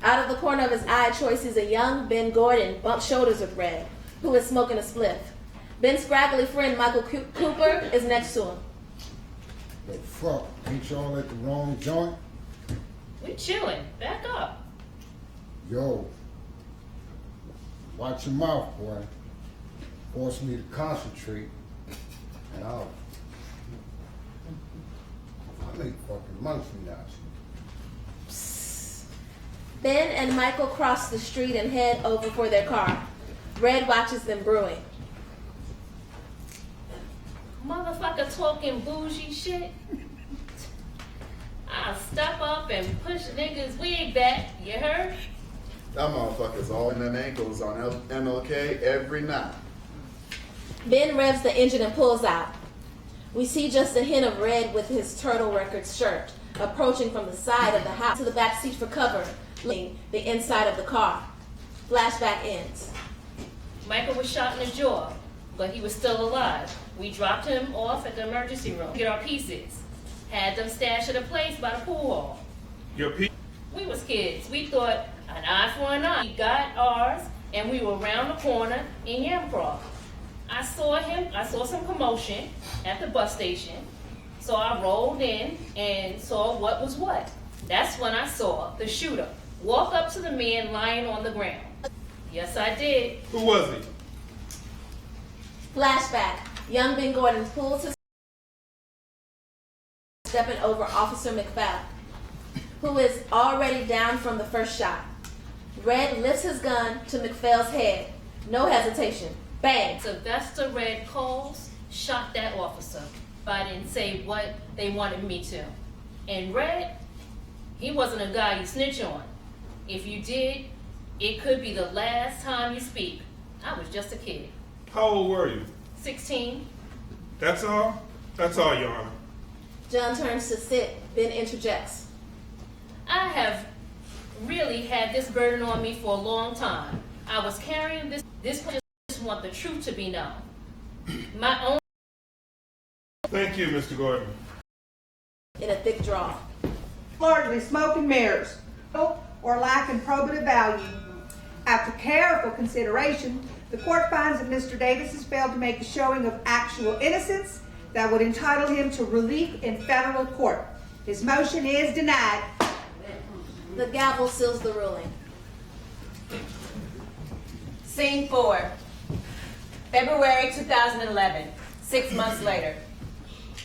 Out of the corner of his eye, Troy sees a young Ben Gordon bump shoulders with Red, who is smoking a spliff. Ben's scraggly friend Michael Cooper is next to him. But fuck, ain't y'all at the wrong joint? We chilling. Back up. Yo, watch your mouth, boy. Force me to concentrate, and I make fucking months from now. Ben and Michael cross the street and head over for their car. Red watches them brewing. Motherfucker talking bougie shit. I'll step up and push niggas' wig back, you heard? That motherfucker's all in them ankles on MLK every night. Ben revs the engine and pulls out. We see just a hint of Red with his Turtle Records shirt approaching from the side of the house to the back seat for cover, leaving the inside of the car. Flashback ends. Michael was shot in the jaw, but he was still alive. We dropped him off at the emergency room, get our pieces. Had them stashed at a place by the pool hall. Your piece? We was kids. We thought an eye for an eye. We got ours, and we were around the corner in Yamcroft. I saw some commotion at the bus station, so I rolled in and saw what was what. That's when I saw the shooter walk up to the man lying on the ground. Yes, I did. Who was he? Flashback. Young Ben Gordon pulls his stepping over Officer McFell, who is already down from the first shot. Red lifts his gun to McFell's head. No hesitation. Bang. Sylvester Red Coles shot that officer, but I didn't say what they wanted me to. And Red, he wasn't a guy you snitch on. If you did, it could be the last time you speak. I was just a kid. How old were you? 16. That's all? That's all, Your Honor. John turns to sit, Ben interjects. I have really had this burden on me for a long time. I was carrying this just want the truth to be known. My own. Thank you, Mr. Gordon. In a thick draw. Largely smoke and mirrors, or lacking probative value. After careful consideration, the court finds that Mr. Davis has failed to make a showing of actual innocence that would entitle him to relief in federal court. His motion is denied. The gavel seals the ruling. Scene 4, February 2011, 6 months later.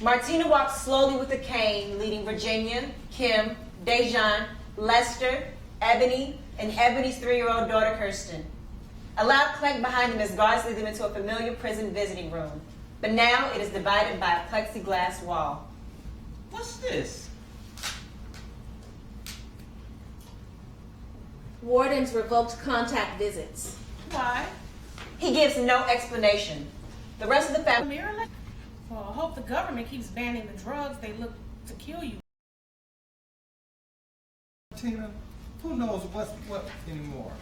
Martina walks slowly with a cane, leading Virginia, Kim, Dejan, Lester, Ebony, and Ebony's 3-year-old daughter, Kirsten. A loud clank behind them as guards lead them into a familiar prison visiting room, but now it is divided by a plexiglass wall. What's this? Wardens revoked contact visits. Why? He gives no explanation. The rest of the family... Well, I hope the government keeps banning the drugs they look to kill you. Tina, who knows what anymore?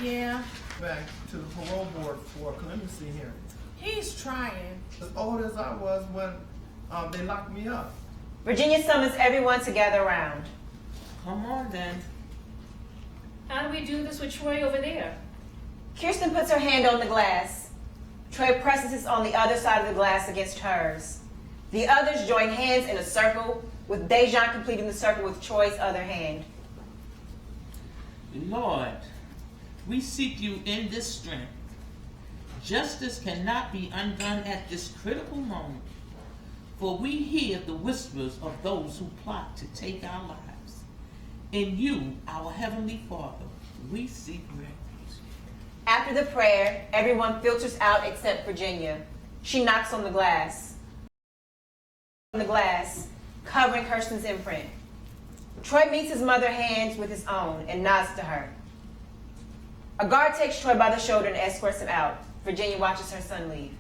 Yeah. Back to the parole board for a clemency hearing. He's trying. As old as I was when they locked me up. Virginia summons everyone to gather around. Come on then. How do we do this with Troy over there? Kirsten puts her hand on the glass. Troy presses it on the other side of the glass against hers. The others join hands in a circle, with Dejan completing the circle with Troy's other hand. Lord, we seek you in this strength. Justice cannot be undone at this critical moment, for we hear the whispers of those who plot to take our lives. In you, our Heavenly Father, we seek refuge. After the prayer, everyone filters out except Virginia. She knocks on the glass. Covering Kirsten's imprint. Troy meets his mother's hands with his own and nods to her. A guard takes Troy by the shoulder and escorts him out. Virginia watches her son leave.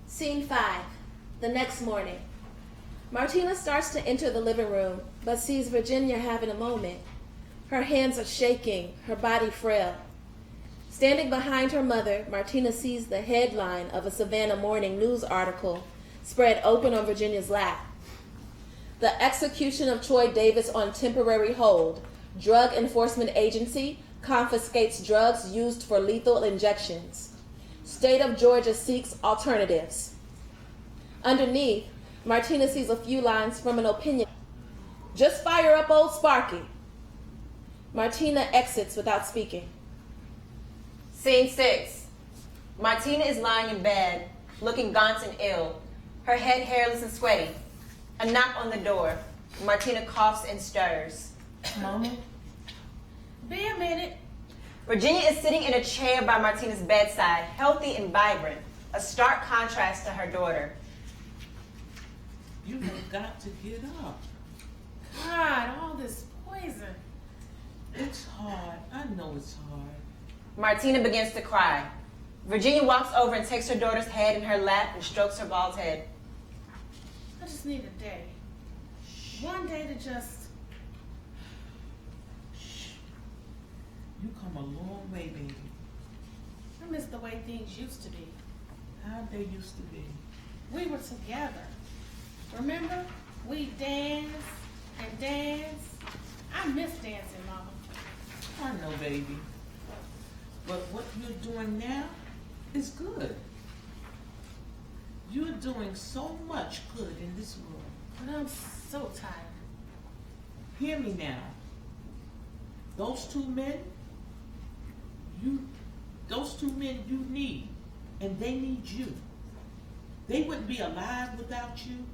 Scene 5, the next morning. Martina starts to enter the living room, but sees Virginia having a moment. Her hands are shaking, her body frail. Standing behind her mother, Martina sees the headline of a Savannah Morning News article spread open on Virginia's lap. The execution of Troy Davis on temporary hold. Drug Enforcement Agency confiscates drugs used for lethal injections. State of Georgia seeks alternatives. Underneath, Martina sees a few lines from an opinion. Just fire up old Sparky. Martina exits without speaking. Scene 6. Martina is lying in bed, looking gaunt and ill, her head hairless and sweaty. A knock on the door. Martina coughs and stirs. Mama, Be a minute. Virginia is sitting in a chair by Martina's bedside, healthy and vibrant, a stark contrast to her daughter. You have got to get up. God, all this poison. It's hard. I know it's hard. Martina begins to cry. Virginia walks over and takes her daughter's head in her lap and strokes her bald head. I just need a day. One day to just... You come a long way, baby. I miss the way things used to be. How'd they used to be? We were together. Remember? We danced and danced. I miss dancing, Mama. I know, baby. But what you're doing now is good. You're doing so much good in this world. But I'm so tired. Hear me now. Those two men you need, and they need you. They wouldn't be alive without you,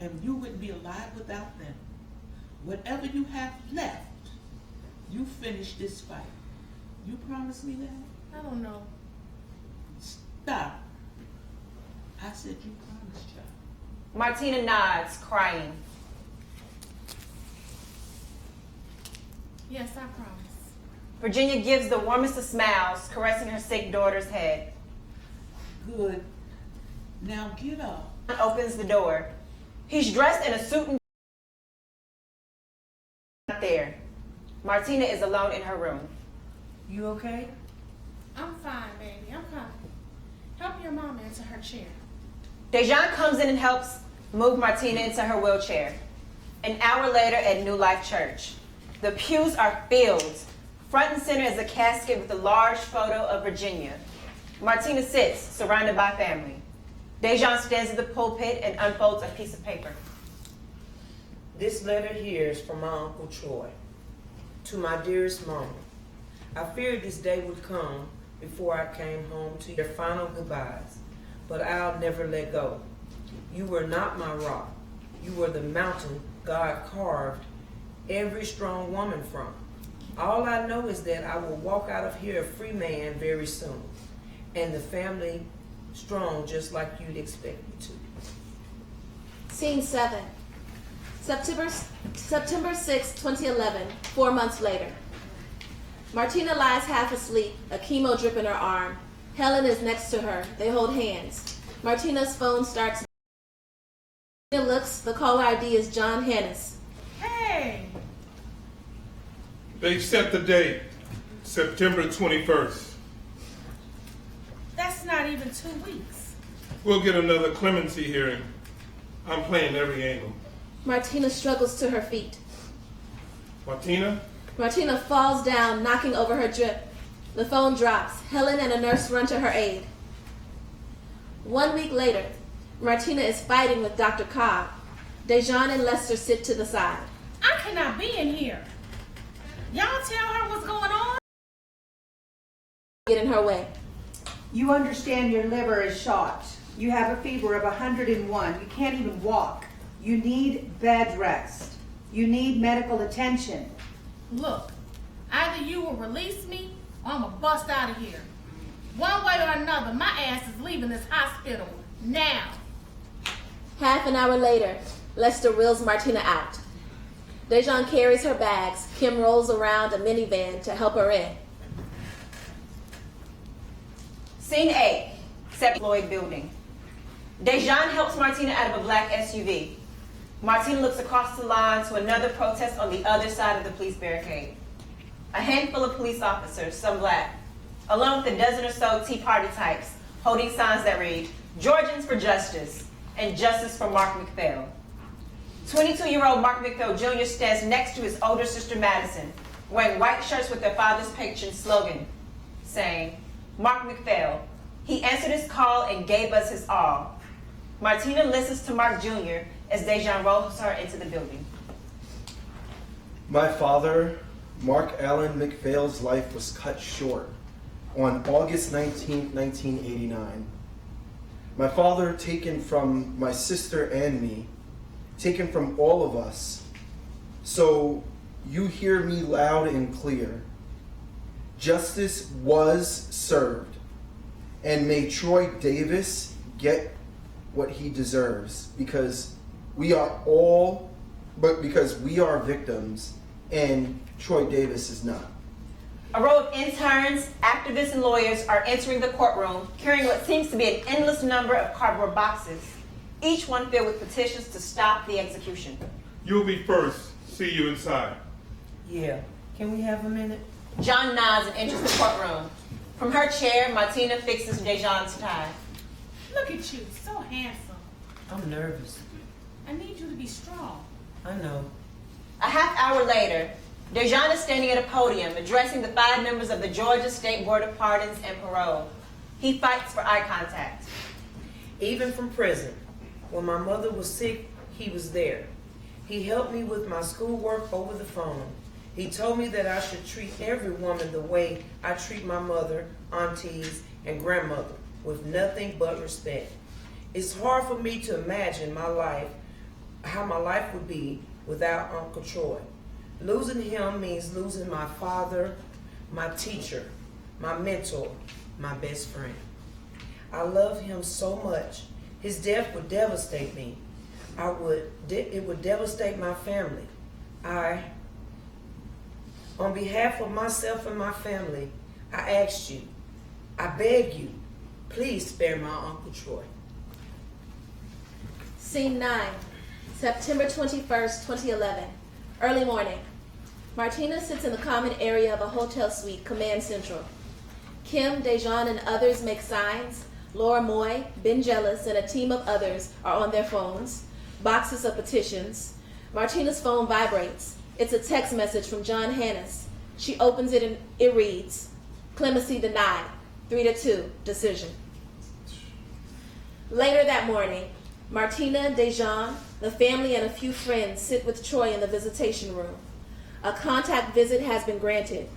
and you wouldn't be alive without them. Whatever you have left, you finish this fight. You promise me that? I don't know. Stop. I said you promised, child. Martina nods, crying. Yes, I promise. Virginia gives the warmest of smiles, caressing her sick daughter's head. Good. Now get up. Opens the door. He's dressed in a suit and not there. Martina is alone in her room. You okay? I'm fine, baby. I'm fine. Help your mama into her chair. DeJauan comes in and helps move Martina into her wheelchair. An hour later at New Life Church. The pews are filled. Front and center is a casket with a large photo of Virginia. Martina sits, surrounded by family. DeJauan stands at the pulpit and unfolds a piece of paper. This letter here is from my Uncle Troy. To my dearest mama, I feared this day would come before I came home to your final goodbyes, but I'll never let go. You were not my rock. You were the mountain God carved every strong woman from. All I know is that I will walk out of here a free man very soon, and the family strong just like you'd expect me to. Scene 7. September 6, 2011, 4 months later. Martina lies half asleep, a chemo drip in her arm. Helen is next to her. They hold hands. Martina's phone starts. Martina looks. The caller ID is John HANUSZ. Hey! They set the date, September 21st. That's not even 2 weeks. We'll get another clemency hearing. I'm playing every angle. Martina struggles to her feet. Martina? Martina falls down, knocking over her drip. The phone drops. Helen and a nurse run to her aid. 1 week later, Martina is fighting with Dr. Cobb. DeJauan and Lester sit to the side. I cannot be in here. Y'all tell her what's going on? Get in her way. You understand your liver is shot. You have a fever of 101. You can't even walk. You need bed rest. You need medical attention. Look, either you will release me or I'm gonna bust out of here. One way or another, my ass is leaving this hospital now. Half an hour later, Lester wheels Martina out. DeJauan carries her bags. Kim rolls around a minivan to help her in. Scene 8, Cephus Lloyd building. DeJauan helps Martina out of a black SUV. Martina looks across the lawn to another protest on the other side of the police barricade. A handful of police officers, some black, along with a dozen or so Tea Party types, holding signs that read, Georgians for Justice, and Justice for Mark McPhail. 22-year-old Mark McPhail Jr. stands next to his older sister Madison, wearing white shirts with their father's patron slogan, saying, Mark McPhail, he answered his call and gave us his all. Martina listens to Mark Jr. as DeJauan rolls her into the building. My father, Mark Allen McPhail's life was cut short on August 19, 1989. My father, taken from my sister and me, taken from all of us. So you hear me loud and clear. Justice was served. And may Troy Davis get what he deserves, because we are victims and Troy Davis is not. A row of interns, activists, and lawyers are entering the courtroom carrying what seems to be an endless number of cardboard boxes, each one filled with petitions to stop the execution. You'll be first. See you inside. Yeah. Can we have a minute? John nods and enters the courtroom. From her chair, Martina fixes DeJaun's tie. Look at you, so handsome. I'm nervous. I need you to be strong. I know. A half hour later, DeJaun is standing at a podium addressing the 5 members of the Georgia State Board of Pardons and Parole. He fights for eye contact. Even from prison, when my mother was sick, he was there. He helped me with my schoolwork over the phone. He told me that I should treat every woman the way I treat my mother, aunties, and grandmother, with nothing but respect. It's hard for me to imagine my life, how my life would be without Uncle Troy. Losing him means losing my father, my teacher, my mentor, my best friend. I love him so much. His death would devastate me. It would devastate my family. On behalf of myself and my family, I ask you, I beg you, please spare my Uncle Troy. Scene 9, September 21st, 2011. Early morning. Martina sits in the common area of a hotel suite, Command Central. Kim, DeJaun, and others make signs. Laura Moy, Ben Jealous, and a team of others are on their phones. Boxes of petitions. Martina's phone vibrates. It's a text message from John HANUSZ. She opens it and it reads, clemency denied, 3-2, decision. Later that morning, Martina, DeJaun, the family, and a few friends sit with Troy in the visitation room. A contact visit has been granted.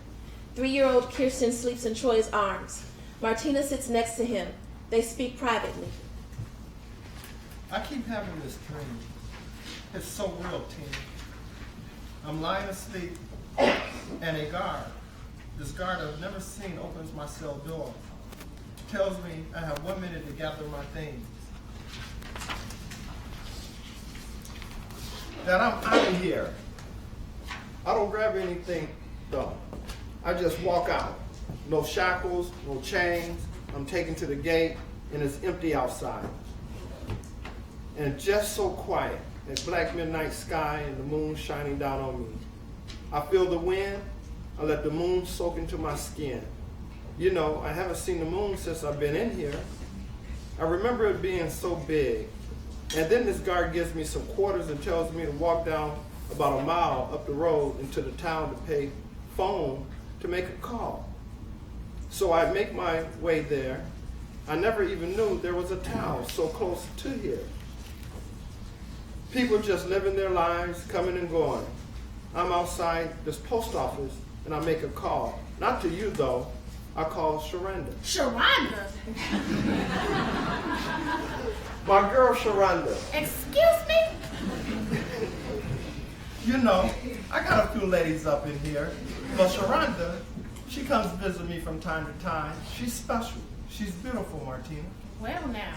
3-year-old Kirsten sleeps in Troy's arms. Martina sits next to him. They speak privately. I keep having this dream. It's so real, Tina. I'm lying asleep, and a guard, this guard I've never seen, opens my cell door. Tells me I have 1 minute to gather my things. That I'm out of here. I don't grab anything, though. I just walk out. No shackles, no chains. I'm taken to the gate, and it's empty outside. And just so quiet. That black midnight sky and the moon shining down on me. I feel the wind. I let the moon soak into my skin. You know, I haven't seen the moon since I've been in here. I remember it being so big. And then this guard gives me some quarters and tells me to walk down about a mile up the road into the town to pay phone to make a call. So I make my way there. I never even knew there was a town so close to here. People just living their lives, coming and going. I'm outside this post office and I make a call. Not to you though, I call Sharonda. Sharonda? My girl Sharonda. Excuse me? You know, I got a few ladies up in here, but Sharonda, she comes visit me from time to time. She's special. She's beautiful, Martina. Well now.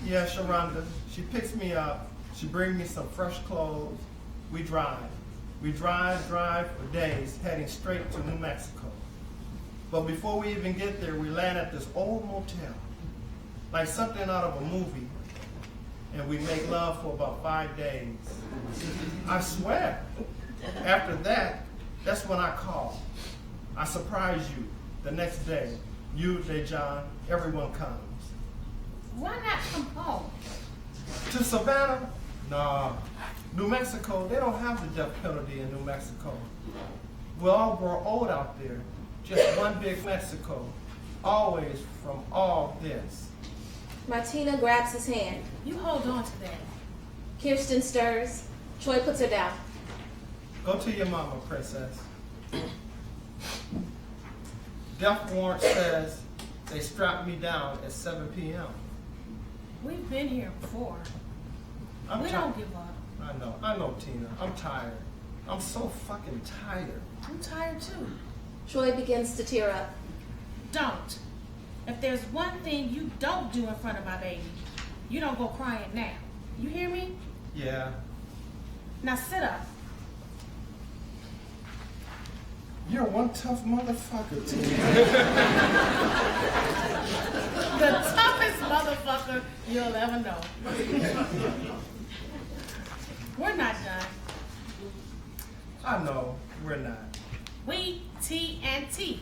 Yeah, Sharonda, she picks me up. She brings me some fresh clothes. We drive. We drive for days, heading straight to New Mexico. But before we even get there, we land at this old motel, like something out of a movie, and we make love for about 5 days. I swear. After that, that's when I call. I surprise you the next day. You, DeJaun, everyone comes. Why not come home? To Savannah? Nah. New Mexico, they don't have the death penalty in New Mexico. We'll all grow old out there. Just one big Mexico. Always from all this. Martina grabs his hand. You hold on to that. Kirsten stirs. Troy puts her down. Go to your mama, princess. Death warrant says they strapped me down at 7 p.m. We've been here before. We don't give up. I know, Tina. I'm tired. I'm so fucking tired. I'm tired too. Troy begins to tear up. Don't. If there's one thing you don't do in front of my baby, you don't go crying now. You hear me? Yeah. Now sit up. You're one tough motherfucker, T. The toughest motherfucker you'll ever know. We're not done. I know, we're not. We TNT.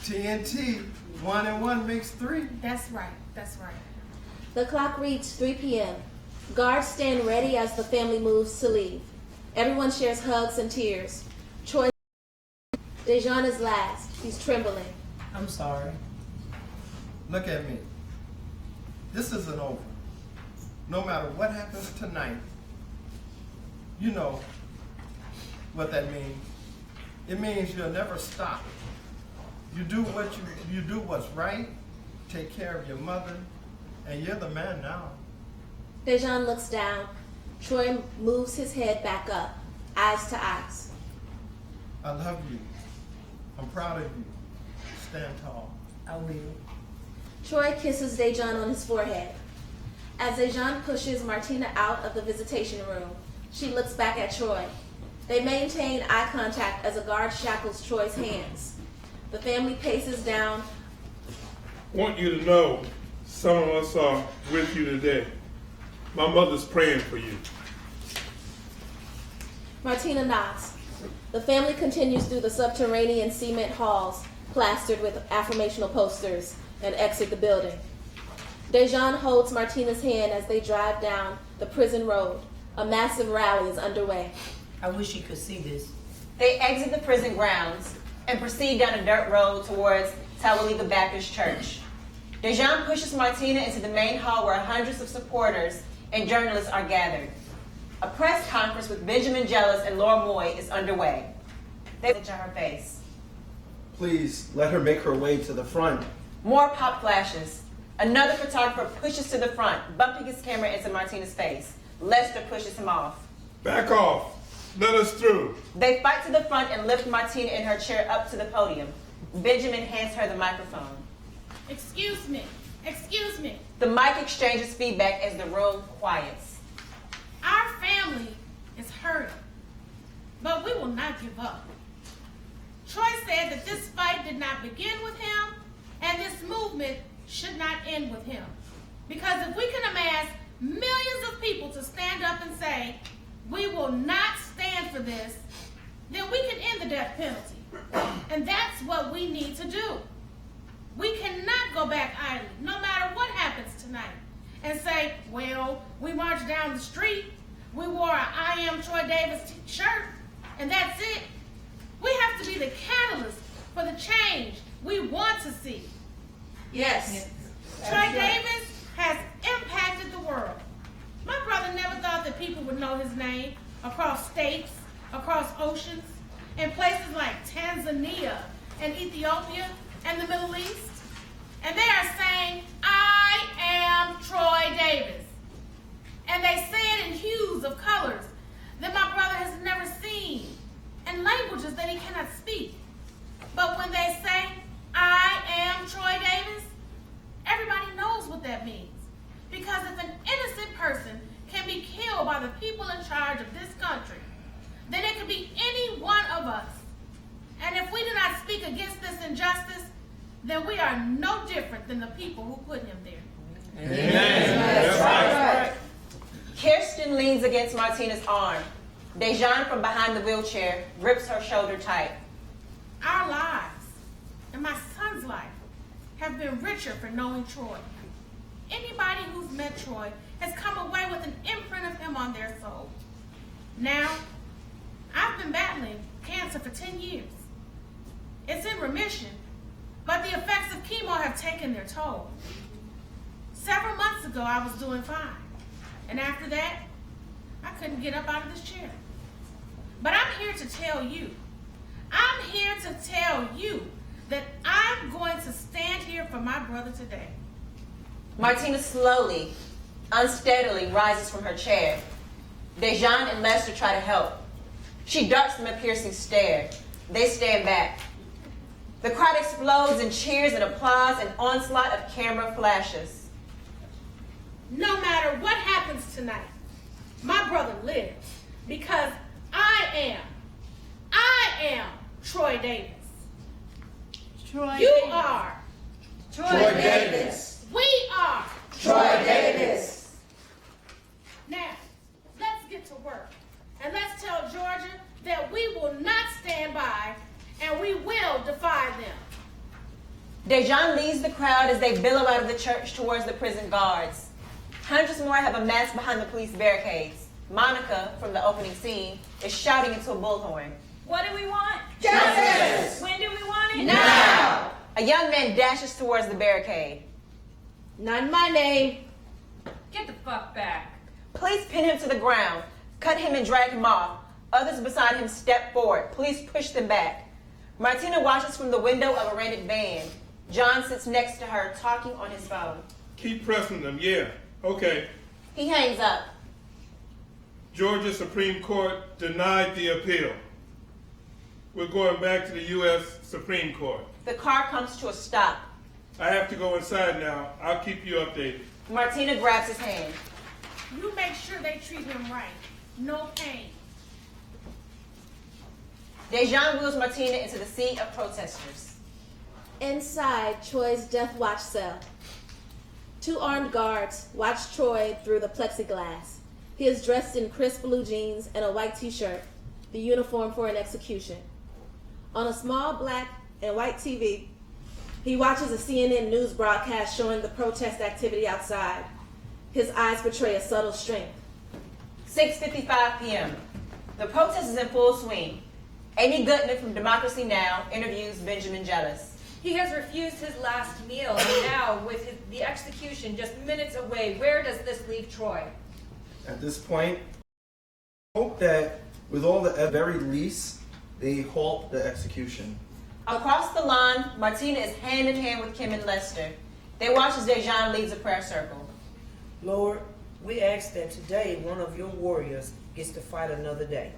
TNT, 1 and 1 makes 3. That's right, that's right. The clock reads 3 p.m. Guards stand ready as the family moves to leave. Everyone shares hugs and tears. Troy. DeJauan is last. He's trembling. I'm sorry. Look at me. This isn't over. No matter what happens tonight, you know what that means. It means you'll never stop. You do what's right, take care of your mother, and you're the man now. DeJauan looks down. Troy moves his head back up, eyes to eyes. I love you. I'm proud of you. Stand tall. I will. Troy kisses DeJauan on his forehead. As DeJauan pushes Martina out of the visitation room, she looks back at Troy. They maintain eye contact as a guard shackles Troy's hands. The family paces down. I want you to know some of us are with you today. My mother's praying for you. Martina nods. The family continues through the subterranean cement halls plastered with affirmational posters and exit the building. DeJauan holds Martina's hand as they drive down the prison road. A massive rally is underway. I wish you could see this. They exit the prison grounds and proceed down a dirt road towards Talladega Baptist Church. DeJauan pushes Martina into the main hall where hundreds of supporters and journalists are gathered. A press conference with Benjamin Jealous and Laura Moy is underway. They look at her face. Please let her make her way to the front. More pop flashes. Another photographer pushes to the front, bumping his camera into Martina's face. Lester pushes him off. Back off. Let us through. They fight to the front and lift Martina in her chair up to the podium. Benjamin hands her the microphone. Excuse me. Excuse me. The mic exchanges feedback as the room quiets. Our family is hurting, but we will not give up. Troy said that this fight did not begin with him, and this movement should not end with him. Because if we can amass millions of people to stand up and say, we will not stand for this, then we can end the death penalty. And that's what we need to do. We cannot go back idly, no matter what happens tonight, and say, well, we marched down the street, we wore an I Am Troy Davis shirt, and that's it. We have to be the catalyst for the change we want to see. Yes. Troy Davis has impacted the world. My brother never thought that people would know his name across states, across oceans, in places like Tanzania and Ethiopia and the Middle East. And they are saying, I am Troy Davis. And they say it in hues of colors that my brother has never seen, and languages that he cannot speak. But when they say, I am Troy Davis, everybody knows what that means. Because if an innocent person can be killed by the people in charge of this country, then it could be any one of us. And if we do not speak against this injustice, then we are no different than the people who put him there. Amen. That's right. Kirsten leans against Martina's arm. DeJauan from behind the wheelchair grips her shoulder tight. Our lives and my son's life have been richer for knowing Troy. Anybody who's met Troy has come away with an imprint of him on their soul. Now, I've been battling cancer for 10 years. It's in remission, but the effects of chemo have taken their toll. Several months ago, I was doing fine. And after that, I couldn't get up out of this chair. But I'm here to tell you, that I'm going to stand here for my brother today. Martina slowly, unsteadily rises from her chair. DeJauan and Lester try to help. She darts them a piercing stare. They stand back. The crowd explodes in cheers and applause and onslaught of camera flashes. No matter what happens tonight, my brother lives because I am Troy Davis. You are Troy Davis. We are Troy Davis. Now, let's get to work and let's tell Georgia that we will not stand by and we will defy them. DeJauan leads the crowd as they billow out of the church towards the prison guards. Hundreds more have amassed behind the police barricades. Monica, from the opening scene, is shouting into a bullhorn. What do we want? Justice! When do we want it? Now! A young man dashes towards the barricade. Not in my name. Get the fuck back. Police pin him to the ground, cut him and drag him off. Others beside him step forward. Police push them back. Martina watches from the window of a rented van. John sits next to her, talking on his phone. Keep pressing them, yeah. Okay. He hangs up. Georgia Supreme Court denied the appeal. We're going back to the U.S. Supreme Court. The car comes to a stop. I have to go inside now. I'll keep you updated. Martina grabs his hand. You make sure they treat him right. No pain. DeJauan wheels Martina into the sea of protesters. Inside Troy's death watch cell, 2 armed guards watch Troy through the plexiglass. He is dressed in crisp blue jeans and a white t-shirt, the uniform for an execution. On a small black and white TV, he watches a CNN news broadcast showing the protest activity outside. His eyes betray a subtle strength. 6:55 p.m. The protest is in full swing. Amy Gutman from Democracy Now! Interviews Benjamin Jealous. He has refused his last meal, and now, with the execution just minutes away, where does this leave Troy? At this point, I hope that with all the, at very least, they halt the execution. Across the lawn, Martina is hand in hand with Kim and Lester. They watch as DeJauan leads a prayer circle. Lord, we ask that today one of your warriors gets to fight another day.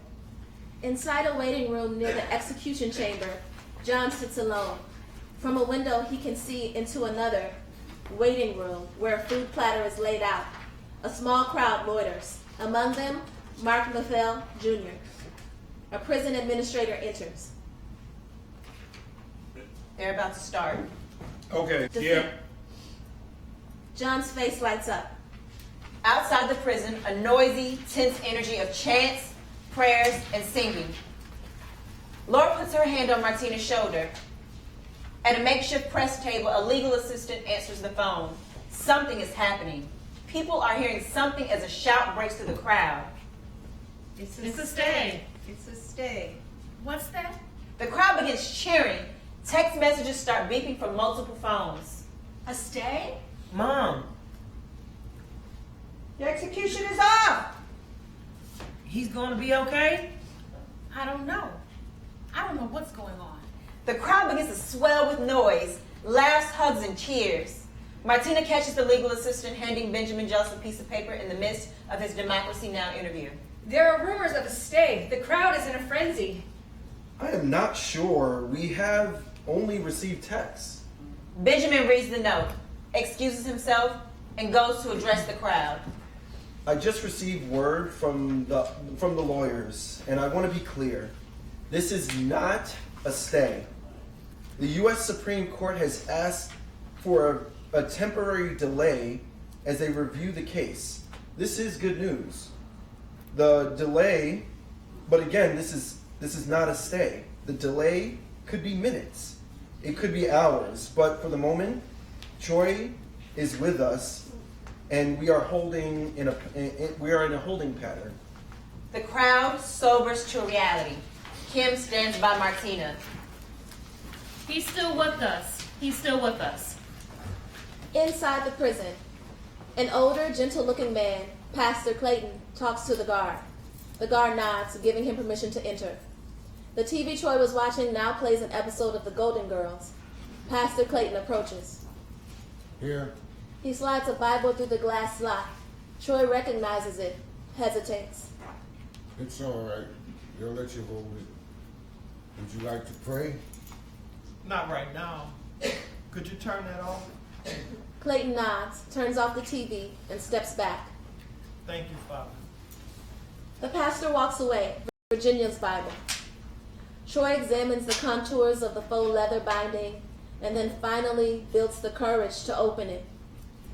Inside a waiting room near the execution chamber, John sits alone. From a window, he can see into another waiting room where a food platter is laid out. A small crowd loiters. Among them, Mark Leffel Jr. A prison administrator enters. They're about to start. Okay, yeah. John's face lights up. Outside the prison, a noisy, tense energy of chants, prayers, and singing. Laura puts her hand on Martina's shoulder. At a makeshift press table, a legal assistant answers the phone. Something is happening. People are hearing something as a shout breaks through the crowd. It's a stay. It's a stay. What's that? The crowd begins cheering. Text messages start beeping from multiple phones. A stay? Mom. The execution is off. He's going to be okay? I don't know. I don't know what's going on. The crowd begins to swell with noise, laughs, hugs, and cheers. Martina catches the legal assistant handing Benjamin Jealous a piece of paper in the midst of his Democracy Now! Interview. There are rumors of a stay. The crowd is in a frenzy. I am not sure. We have only received texts. Benjamin reads the note, excuses himself, and goes to address the crowd. I just received word from the lawyers, and I want to be clear. This is not a stay. The U.S. Supreme Court has asked for a temporary delay as they review the case. This is good news. The delay, but again, this is not a stay. The delay could be minutes. It could be hours, but for the moment, Troy is with us, and we are in a holding pattern. The crowd sobers to reality. Kim stands by Martina. He's still with us. He's still with us. Inside the prison, an older, gentle-looking man, Pastor Clayton, talks to the guard. The guard nods, giving him permission to enter. The TV Troy was watching now plays an episode of The Golden Girls. Pastor Clayton approaches. Here. He slides a Bible through the glass slot. Troy recognizes it, hesitates. It's all right. They'll let you hold it. Would you like to pray? Not right now. Could you turn that off? Clayton nods, turns off the TV, and steps back. Thank you, Father. The pastor walks away, Virginia's Bible. Troy examines the contours of the faux leather binding and then finally builds the courage to open it.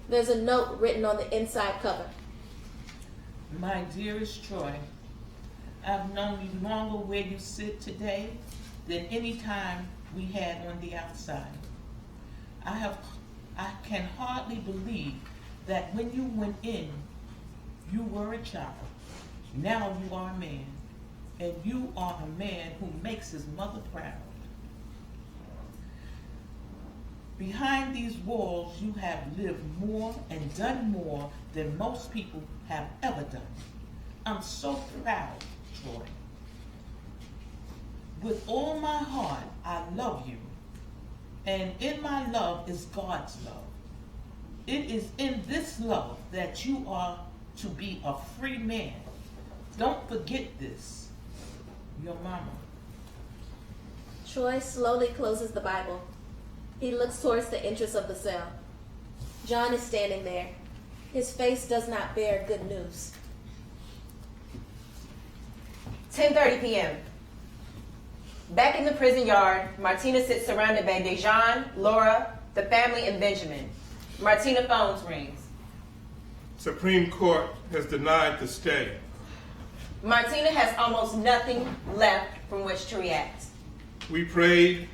There's a note written on the inside cover. My dearest Troy, I've known you longer where you sit today than any time we had on the outside. I can hardly believe that when you went in, you were a child. Now you are a man, and you are a man who makes his mother proud. Behind these walls, you have lived more and done more than most people have ever done. I'm so proud, Troy. With all my heart, I love you. And in my love is God's love. It is in this love that you are to be a free man. Don't forget this. Your mama. Troy slowly closes the Bible. He looks towards the entrance of the cell. John is standing there. His face does not bear good news. 10:30 p.m. Back in the prison yard, Martina sits surrounded by DeJauan, Laura, the family, and Benjamin. Martina phones rings. Supreme Court has denied the stay. Martina has almost nothing left from which to react. We prayed.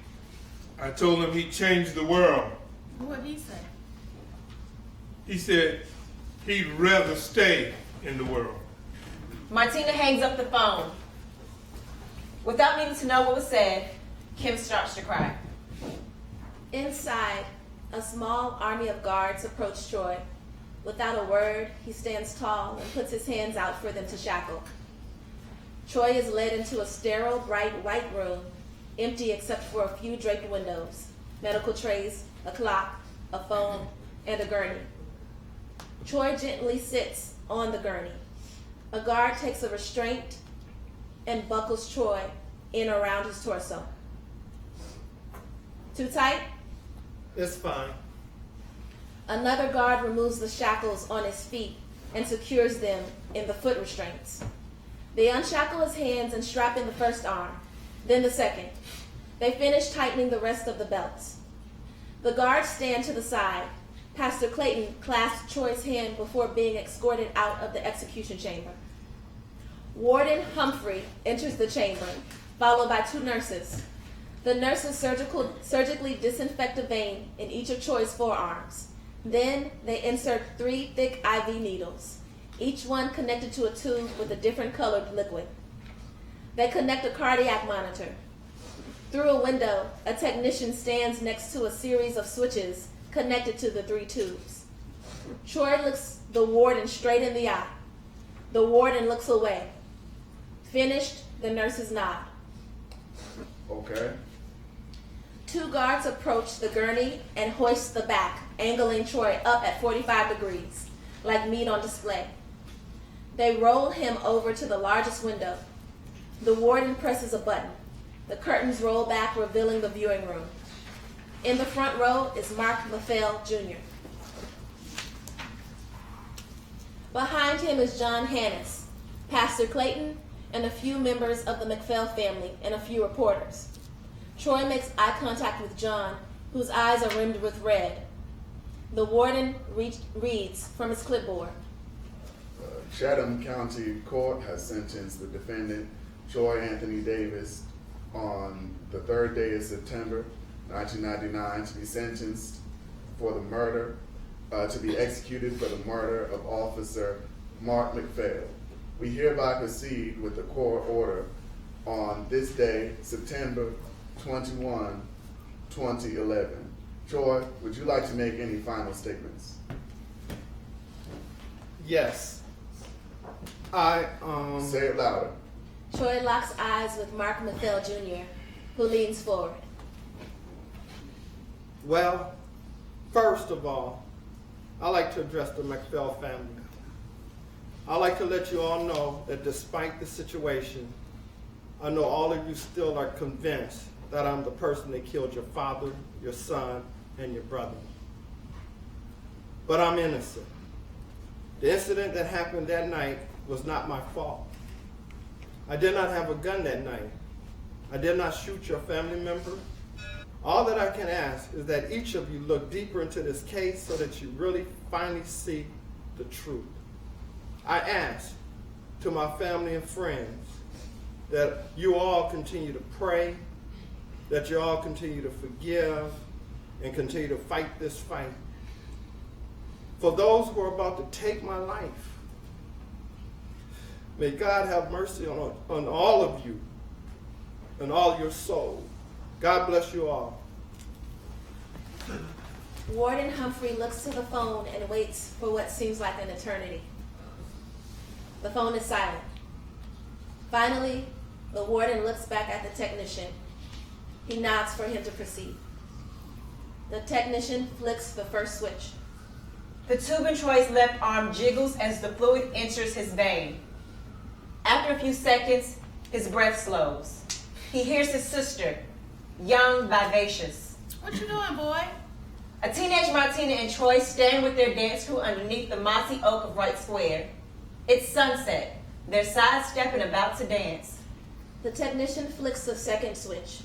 I told him he'd change the world. What'd he say? He said he'd rather stay in the world. Martina hangs up the phone. Without needing to know what was said, Kim starts to cry. Inside, a small army of guards approach Troy. Without a word, he stands tall and puts his hands out for them to shackle. Troy is led into a sterile, bright white room, empty except for a few draped windows, medical trays, a clock, a phone, and a gurney. Troy gently sits on the gurney. A guard takes a restraint and buckles Troy in around his torso. Too tight? It's fine. Another guard removes the shackles on his feet and secures them in the foot restraints. They unshackle his hands and strap in the first arm, then the second. They finish tightening the rest of the belts. The guards stand to the side. Pastor Clayton clasps Troy's hand before being escorted out of the execution chamber. Warden Humphrey enters the chamber, followed by 2 nurses. The nurses surgically disinfect a vein in each of Troy's forearms. Then they insert 3 thick IV needles, each one connected to a tube with a different colored liquid. They connect a cardiac monitor. Through a window, a technician stands next to a series of switches connected to the 3 tubes. Troy looks the warden straight in the eye. The warden looks away. Finished, the nurses nod. Okay. 2 guards approach the gurney and hoist the back, angling Troy up at 45 degrees, like meat on display. They roll him over to the largest window. The warden presses a button. The curtains roll back, revealing the viewing room. In the front row is Mark LaFell Jr. Behind him is John HANUSZ, Pastor Clayton, and a few members of the McPhail family, and a few reporters. Troy makes eye contact with John, whose eyes are rimmed with red. The warden reads from his clipboard. Chatham County Court has sentenced the defendant, Troy Anthony Davis, on the 3rd day of September 1999 to be sentenced for the murder, to be executed for the murder of Officer Mark McPhail. We hereby proceed with the court order on this day, September 21, 2011. Troy, would you like to make any final statements? Yes. Say it louder. Troy locks eyes with Mark McPhail Jr., who leans forward. Well, first of all, I'd like to address the McPhail family. I'd like to let you all know that despite the situation, I know all of you still are convinced that I'm the person that killed your father, your son, and your brother. But I'm innocent. The incident that happened that night was not my fault. I did not have a gun that night. I did not shoot your family member. All that I can ask is that each of you look deeper into this case so that you really finally see the truth. I ask to my family and friends that you all continue to pray, that you all continue to forgive, and continue to fight this fight. For those who are about to take my life, may God have mercy on all of you and all your souls. God bless you all. Warden Humphrey looks to the phone and waits for what seems like an eternity. The phone is silent. Finally, the warden looks back at the technician. He nods for him to proceed. The technician flicks the first switch. The tube in Troy's left arm jiggles as the fluid enters his vein. After a few seconds, his breath slows. He hears his sister, young, vivacious. What you doing, boy? A teenage Martina and Troy stand with their dance crew underneath the mossy oak of Wright Square. It's sunset. They're sidestepping, about to dance. The technician flicks the second switch.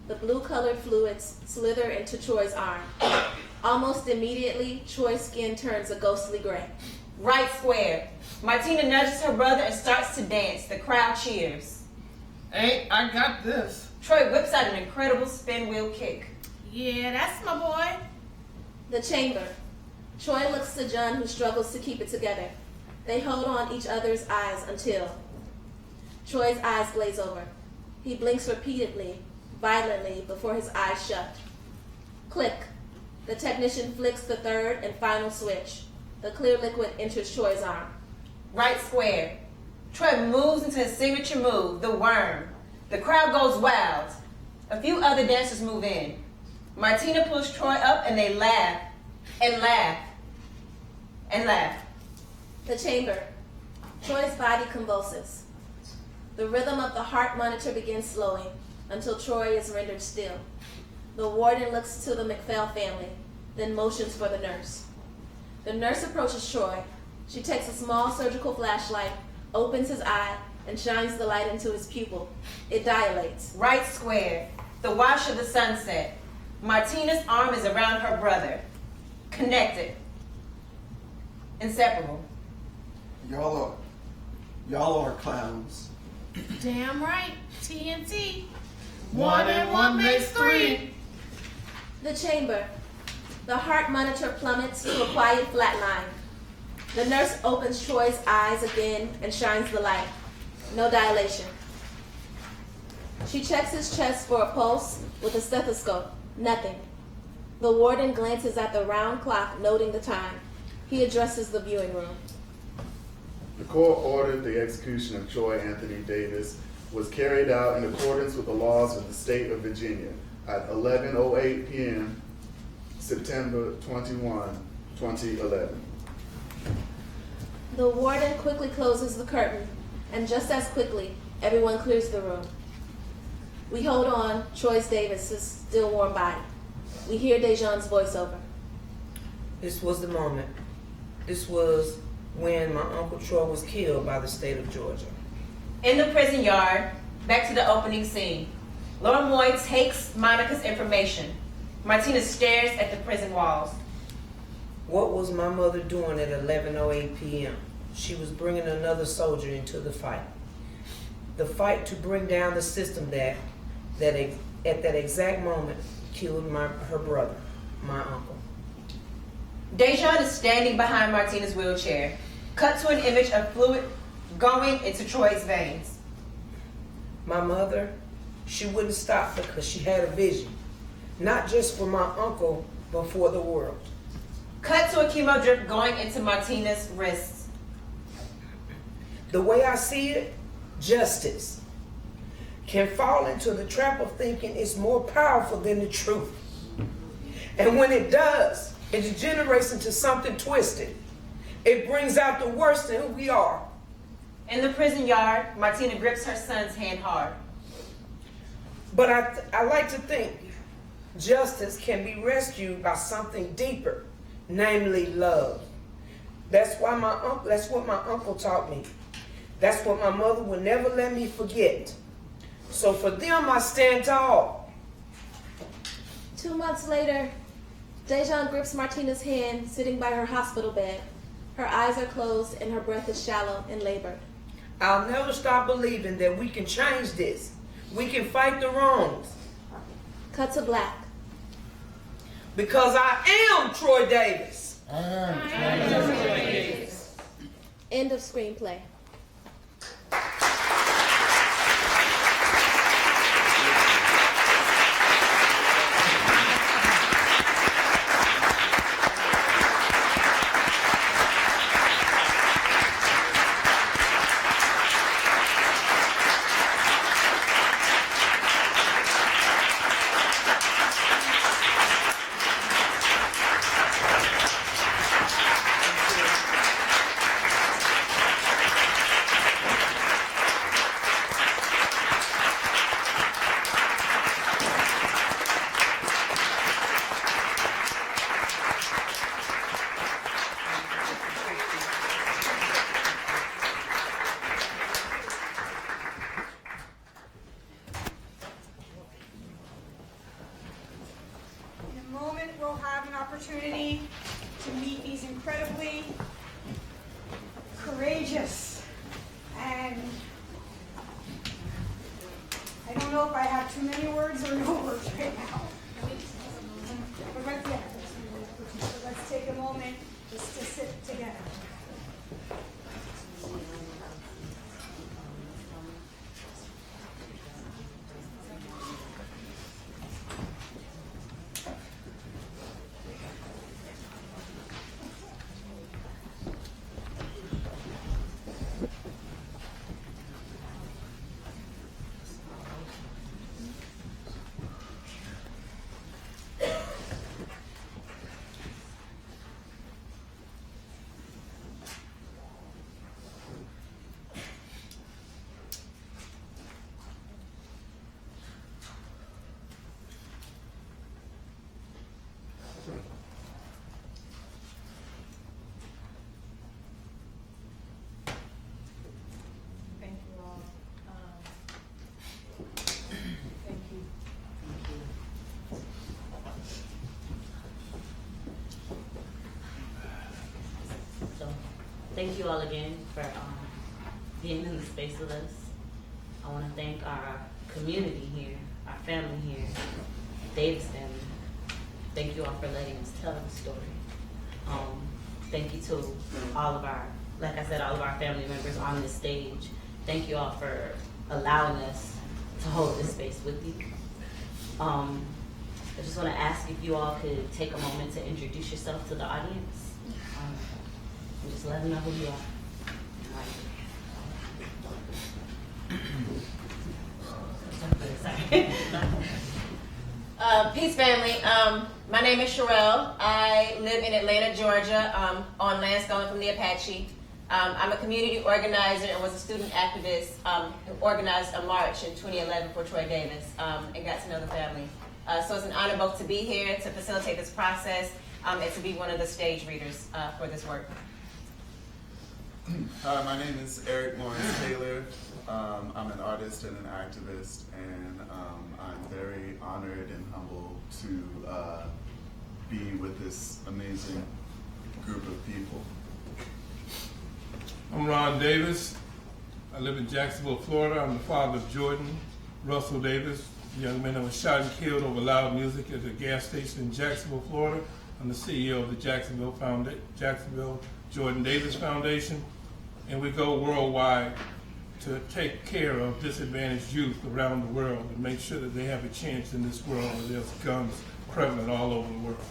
The blue-colored fluids slither into Troy's arm. Almost immediately, Troy's skin turns a ghostly gray. Right Square. Martina nudges her brother and starts to dance. The crowd cheers. Hey, I got this. Troy whips out an incredible spin wheel kick. Yeah, that's my boy. The chamber. Troy looks to John, who struggles to keep it together. They hold on each other's eyes until Troy's eyes glaze over. He blinks repeatedly, violently, before his eyes shut. Click. The technician flicks the third and final switch. The clear liquid enters Troy's arm. Right Square. Troy moves into his signature move, the worm. The crowd goes wild. A few other dancers move in. Martina pulls Troy up and they laugh and laugh and laugh. The chamber. Troy's body convulses. The rhythm of the heart monitor begins slowing until Troy is rendered still. The warden looks to the McPhail family, then motions for the nurse. The nurse approaches Troy. She takes a small surgical flashlight, opens his eye, and shines the light into his pupil. It dilates. Right Square. The wash of the sunset. Martina's arm is around her brother. Connected. Inseparable. Y'all are clowns. Damn right. TNT. 1 and 1 makes 3. The chamber. The heart monitor plummets to a quiet flat line. The nurse opens Troy's eyes again and shines the light. No dilation. She checks his chest for a pulse with a stethoscope. Nothing. The warden glances at the round clock, noting the time. He addresses the viewing room. The court ordered the execution of Troy Anthony Davis was carried out in accordance with the laws of the state of Virginia at 11:08 p.m. September 21, 2011. The warden quickly closes the curtain, and just as quickly, everyone clears the room. We hold on Troy Davis's still warm body. We hear DeJaun's voiceover. This was the moment. This was when my Uncle Troy was killed by the state of Georgia. In the prison yard, back to the opening scene. Laura Moy takes Monica's information. Martina stares at the prison walls. What was my mother doing at 11:08 p.m.? She was bringing another soldier into the fight. The fight to bring down the system that at that exact moment killed her brother, my uncle. DeJaun is standing behind Martina's wheelchair. Cut to an image of fluid going into Troy's veins. My mother, she wouldn't stop because she had a vision. Not just for my uncle, but for the world. Cut to a chemo drip going into Martina's wrists. The way I see it, justice can fall into the trap of thinking it's more powerful than the truth. And when it does, it degenerates into something twisted. It brings out the worst in who we are. In the prison yard, Martina grips her son's hand hard. But I like to think justice can be rescued by something deeper, namely love. That's what my uncle taught me. That's what my mother would never let me forget. So for them, I stand tall. 2 months later, DeJauan grips Martina's hand, sitting by her hospital bed. Her eyes are closed and her breath is shallow and labored. I'll never stop believing that we can change this. We can fight the wrongs. Cut to black. Because I am Troy Davis. I am Troy Davis. End of screenplay. Courageous, and I don't know if I have too many words or no words right now. But let's take a moment just to sit together. Thank you all again for being in the space with us. I want to thank our community here, our family here, Davis family. Thank you all for letting us tell the story. Thank you to all of our, like I said, all of our family members on this stage. Thank you all for allowing us to hold this space with you. I just want to ask if you all could take a moment to introduce yourself to the audience. And just let them know who you are. Peace family. My name is Sherelle. I live in Atlanta, Georgia, on land stolen from the Apache. I'm a community organizer and was a student activist who organized a march in 2011 for Troy Davis and got to know the family. So it's an honor both to be here, to facilitate this process, and to be one of the stage readers for this work. Hi, my name is Airickca Gordon-Taylor. I'm an artist and an activist, and I'm very honored and humbled to be with this amazing group of people. I'm Ron Davis. I live in Jacksonville, Florida. I'm the father of Jordan Russell Davis, a young man that was shot and killed over loud music at a gas station in Jacksonville, Florida. I'm the CEO of the Jacksonville Jordan Davis Foundation, and we go worldwide to take care of disadvantaged youth around the world and make sure that they have a chance in this world where there's guns prevalent all over the world.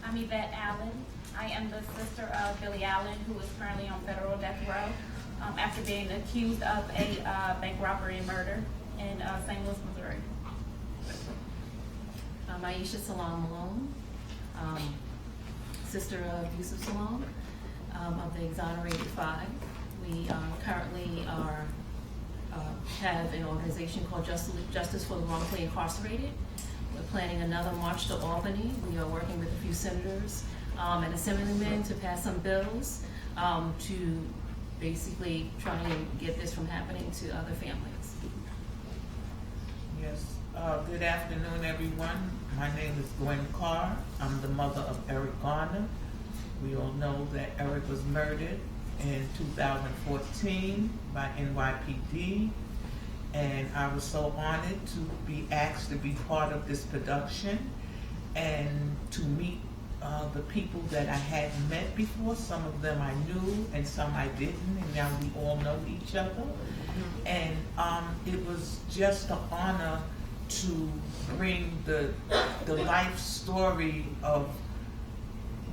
I'm Yvette Allen. I am the sister of Billie Allen, who is currently on federal death row after being accused of a bank robbery and murder in St. Louis, Missouri. I'm Aisha Salaam-Malone, sister of Yusef Salaam of the Exonerated 5. We currently are have an organization called Justice for the Wrongfully Incarcerated. We're planning another march to Albany. We are working with a few senators and assemblymen to pass some bills to basically try and get this from happening to other families. Yes. Good afternoon, everyone. My name is Gwenn Carr. I'm the mother of Eric Garner. We all know that Eric was murdered in 2014 by NYPD, and I was so honored to be asked to be part of this production and to meet the people that I hadn't met before. Some of them I knew and some I didn't, and now we all know each other. And it was just an honor to bring the life story of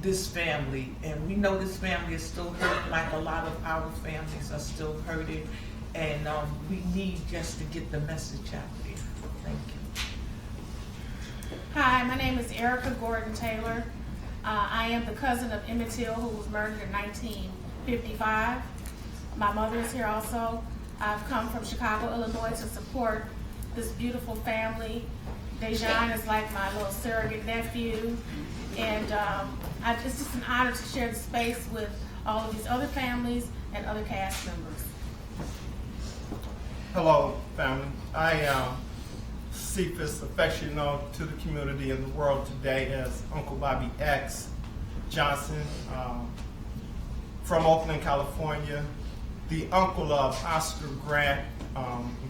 this family. And we know this family is still hurting, like a lot of our families are still hurting. And we need just to get the message out there. Thank you. Hi, my name is Airickca Gordon-Taylor. I am the cousin of Emmett Till, who was murdered in 1955. My mother is here also. I've come from Chicago, Illinois to support this beautiful family. DeJauan is like my little surrogate nephew. And it's just an honor to share the space with all of these other families and other cast members. Hello, family. I am Cephus, affectionately known to the community and the world today as Uncle Bobby X Johnson, from Oakland, California, the uncle of Oscar Grant.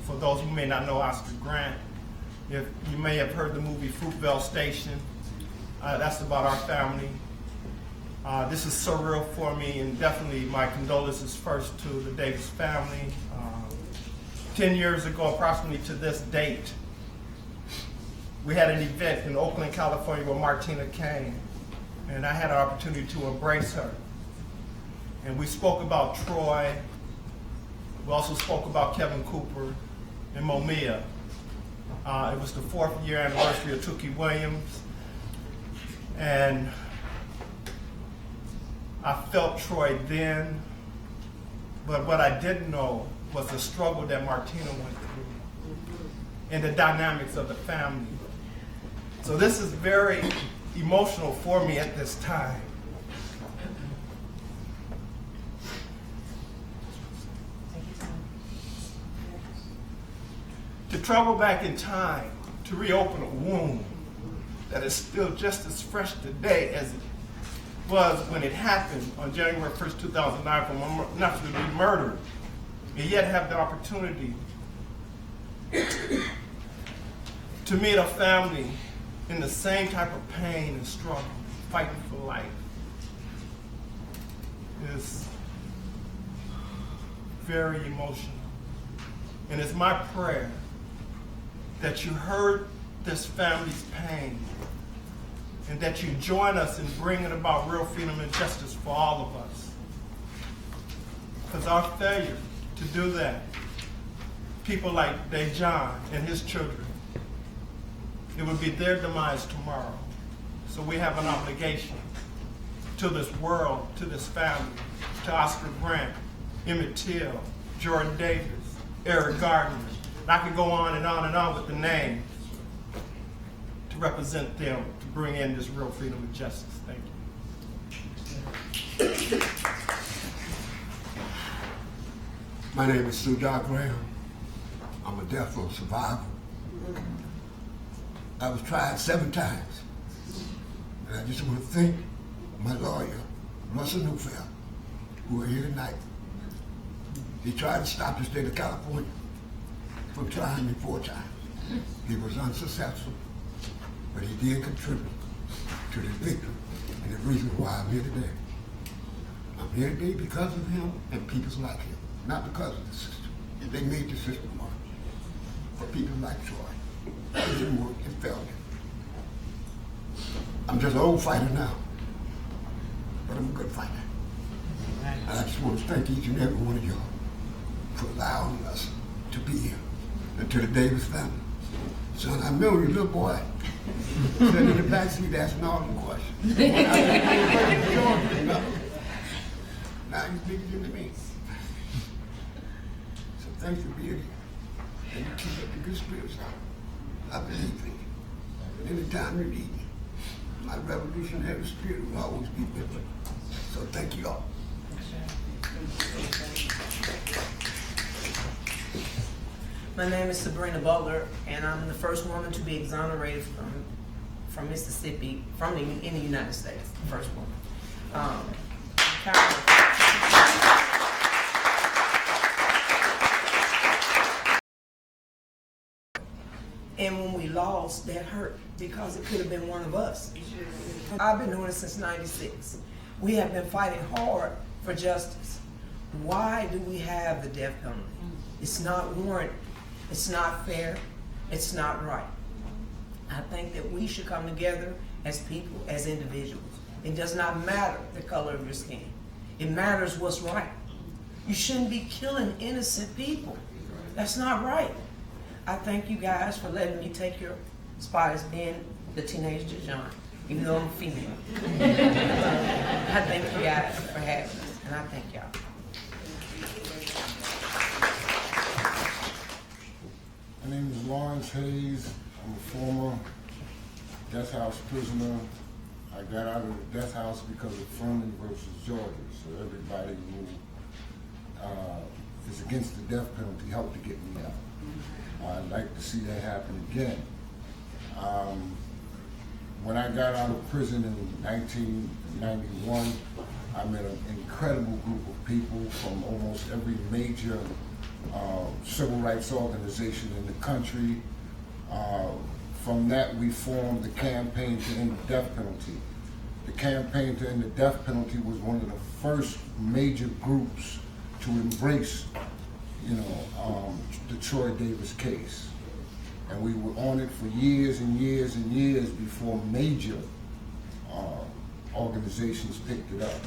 For those who may not know Oscar Grant, if you may have heard the movie Fruitvale Station, that's about our family. This is surreal for me, and definitely my condolences first to the Davis family. 10 years ago, approximately to this date, we had an event in Oakland, California where Martina came, and I had an opportunity to embrace her. And we spoke about Troy. We also spoke about Kevin Cooper and Momia. It was the 4th year anniversary of Tookie Williams, and I felt Troy then, but what I didn't know was the struggle that Martina went through and the dynamics of the family. So this is very emotional for me at this time. To travel back in time, to reopen a wound that is still just as fresh today as it was when it happened on January 1st, 2009 for my nephew to be murdered, and yet have the opportunity to meet a family in the same type of pain and struggle, fighting for life, is very emotional. And it's my prayer that you heard this family's pain and that you join us in bringing about real freedom and justice for all of us. Because our failure to do that, people like DeJauan and his children, it would be their demise tomorrow. So we have an obligation to this world, to this family, to Oscar Grant, Emmett Till, Jordan Davis, Eric Garner. And I could go on and on and on with the names to represent them, to bring in this real freedom and justice. Thank you. My name is Shujaa Graham. I'm a death row survivor. I was tried 7 times. And I just want to thank my lawyer, Russell Neufeld, who are here tonight. He tried to stop the state of California from trying me 4 times. He was unsuccessful, but he did contribute to the victory and the reason why I'm here today. I'm here today because of him and people like him, not because of the system. They made the system work for people like Troy. It didn't work, it failed. I'm just an old fighter now, but I'm a good fighter. And I just want to thank each and every one of y'all for allowing us to be here. And to the Davis family. Son, I remember you little boy sitting in the backseat asking all the questions. Now you're bigger than me. So thanks for being here. and to keep up the good spirits up. I believe in you. Anytime you need me, my revolutionary spirit will always be with me. So thank you all. My name is Sabrina Butler, and I'm the first woman to be exonerated from Mississippi, in the United States, the first woman. And when we lost, that hurt because it could have been one of us. I've been doing it since '96. We have been fighting hard for justice. Why do we have the death penalty? It's not warranted. It's not fair. It's not right. I think that we should come together as people, as individuals. It does not matter the color of your skin. It matters what's right. You shouldn't be killing innocent people. That's not right. I thank you guys for letting me take your spot as being the Teenage DeJaunt, even though I'm female. I thank you guys for having us, and I thank y'all. My name is Lawrence Hayes. I'm a former death house prisoner. I got out of the death house because of Furman versus Georgia. So everybody who is against the death penalty helped to get me out. I'd like to see that happen again. When I got out of prison in 1991, I met an incredible group of people from almost every major civil rights organization in the country. From that, we formed the Campaign to End the Death Penalty. The Campaign to End the Death Penalty was one of the first major groups to embrace, the Troy Davis case. And we were on it for years and years and years before major organizations picked it up.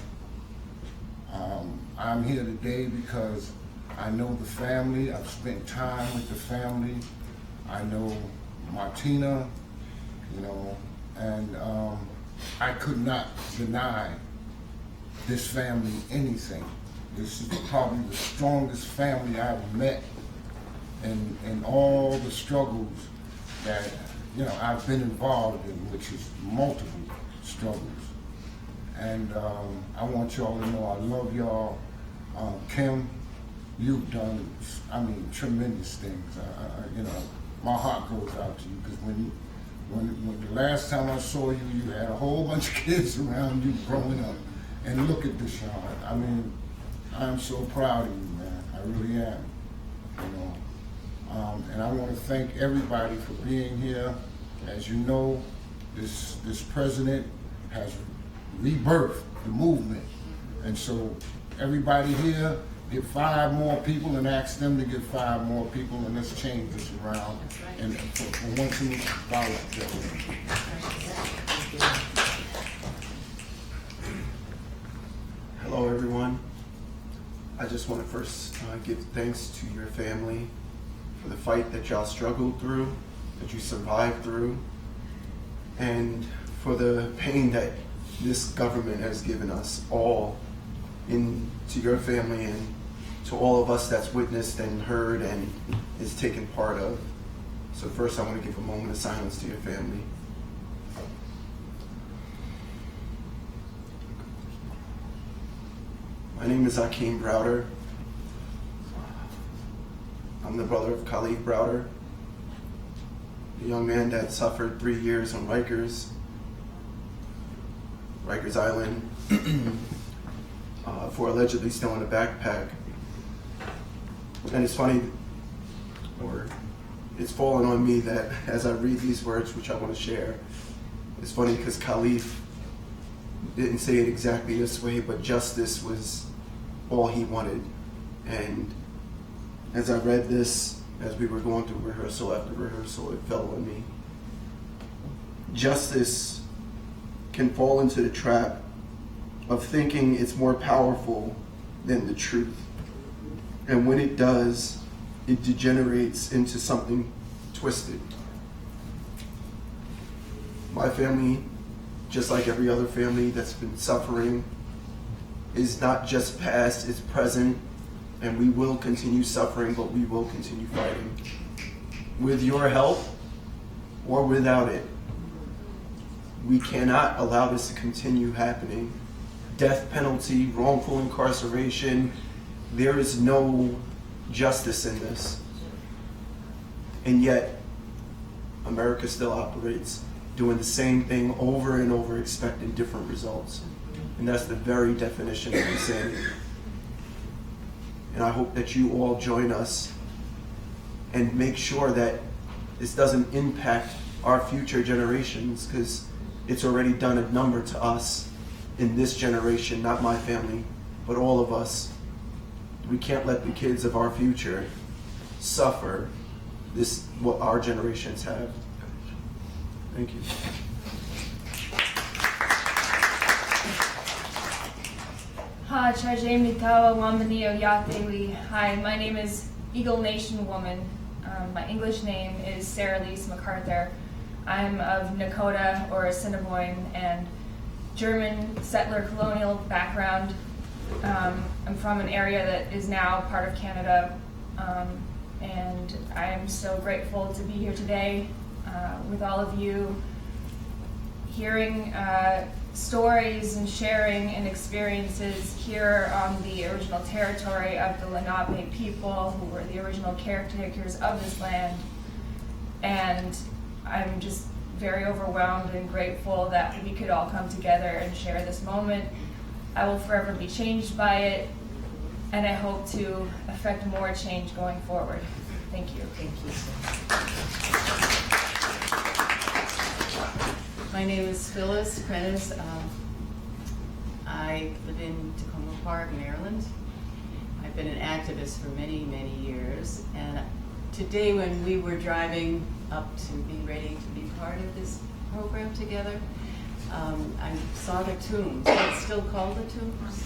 I'm here today because I know the family. I've spent time with the family. I know Martina, and I could not deny this family anything. This is probably the strongest family I've met in all the struggles that, I've been involved in, which is multiple struggles. And I want y'all to know I love y'all. Kim, you've done, tremendous things. My heart goes out to you because when the last time I saw you, you had a whole bunch of kids around you growing up. And look at this, Sean. I'm so proud of you, man. I really am. And I want to thank everybody for being here. As you know, this president has rebirthed the movement. And so everybody here, get 5 more people and ask them to get 5 more people, and let's change this around. And for once in a while. Hello, everyone. I just want to first give thanks to your family for the fight that y'all struggled through, that you survived through, and for the pain that this government has given us all, to your family and to all of us that's witnessed and heard and is taken part of. So first I want to give a moment of silence to your family. My name is Akeem Browder. I'm the brother of Khalid Browder, the young man that suffered 3 years on Rikers Island for allegedly stealing a backpack. And it's funny, or it's fallen on me that as I read these words, which I want to share, it's funny because Khalid didn't say it exactly this way, but justice was all he wanted. And as I read this, as we were going through rehearsal after rehearsal, it fell on me. Justice can fall into the trap of thinking it's more powerful than the truth. And when it does, it degenerates into something twisted. My family, just like every other family that's been suffering, is not just past, it's present, and we will continue suffering, but we will continue fighting. with your help or without it. We cannot allow this to continue happening. Death penalty, wrongful incarceration, there is no justice in this. And yet, America still operates doing the same thing over and over, expecting different results. And that's the very definition of insanity. And I hope that you all join us and make sure that this doesn't impact our future generations, because it's already done a number to us in this generation, not my family, but all of us. We can't let the kids of our future suffer this, what our generations have. Thank you. Hi, my name is Eagle Nation Woman. My English name is Sarah Lise MacArthur. I'm of Nakota or Assiniboine and German settler colonial background. I'm from an area that is now part of Canada, and I am so grateful to be here today with all of you, hearing stories and sharing and experiences here on the original territory of the Lenape people, who were the original caretakers of this land. And I'm just very overwhelmed and grateful that we could all come together and share this moment. I will forever be changed by it, and I hope to affect more change going forward. Thank you. Thank you. My name is Phyllis Prentice. I live in Tacoma Park, Maryland. I've been an activist for many, many years, and today when we were driving up to be ready to be part of this program together, I saw the tombs. It's still called the tombs.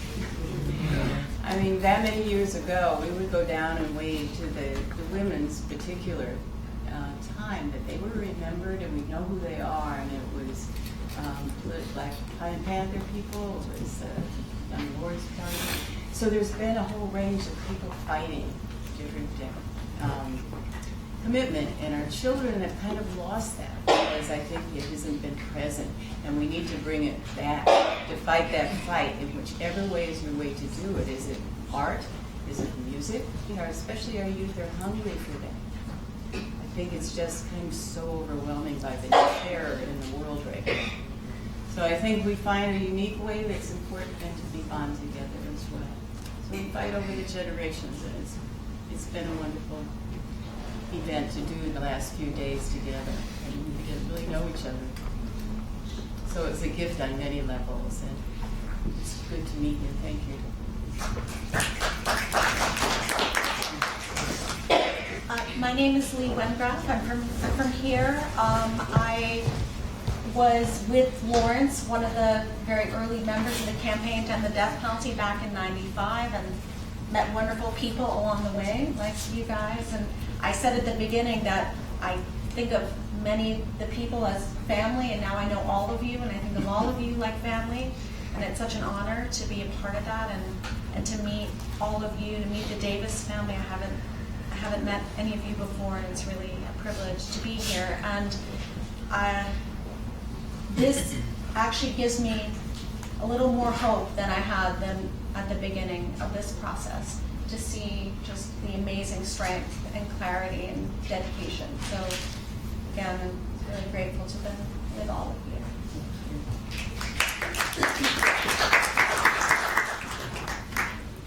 I mean, that many years ago, we would go down and wave to the women's particular time that they were remembered, and we know who they are, and it was Black Panther people, it was Young Lords Party. So there's been a whole range of people fighting different commitment, and our children have kind of lost that because I think it hasn't been present, and we need to bring it back to fight that fight in whichever way is your way to do it. Is it art? Is it music? You know, especially our youth are hungry for that. I think it's just kind of so overwhelming by the terror in the world right now. So I think we find a unique way that's important and to be bond together as well. So we fight over the generations, and it's been a wonderful event to do in the last few days together, and we get to really know each other. So it's a gift on many levels, and it's good to meet you. Thank you. My name is Lee Wengraff. I'm from here. I was with Lawrence, one of the very early members of the campaign to end the death penalty back in '95, and met wonderful people along the way, like you guys. And I said at the beginning that I think of many of the people as family, and now I know all of you, and I think of all of you like family. And it's such an honor to be a part of that, and to meet all of you, to meet the Davis family. I haven't met any of you before, and it's really a privilege to be here. And this actually gives me a little more hope than I had at the beginning of this process, to see just the amazing strength and clarity and dedication. So again, I'm really grateful to be with all of you.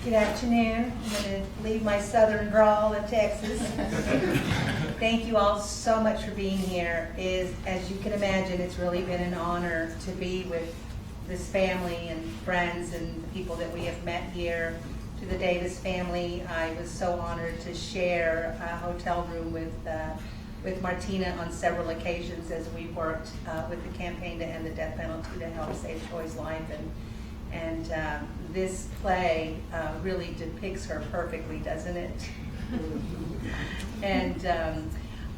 Good afternoon. I'm going to leave my southern drawl in Texas. Thank you all so much for being here. As you can imagine, it's really been an honor to be with this family and friends and the people that we have met here. To the Davis family, I was so honored to share a hotel room with Martina on several occasions as we worked with the campaign to end the death penalty to help save Troy's life. And this play really depicts her perfectly, doesn't it? And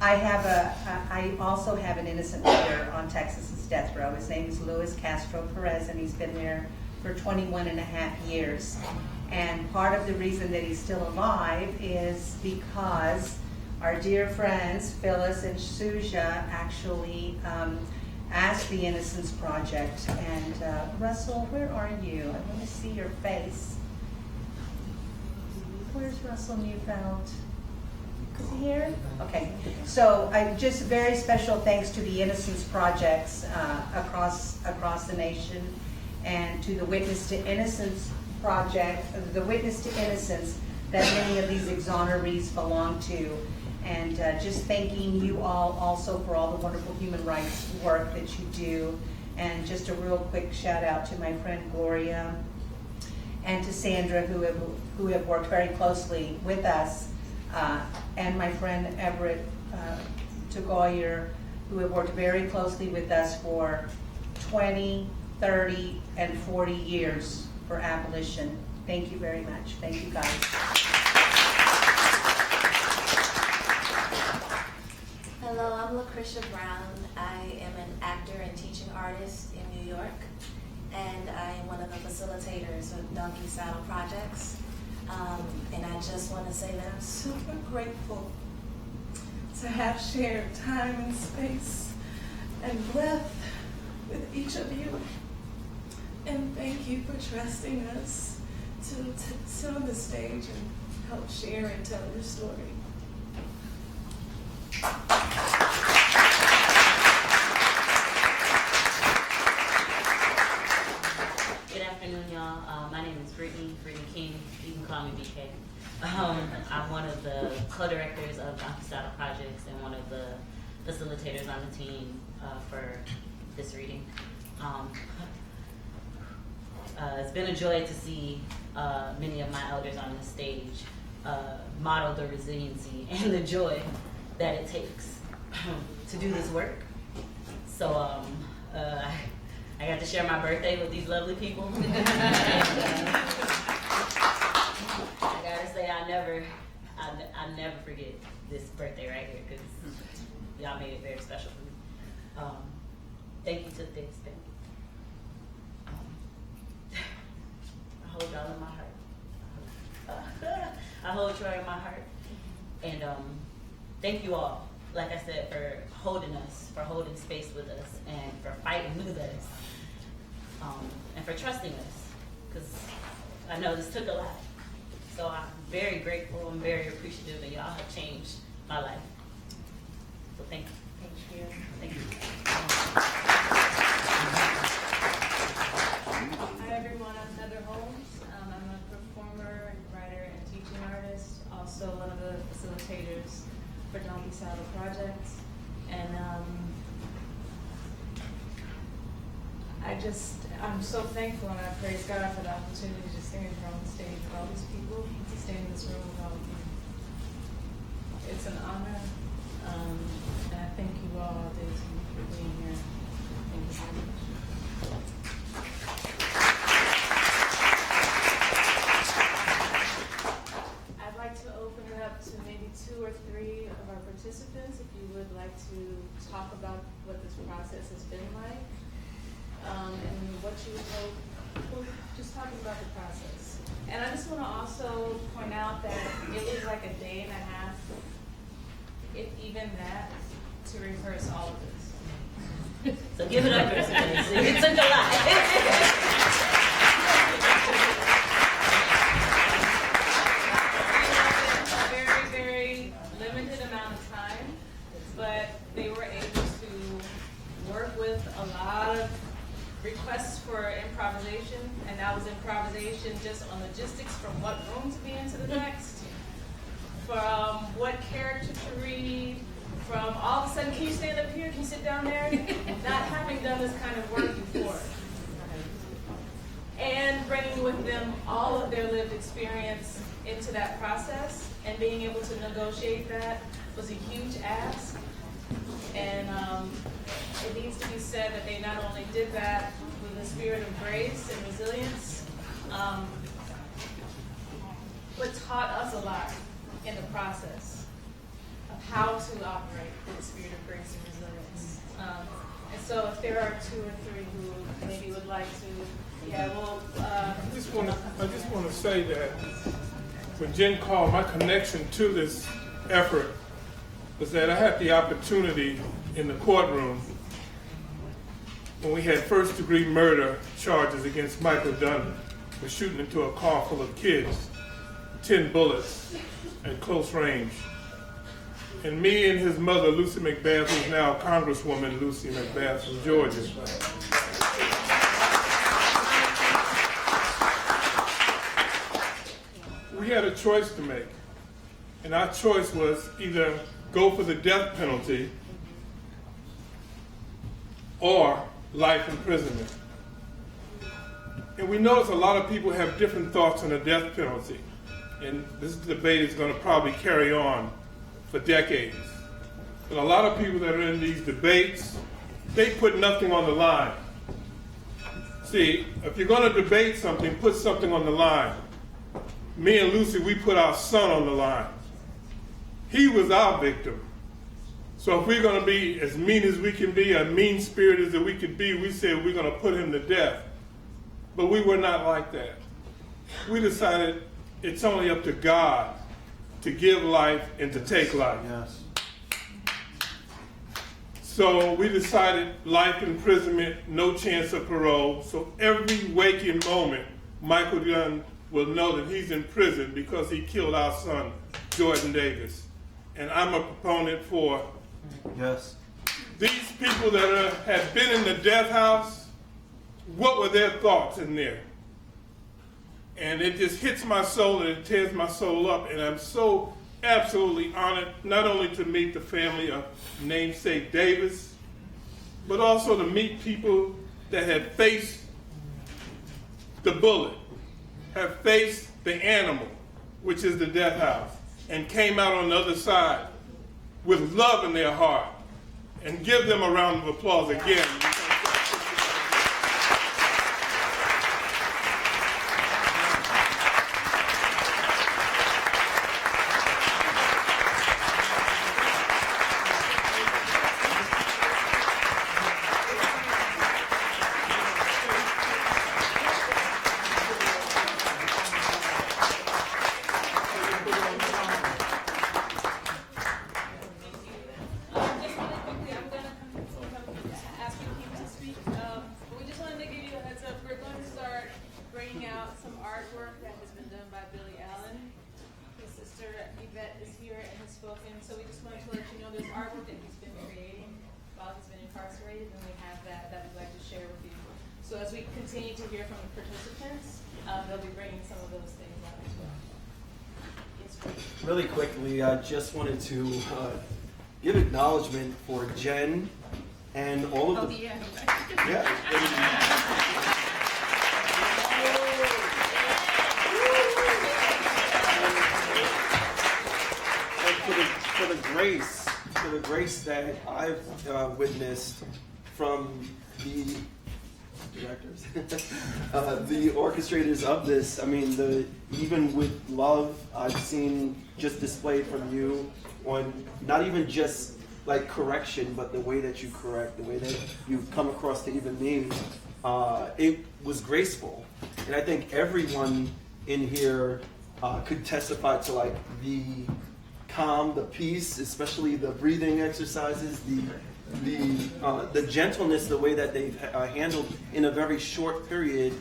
I also have an innocent brother on Texas's death row. His name is Luis Castro Perez, and he's been there for 21 and a half years. And part of the reason that he's still alive is because our dear friends, Phyllis and Shujaa, actually asked the Innocence Project. And Russell, where are you? I want to see your face. Where's Russell Neufeld? Is he here? Okay. So just very special thanks to the Innocence Projects across the nation, and to the Witness to Innocence Project, the Witness to Innocence that many of these exonerees belong to. And just thanking you all also for all the wonderful human rights work that you do. And just a real quick shout out to my friend Gloria and to Sandra, who have worked very closely with us, and my friend Everett Togoyer, who have worked very closely with us for 20, 30, and 40 years for abolition. Thank you very much. Thank you guys. Hello, I'm Lucretia Brown. I am an actor and teaching artist in New York, and I am one of the facilitators of Donkey Saddle Projects. And I just want to say that I'm super grateful to have shared time and space and breath with each of you. And thank you for trusting us to sit on the stage and help share and tell your story. Good afternoon, y'all. My name is Brittany King. You can call me BK. I'm one of the co-directors of Donkey Saddle Projects and one of the facilitators on the team for this reading. It's been a joy to see many of my elders on this stage model the resiliency and the joy that it takes to do this work. So I got to share my birthday with these lovely people. And, I gotta say, I never forget this birthday right here, because y'all made it very special for me. Thank you to the extent. I hold y'all in my heart. I hold Troy in my heart. And thank you all, like I said, for holding us, for holding space with us, and for fighting with us, and for trusting us, because I know this took a lot. So I'm very grateful and very appreciative that y'all have changed my life. So thank you. Thank you. Thank you. Hi everyone, I'm Heather Holmes. I'm a performer, writer, and teaching artist, also one of the facilitators for Donkey Saddle Projects. And I'm so thankful, and I praise God for the opportunity to stand here on the stage with all these people, to stand in this room with all of you. It's an honor, and I thank you all, Daisy, for being here. Thank you very much. I'd like to open it up to maybe 2 or 3 of our participants, if you would like to talk about what this process has been like, and what you hope, just talking about the process. And I just want to also point out that it was like a day and a half, if even that, to rehearse all of this. So give it up for Daisy. It took a lot. Very, very limited amount of time, but they were able to work with a lot of requests for improvisation, and that was improvisation just on logistics, from what room to be in to the next, from what character to read, from all of a sudden, can you stand up here, can you sit down there, not having done this kind of work before. And bringing with them all of their lived experience into that process, and being able to negotiate that was a huge ask. And it needs to be said that they not only did that with a spirit of grace and resilience, but taught us a lot in the process of how to operate with a spirit of grace and resilience. And so if there are 2 or 3 who maybe would like to, I just want to say that when Jen called, my connection to this effort was that I had the opportunity in the courtroom when we had first-degree murder charges against Michael Dunn for shooting into a car full of kids, 10 bullets at close range. And me and his mother, Lucy McBath, who's now Congresswoman Lucy McBath from Georgia. We had a choice to make. And our choice was either go for the death penalty or life imprisonment. And we notice a lot of people have different thoughts on the death penalty. And this debate is going to probably carry on for decades. But a lot of people that are in these debates, they put nothing on the line. See, if you're going to debate something, put something on the line. Me and Lucy, we put our son on the line. He was our victim. So if we're going to be as mean as we can be, as mean-spirited as we could be, we said we're going to put him to death. But we were not like that. We decided it's only up to God to give life and to take life. Yes. So we decided life imprisonment, no chance of parole. So every waking moment, Michael Dunn will know that he's in prison because he killed our son, Jordan Davis. And I'm a proponent for these people that have been in the death house. What were their thoughts in there? And it just hits my soul and it tears my soul up. And I'm so absolutely honored not only to meet the family of namesake Davis, but also to meet people that have faced the bullet, have faced the animal, which is the death house, and came out on the other side with love in their heart. And give them a round of applause again. Yvette is here and has spoken, so we just wanted to let you know there's artwork that he's been creating while he's been incarcerated, and we have that we'd like to share with you. So as we continue to hear from the participants, they'll be bringing some of those things out as well. Yes, please. Really quickly, I just wanted to give acknowledgement for Jen and all of the... For the grace that I've witnessed from the directors, the orchestrators of this. I mean, even with love I've seen just displayed from you on not even just like correction, but the way that you correct, the way that you come across to even me, it was graceful. And I think everyone in here could testify to like the calm, the peace, especially the breathing exercises, the gentleness, the way that they've handled in a very short period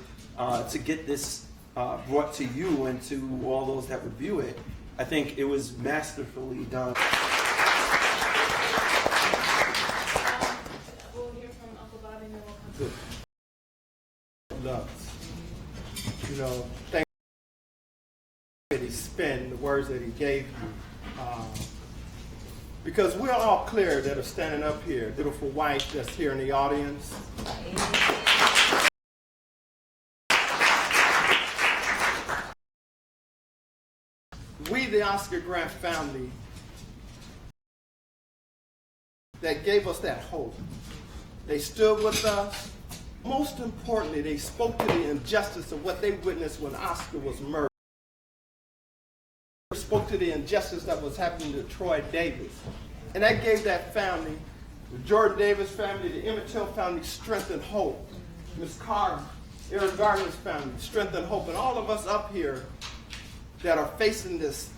to get this brought to you and to all those that would view it. I think it was masterfully done. We'll hear from Uncle Bobby and then we'll come to Love. You know, thank you that he spent the words that he gave you. Because we're all clear that are standing up here, beautiful wife that's here in the audience. We, the Oscar Grant family, that gave us that hope. They stood with us. Most importantly, they spoke to the injustice of what they witnessed when Oscar was murdered. Spoke to the injustice that was happening to Troy Davis. And that gave that family, the Jordan Davis family, the Emmett Till family, strength and hope. Ms. Carr, Eric Garner's family, strength and hope. And all of us up here that are facing this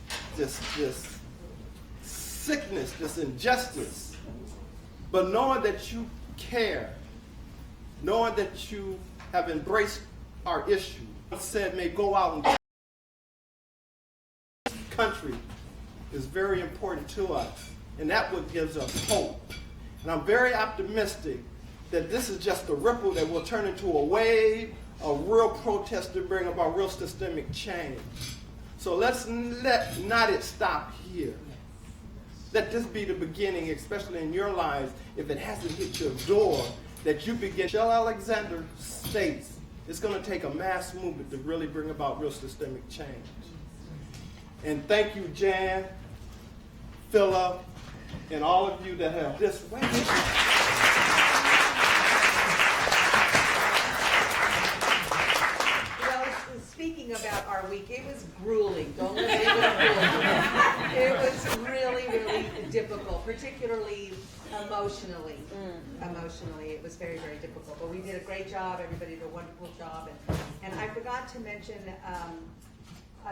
sickness, this injustice, but knowing that you care, knowing that you have embraced our issue, said may go out and country is very important to us, and that's what gives us hope. And I'm very optimistic that this is just a ripple that will turn into a wave of real protest to bring about real systemic change. So let's not it stop here. Let this be the beginning, especially in your lives, if it hasn't hit your door, that you begin. Michelle Alexander states it's going to take a mass movement to really bring about real systemic change. And thank you, Jan, Philip, and all of you that have this way. Speaking about our week, it was grueling. Don't let it get grueling. It was really, really difficult, particularly emotionally. Emotionally, it was very, very difficult. But we did a great job. Everybody did a wonderful job. And I forgot to mention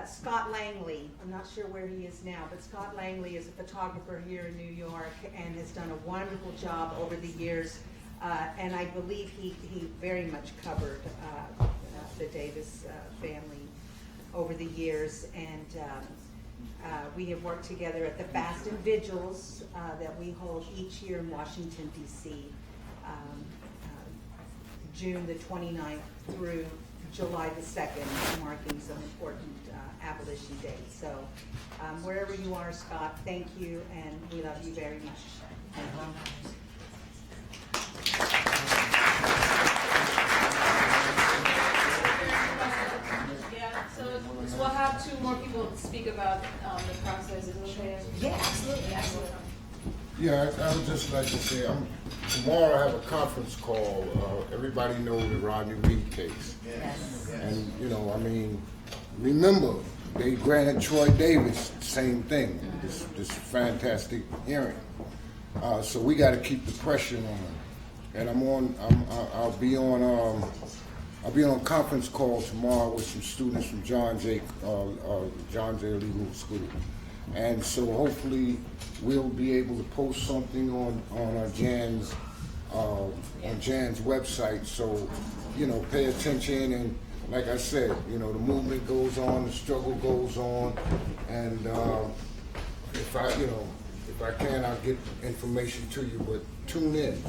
Scott Langley. I'm not sure where he is now, but Scott Langley is a photographer here in New York and has done a wonderful job over the years. And I believe he very much covered the Davis family over the years, and we have worked together at the Fast and Vigils that we hold each year in Washington, D.C., June the 29th through July the 2nd, marking some important abolition days. So wherever you are, Scott, thank you, and we love you very much. So we'll have two more people speak about the process. Is it okay? Yeah, absolutely. Absolutely. Yeah, I would just like to say, tomorrow I have a conference call. Everybody knows the Rodney Reed case. Yes. And, you know, I mean, remember, they granted Troy Davis the same thing, this fantastic hearing. So we got to keep the pressure on. And I'll be on a conference call tomorrow with some students from John Jay Legal School. And so hopefully we'll be able to post something on Jan's website. So, you know, pay attention, and like I said, you know, the movement goes on, the struggle goes on, and if I can, I'll get information to you, but tune in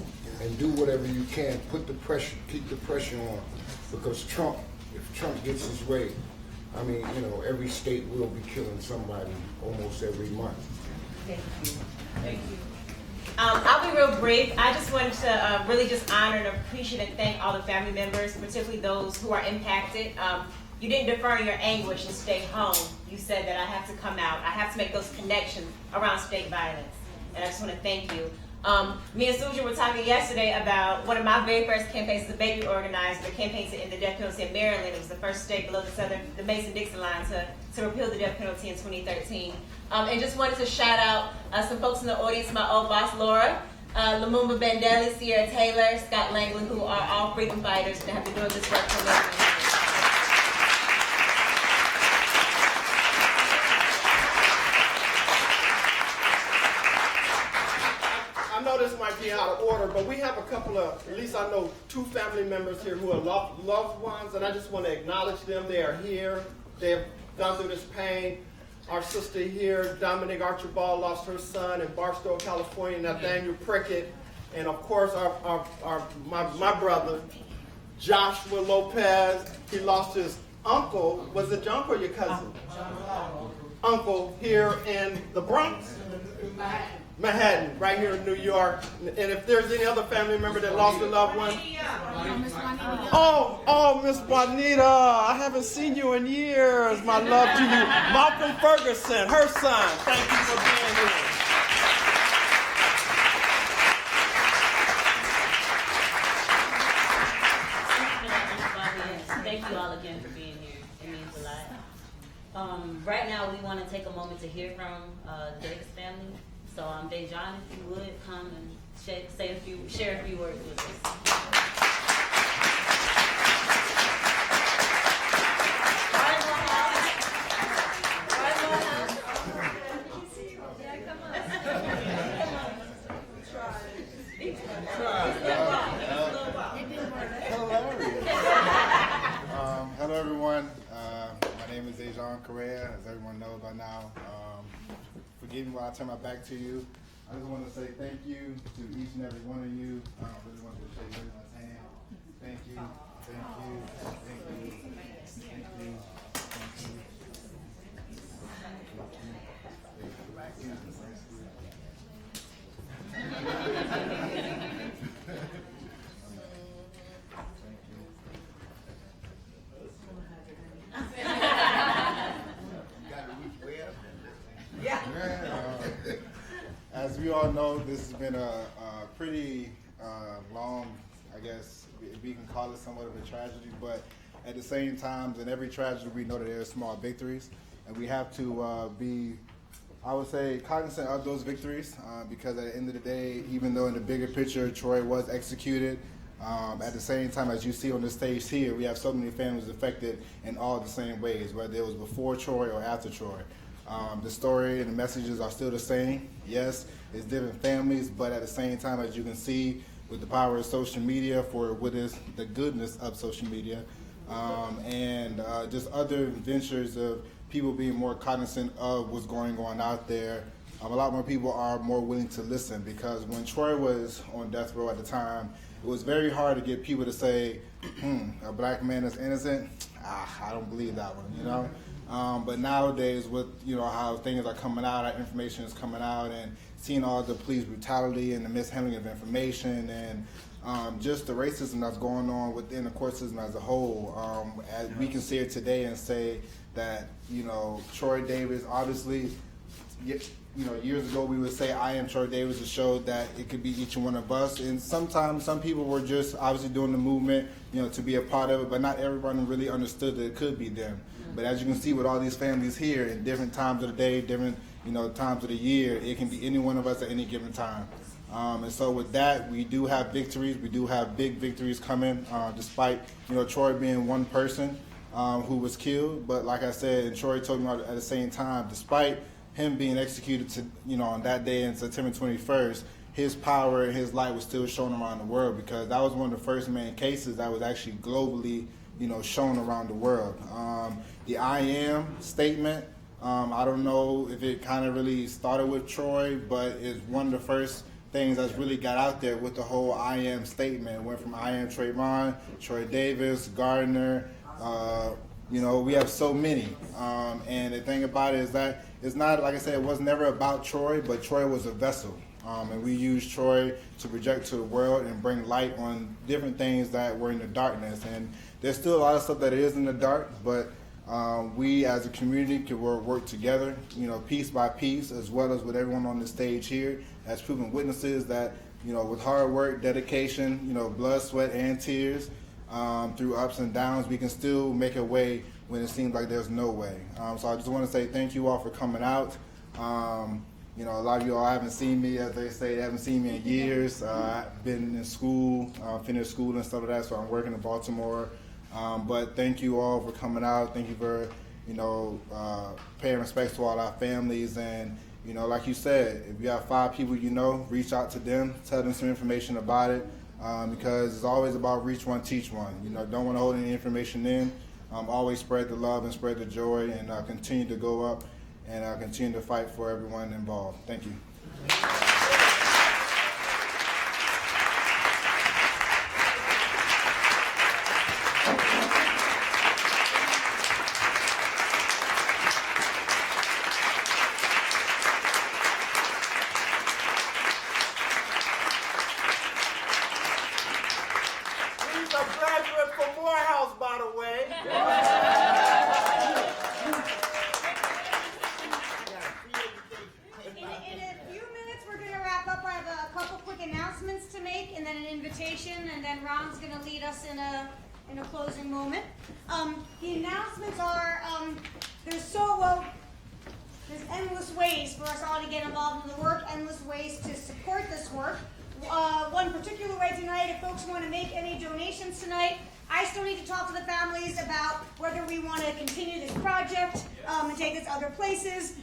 and do whatever you can. Put the pressure, keep the pressure on, because if Trump gets his way, I mean, you know, every state will be killing somebody almost every month. Thank you. Thank you. I'll be real brief. I just wanted to really just honor and appreciate and thank all the family members, particularly those who are impacted. You didn't defer your anguish and stay home. You said that I have to come out. I have to make those connections around state violence. And I just want to thank you. Me and Shujaa were talking yesterday about one of my very first campaigns as a baby organizer, the campaign to end the death penalty in Maryland. It was the first state below the Mason-Dixon line to repeal the death penalty in 2013. And just wanted to shout out some folks in the audience, my old boss, Laura, Lumumba Bandeli, Sierra Taylor, Scott Langley, who are all freedom fighters and have been doing this work for many years. I know this might be out of order, but we have a couple of, at least I know 2 family members here who are loved ones, and I just want to acknowledge them. They are here. They have gone through this pain. Our sister here, Dominique Archibald, lost her son in Barstow, California, Nathaniel Prickett, and of course my brother, Joshua Lopez. He lost his uncle. Was it your uncle or your cousin? Uncle here in the Bronx? Manhattan, right here in New York. And if there's any other family member that lost a loved one. Oh, Miss Juanita, I haven't seen you in years. My love to you. Malcolm Ferguson, her son. Thank you for being here. Thank you all again for being here. It means a lot. Right now, we want to take a moment to hear from the Davis family. So, De'Jon, if you would come and share a few words with us. forgive me while I turn my back to you. I just want to say thank you to each and every one of you. I really want to shake everyone's hand. Thank you. Thank you. Thank you. Thank you. As we all know, this has been a pretty long, I guess, we can call it somewhat of a tragedy, but at the same time, in every tragedy, we know that there are small victories, and we have to be, I would say, cognizant of those victories, because at the end of the day, even though in the bigger picture, Troy was executed, at the same time, as you see on the stage here, we have so many families affected in all the same ways, whether it was before Troy or after Troy. The story and the messages are still the same. Yes, it's different families, but at the same time, as you can see, with the power of social media, for what is the goodness of social media, and just other ventures of people being more cognizant of what's going on out there, a lot more people are more willing to listen, because when Troy was on death row at the time, it was very hard to get people to say, a black man is innocent? I don't believe that one, you know? But nowadays, with how things are coming out, our information is coming out, and seeing all the police brutality and the mishandling of information, and just the racism that's going on within the court system as a whole, as we can see it today and say that Troy Davis, obviously, years ago we would say I am Troy Davis to show that it could be each one of us, and sometimes some people were just obviously doing the movement, to be a part of it, but not everyone really understood that it could be them. But as you can see with all these families here, in different times of the day, different times of the year, it can be any one of us at any given time. And so with that, we do have victories. We do have big victories coming, despite Troy being one person who was killed. But like I said, and Troy told me at the same time, despite him being executed on that day on September 21st, his power and his light was still shown around the world, because that was one of the first main cases that was actually globally shown around the world. The I am statement, I don't know if it kind of really started with Troy, but it's one of the first things that's really got out there with the whole I am statement. It went from I am Trayvon, Troy Davis, Gardner, we have so many. And the thing about it is that it's not, like I said, it was never about Troy, but Troy was a vessel. And we used Troy to project to the world and bring light on different things that were in the darkness. And there's still a lot of stuff that is in the dark, but we as a community can work together, piece by piece, as well as with everyone on the stage here, as proven witnesses that, with hard work, dedication, blood, sweat, and tears, through ups and downs, we can still make a way when it seems like there's no way. So I just want to say thank you all for coming out. A lot of you all haven't seen me, as they say, they haven't seen me in years. I've been in school, finished school and stuff like that, so I'm working in Baltimore. But thank you all for coming out. Thank you for, paying respects to all our families. And, like you said, if you have 5 people reach out to them, tell them some information about it, because it's always about reach one, teach one. Don't want to hold any information in. Always spread the love and spread the joy, and continue to go up and continue to fight for everyone involved. Thank you. He's a graduate from Morehouse, by the way. In a few minutes, we're going to wrap up. I have a couple quick announcements to make, and then an invitation, and then Ron's going to lead us in a closing moment. The announcements are there's endless ways for us all to get involved in the work, endless ways to support this work. One particular way tonight, if folks want to make any donations tonight, I still need to talk to the families about whether we want to continue this project and take this other places.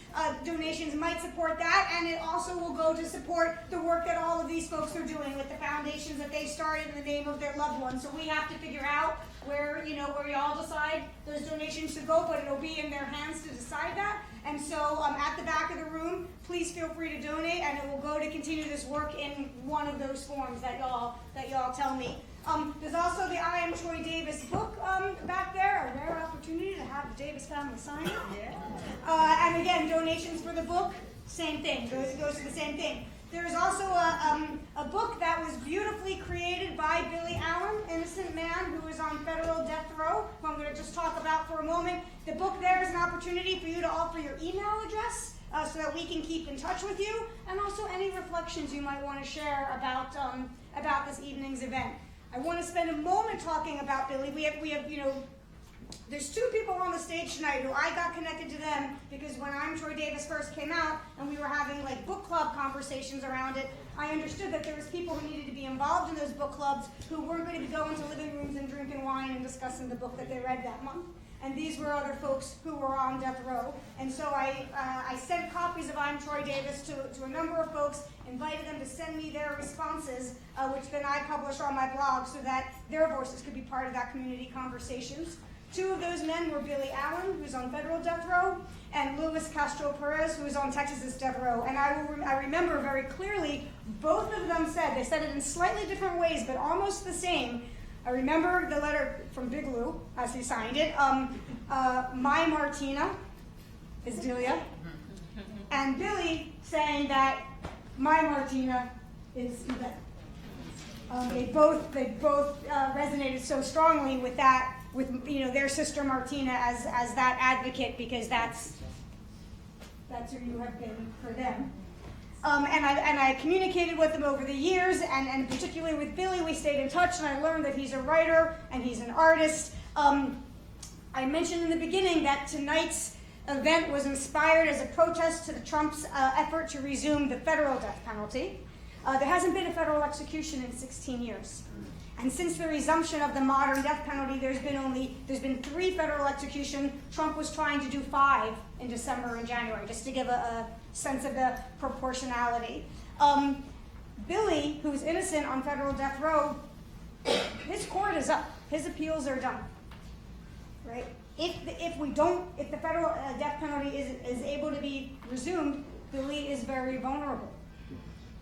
Donations might support that, and it also will go to support the work that all of these folks are doing with the foundations that they started in the name of their loved ones. So we have to figure out where we all decide those donations should go, but it'll be in their hands to decide that. And so at the back of the room, please feel free to donate, and it will go to continue this work in one of those forms that y'all tell me. There's also the I Am Troy Davis book back there, a rare opportunity to have the Davis family sign it. Yeah. And again, donations for the book, same thing, goes to the same thing. There's also a book that was beautifully created by Billie Allen, innocent man who is on federal death row, who I'm going to just talk about for a moment. The book there is an opportunity for you to offer your email address so that we can keep in touch with you, and also any reflections you might want to share about this evening's event. I want to spend a moment talking about Billie. We have, you know, there's two people on the stage tonight who I got connected to them because when I'm Troy Davis first came out and we were having like book club conversations around it, I understood that there was people who needed to be involved in those book clubs who weren't going to be going to living rooms and drinking wine and discussing the book that they read that month. And these were other folks who were on death row. And so I sent copies of I'm Troy Davis to a number of folks, invited them to send me their responses, which then I publish on my blog so that their voices could be part of that community conversations. Two of those men were Billie Allen, who's on federal death row, and Luis Castro Perez, who is on Texas's death row. And I remember very clearly, both of them they said it in slightly different ways, but almost the same. I remember the letter from Big Lou, as he signed it. My Martina is Delia. And Billie saying that my Martina is Yvette. They both resonated so strongly with that, with their sister Martina as that advocate, because that's who you have been for them. And I communicated with them over the years, and particularly with Billie, we stayed in touch, and I learned that he's a writer and he's an artist. I mentioned in the beginning that tonight's event was inspired as a protest to Trump's effort to resume the federal death penalty. There hasn't been a federal execution in 16 years. And since the resumption of the modern death penalty, there's been 3 federal executions. Trump was trying to do 5 in December and January, just to give a sense of the proportionality. Billie, who's innocent on federal death row, his court is up. His appeals are done. Right? If the federal death penalty is able to be resumed, Billie is very vulnerable.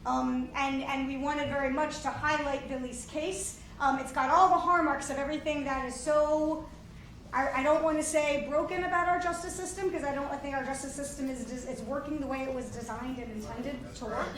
And we wanted very much to highlight Billie's case. It's got all the hallmarks of everything that is so, I don't want to say broken about our justice system, because I think our justice system is working the way it was designed and intended to work.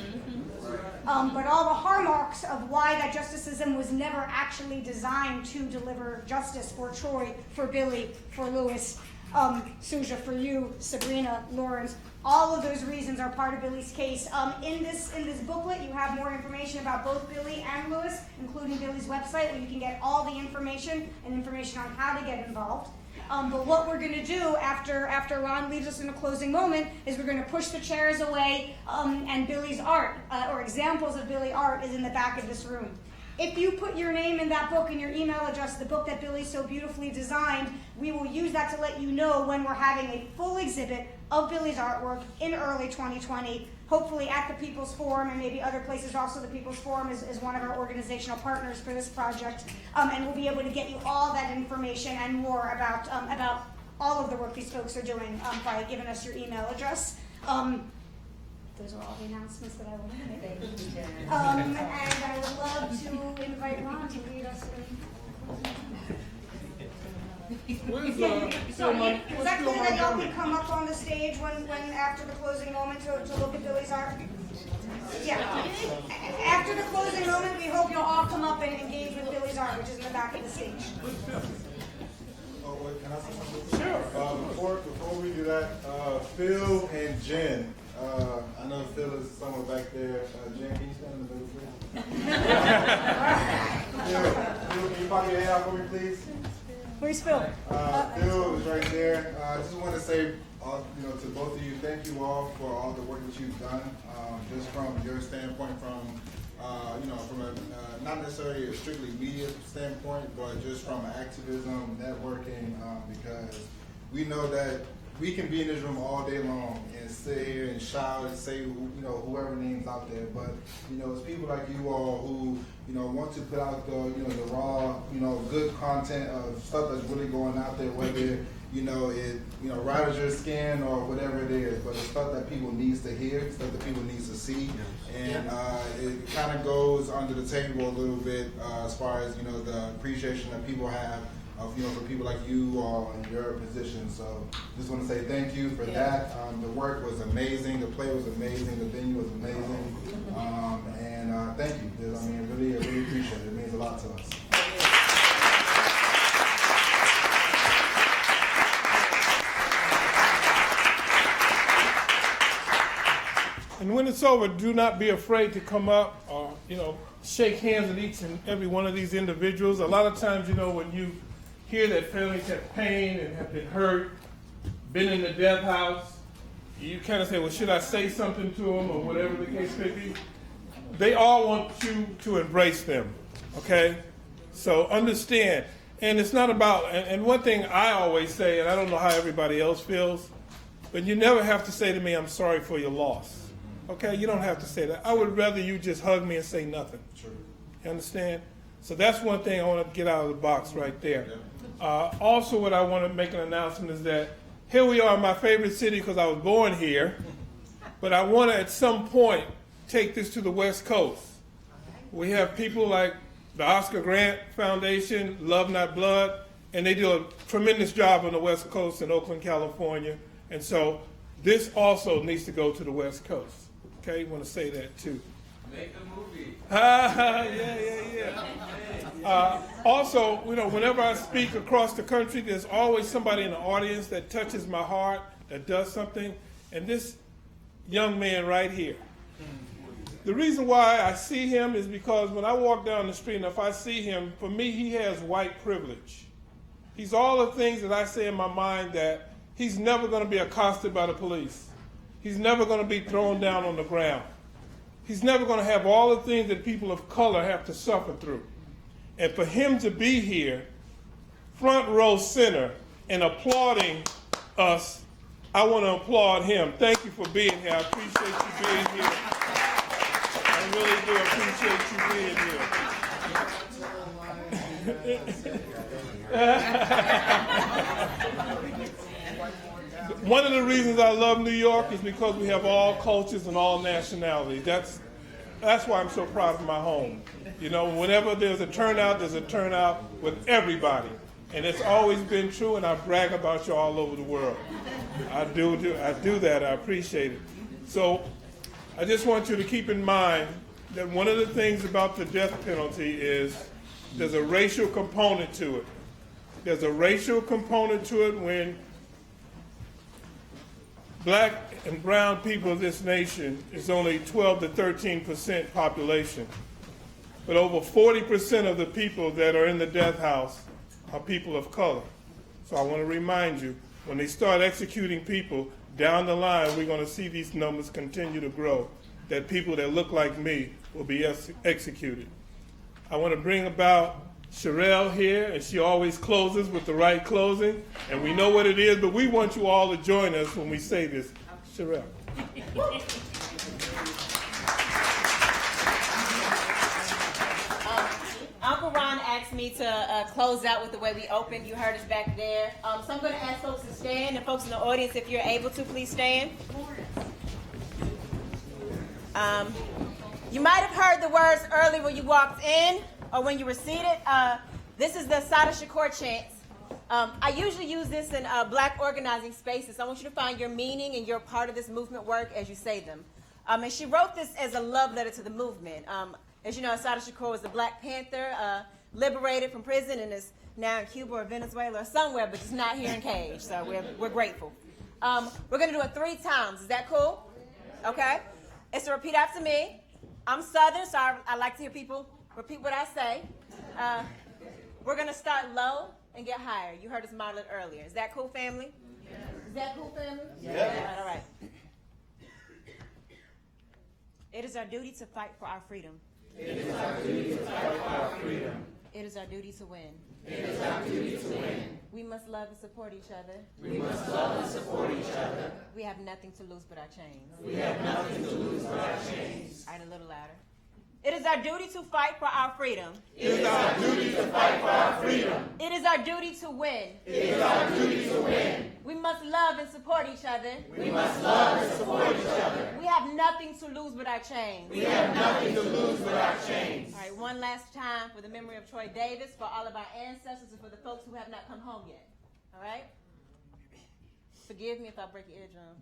But all the hallmarks of why that justice system was never actually designed to deliver justice for Troy, for Billie, for Louis, Shujaa, for you, Sabrina, Lawrence. All of those reasons are part of Billie's case. In this booklet, you have more information about both Billie and Louis, including Billie's website, where you can get all the information and information on how to get involved. But what we're going to do after Ron leaves us in a closing moment is we're going to push the chairs away, and Billie's art, or examples of Billie art, is in the back of this room. If you put your name in that book and your email address, the book that Billie so beautifully designed, we will use that to let you know when we're having a full exhibit of Billie's artwork in early 2020, hopefully at the People's Forum and maybe other places also. The People's Forum is one of our organizational partners for this project, and we'll be able to get you all that information and more about all of the work these folks are doing by giving us your email address. Those are all the announcements that I wanted to make. Thank you, Jen. And I would love to invite Ron to lead us in. So is that clear that y'all can come up on the stage when after the closing moment to look at Billie's art? Yeah. After the closing moment, we hope you'll all come up and engage with Billie's art, which is in the back of the stage. Oh, wait, can I say something? Sure. Before we do that, Phil and Jen. I know Phil is somewhere back there. Jen, can you stand in the middle, please? Phil, can you pop your head out for me, please? Where's Phil? Phil is right there. I just want to say, to both of you, thank you all for all the work that you've done. Just from your standpoint, from a not necessarily a strictly media standpoint, but just from an activism, networking, because we know that we can be in this room all day long and sit here and shout and say, whoever name's out there. But, it's people like you all who, want to put out the raw, good content of stuff that's really going out there, whether rattles your skin or whatever it is, but it's stuff that people needs to hear, stuff that people needs to see, and it kind of goes under the table a little bit as far as the appreciation that people have of for people like you all in your position. So just want to say thank you for that. The work was amazing, the play was amazing, the venue was amazing, and thank you. I really appreciate it. It means a lot to us. And when it's over, do not be afraid to come up or, shake hands with each and every one of these individuals. A lot of times, when you hear that families have pain and have been hurt, been in the death house, you kind of say, well, should I say something to them or whatever the case may be? They all want you to embrace them, okay? So understand. And it's not about, and one thing I always say, and I don't know how everybody else feels, but you never have to say to me, I'm sorry for your loss. Okay, you don't have to say that. I would rather you just hug me and say nothing. True. You understand? So that's one thing I want to get out of the box right there. Also, what I want to make an announcement is that here we are in my favorite city because I was born here, but I want to at some point take this to the West Coast. We have people like the Oscar Grant Foundation, Love Not Blood, and they do a tremendous job on the West Coast in Oakland, California. And so this also needs to go to the West Coast. Okay, you want to say that too. Make a movie. Yeah. Also, whenever I speak across the country, there's always somebody in the audience that touches my heart, that does something. And this young man right here, the reason why I see him is because when I walk down the street and if I see him, for me, he has white privilege. He's all the things that I say in my mind that he's never going to be accosted by the police. He's never going to be thrown down on the ground. He's never going to have all the things that people of color have to suffer through. And for him to be here, front row center, and applauding us, I want to applaud him. Thank you for being here. I appreciate you being here. I really do appreciate you being here. One of the reasons I love New York is because we have all cultures and all nationalities. That's why I'm so proud of my home. Whenever there's a turnout with everybody. And it's always been true, and I brag about you all over the world. I do that. I appreciate it. So I just want you to keep in mind that one of the things about the death penalty is there's a racial component to it. There's a racial component to it when Black and brown people of this nation is only 12 to 13% population. But over 40% of the people that are in the death house are people of color. So I want to remind you, when they start executing people, down the line we're going to see these numbers continue to grow, that people that look like me will be executed. I want to bring about Sherelle here, and she always closes with the right closing, and we know what it is, but we want you all to join us when we say this. Sherelle. Uncle Ron asked me to close out with the way we opened. You heard us back there. So I'm going to ask folks to stand, and folks in the audience, if you're able to, please stand. You might have heard the words earlier when you walked in or when you were seated. This is the Sada Shakur chants. I usually use this in Black organizing spaces. I want you to find your meaning and your part of this movement work as you say them. And she wrote this as a love letter to the movement. As you know, Sada Shakur was the Black Panther, liberated from prison and is now in Cuba or Venezuela or somewhere, but just not here in Cage. So we're grateful. We're going to do it 3 times. Is that cool? Okay. It's to repeat after me. I'm Southern, so I like to hear people repeat what I say. We're going to start low and get higher. You heard us model it earlier. Is that cool, family? Yes. Is that cool, family? Yes. All right. It is our duty to fight for our freedom. It is our duty to fight for our freedom. It is our duty to win. It is our duty to win. We must love and support each other. We must love and support each other. We have nothing to lose but our chains. We have nothing to lose but our chains. All right, a little louder. It is is our duty to fight for our freedom. It is our duty to fight for our freedom. It is our duty to win. It is our duty to win. We must love and support each other. We must love and support each other. We have nothing to lose but our chains. We have nothing to lose but our chains. All right, one last time for the memory of Troy Davis, for all of our ancestors, and for the folks who have not come home yet. All right? Forgive me if I break your eardrum.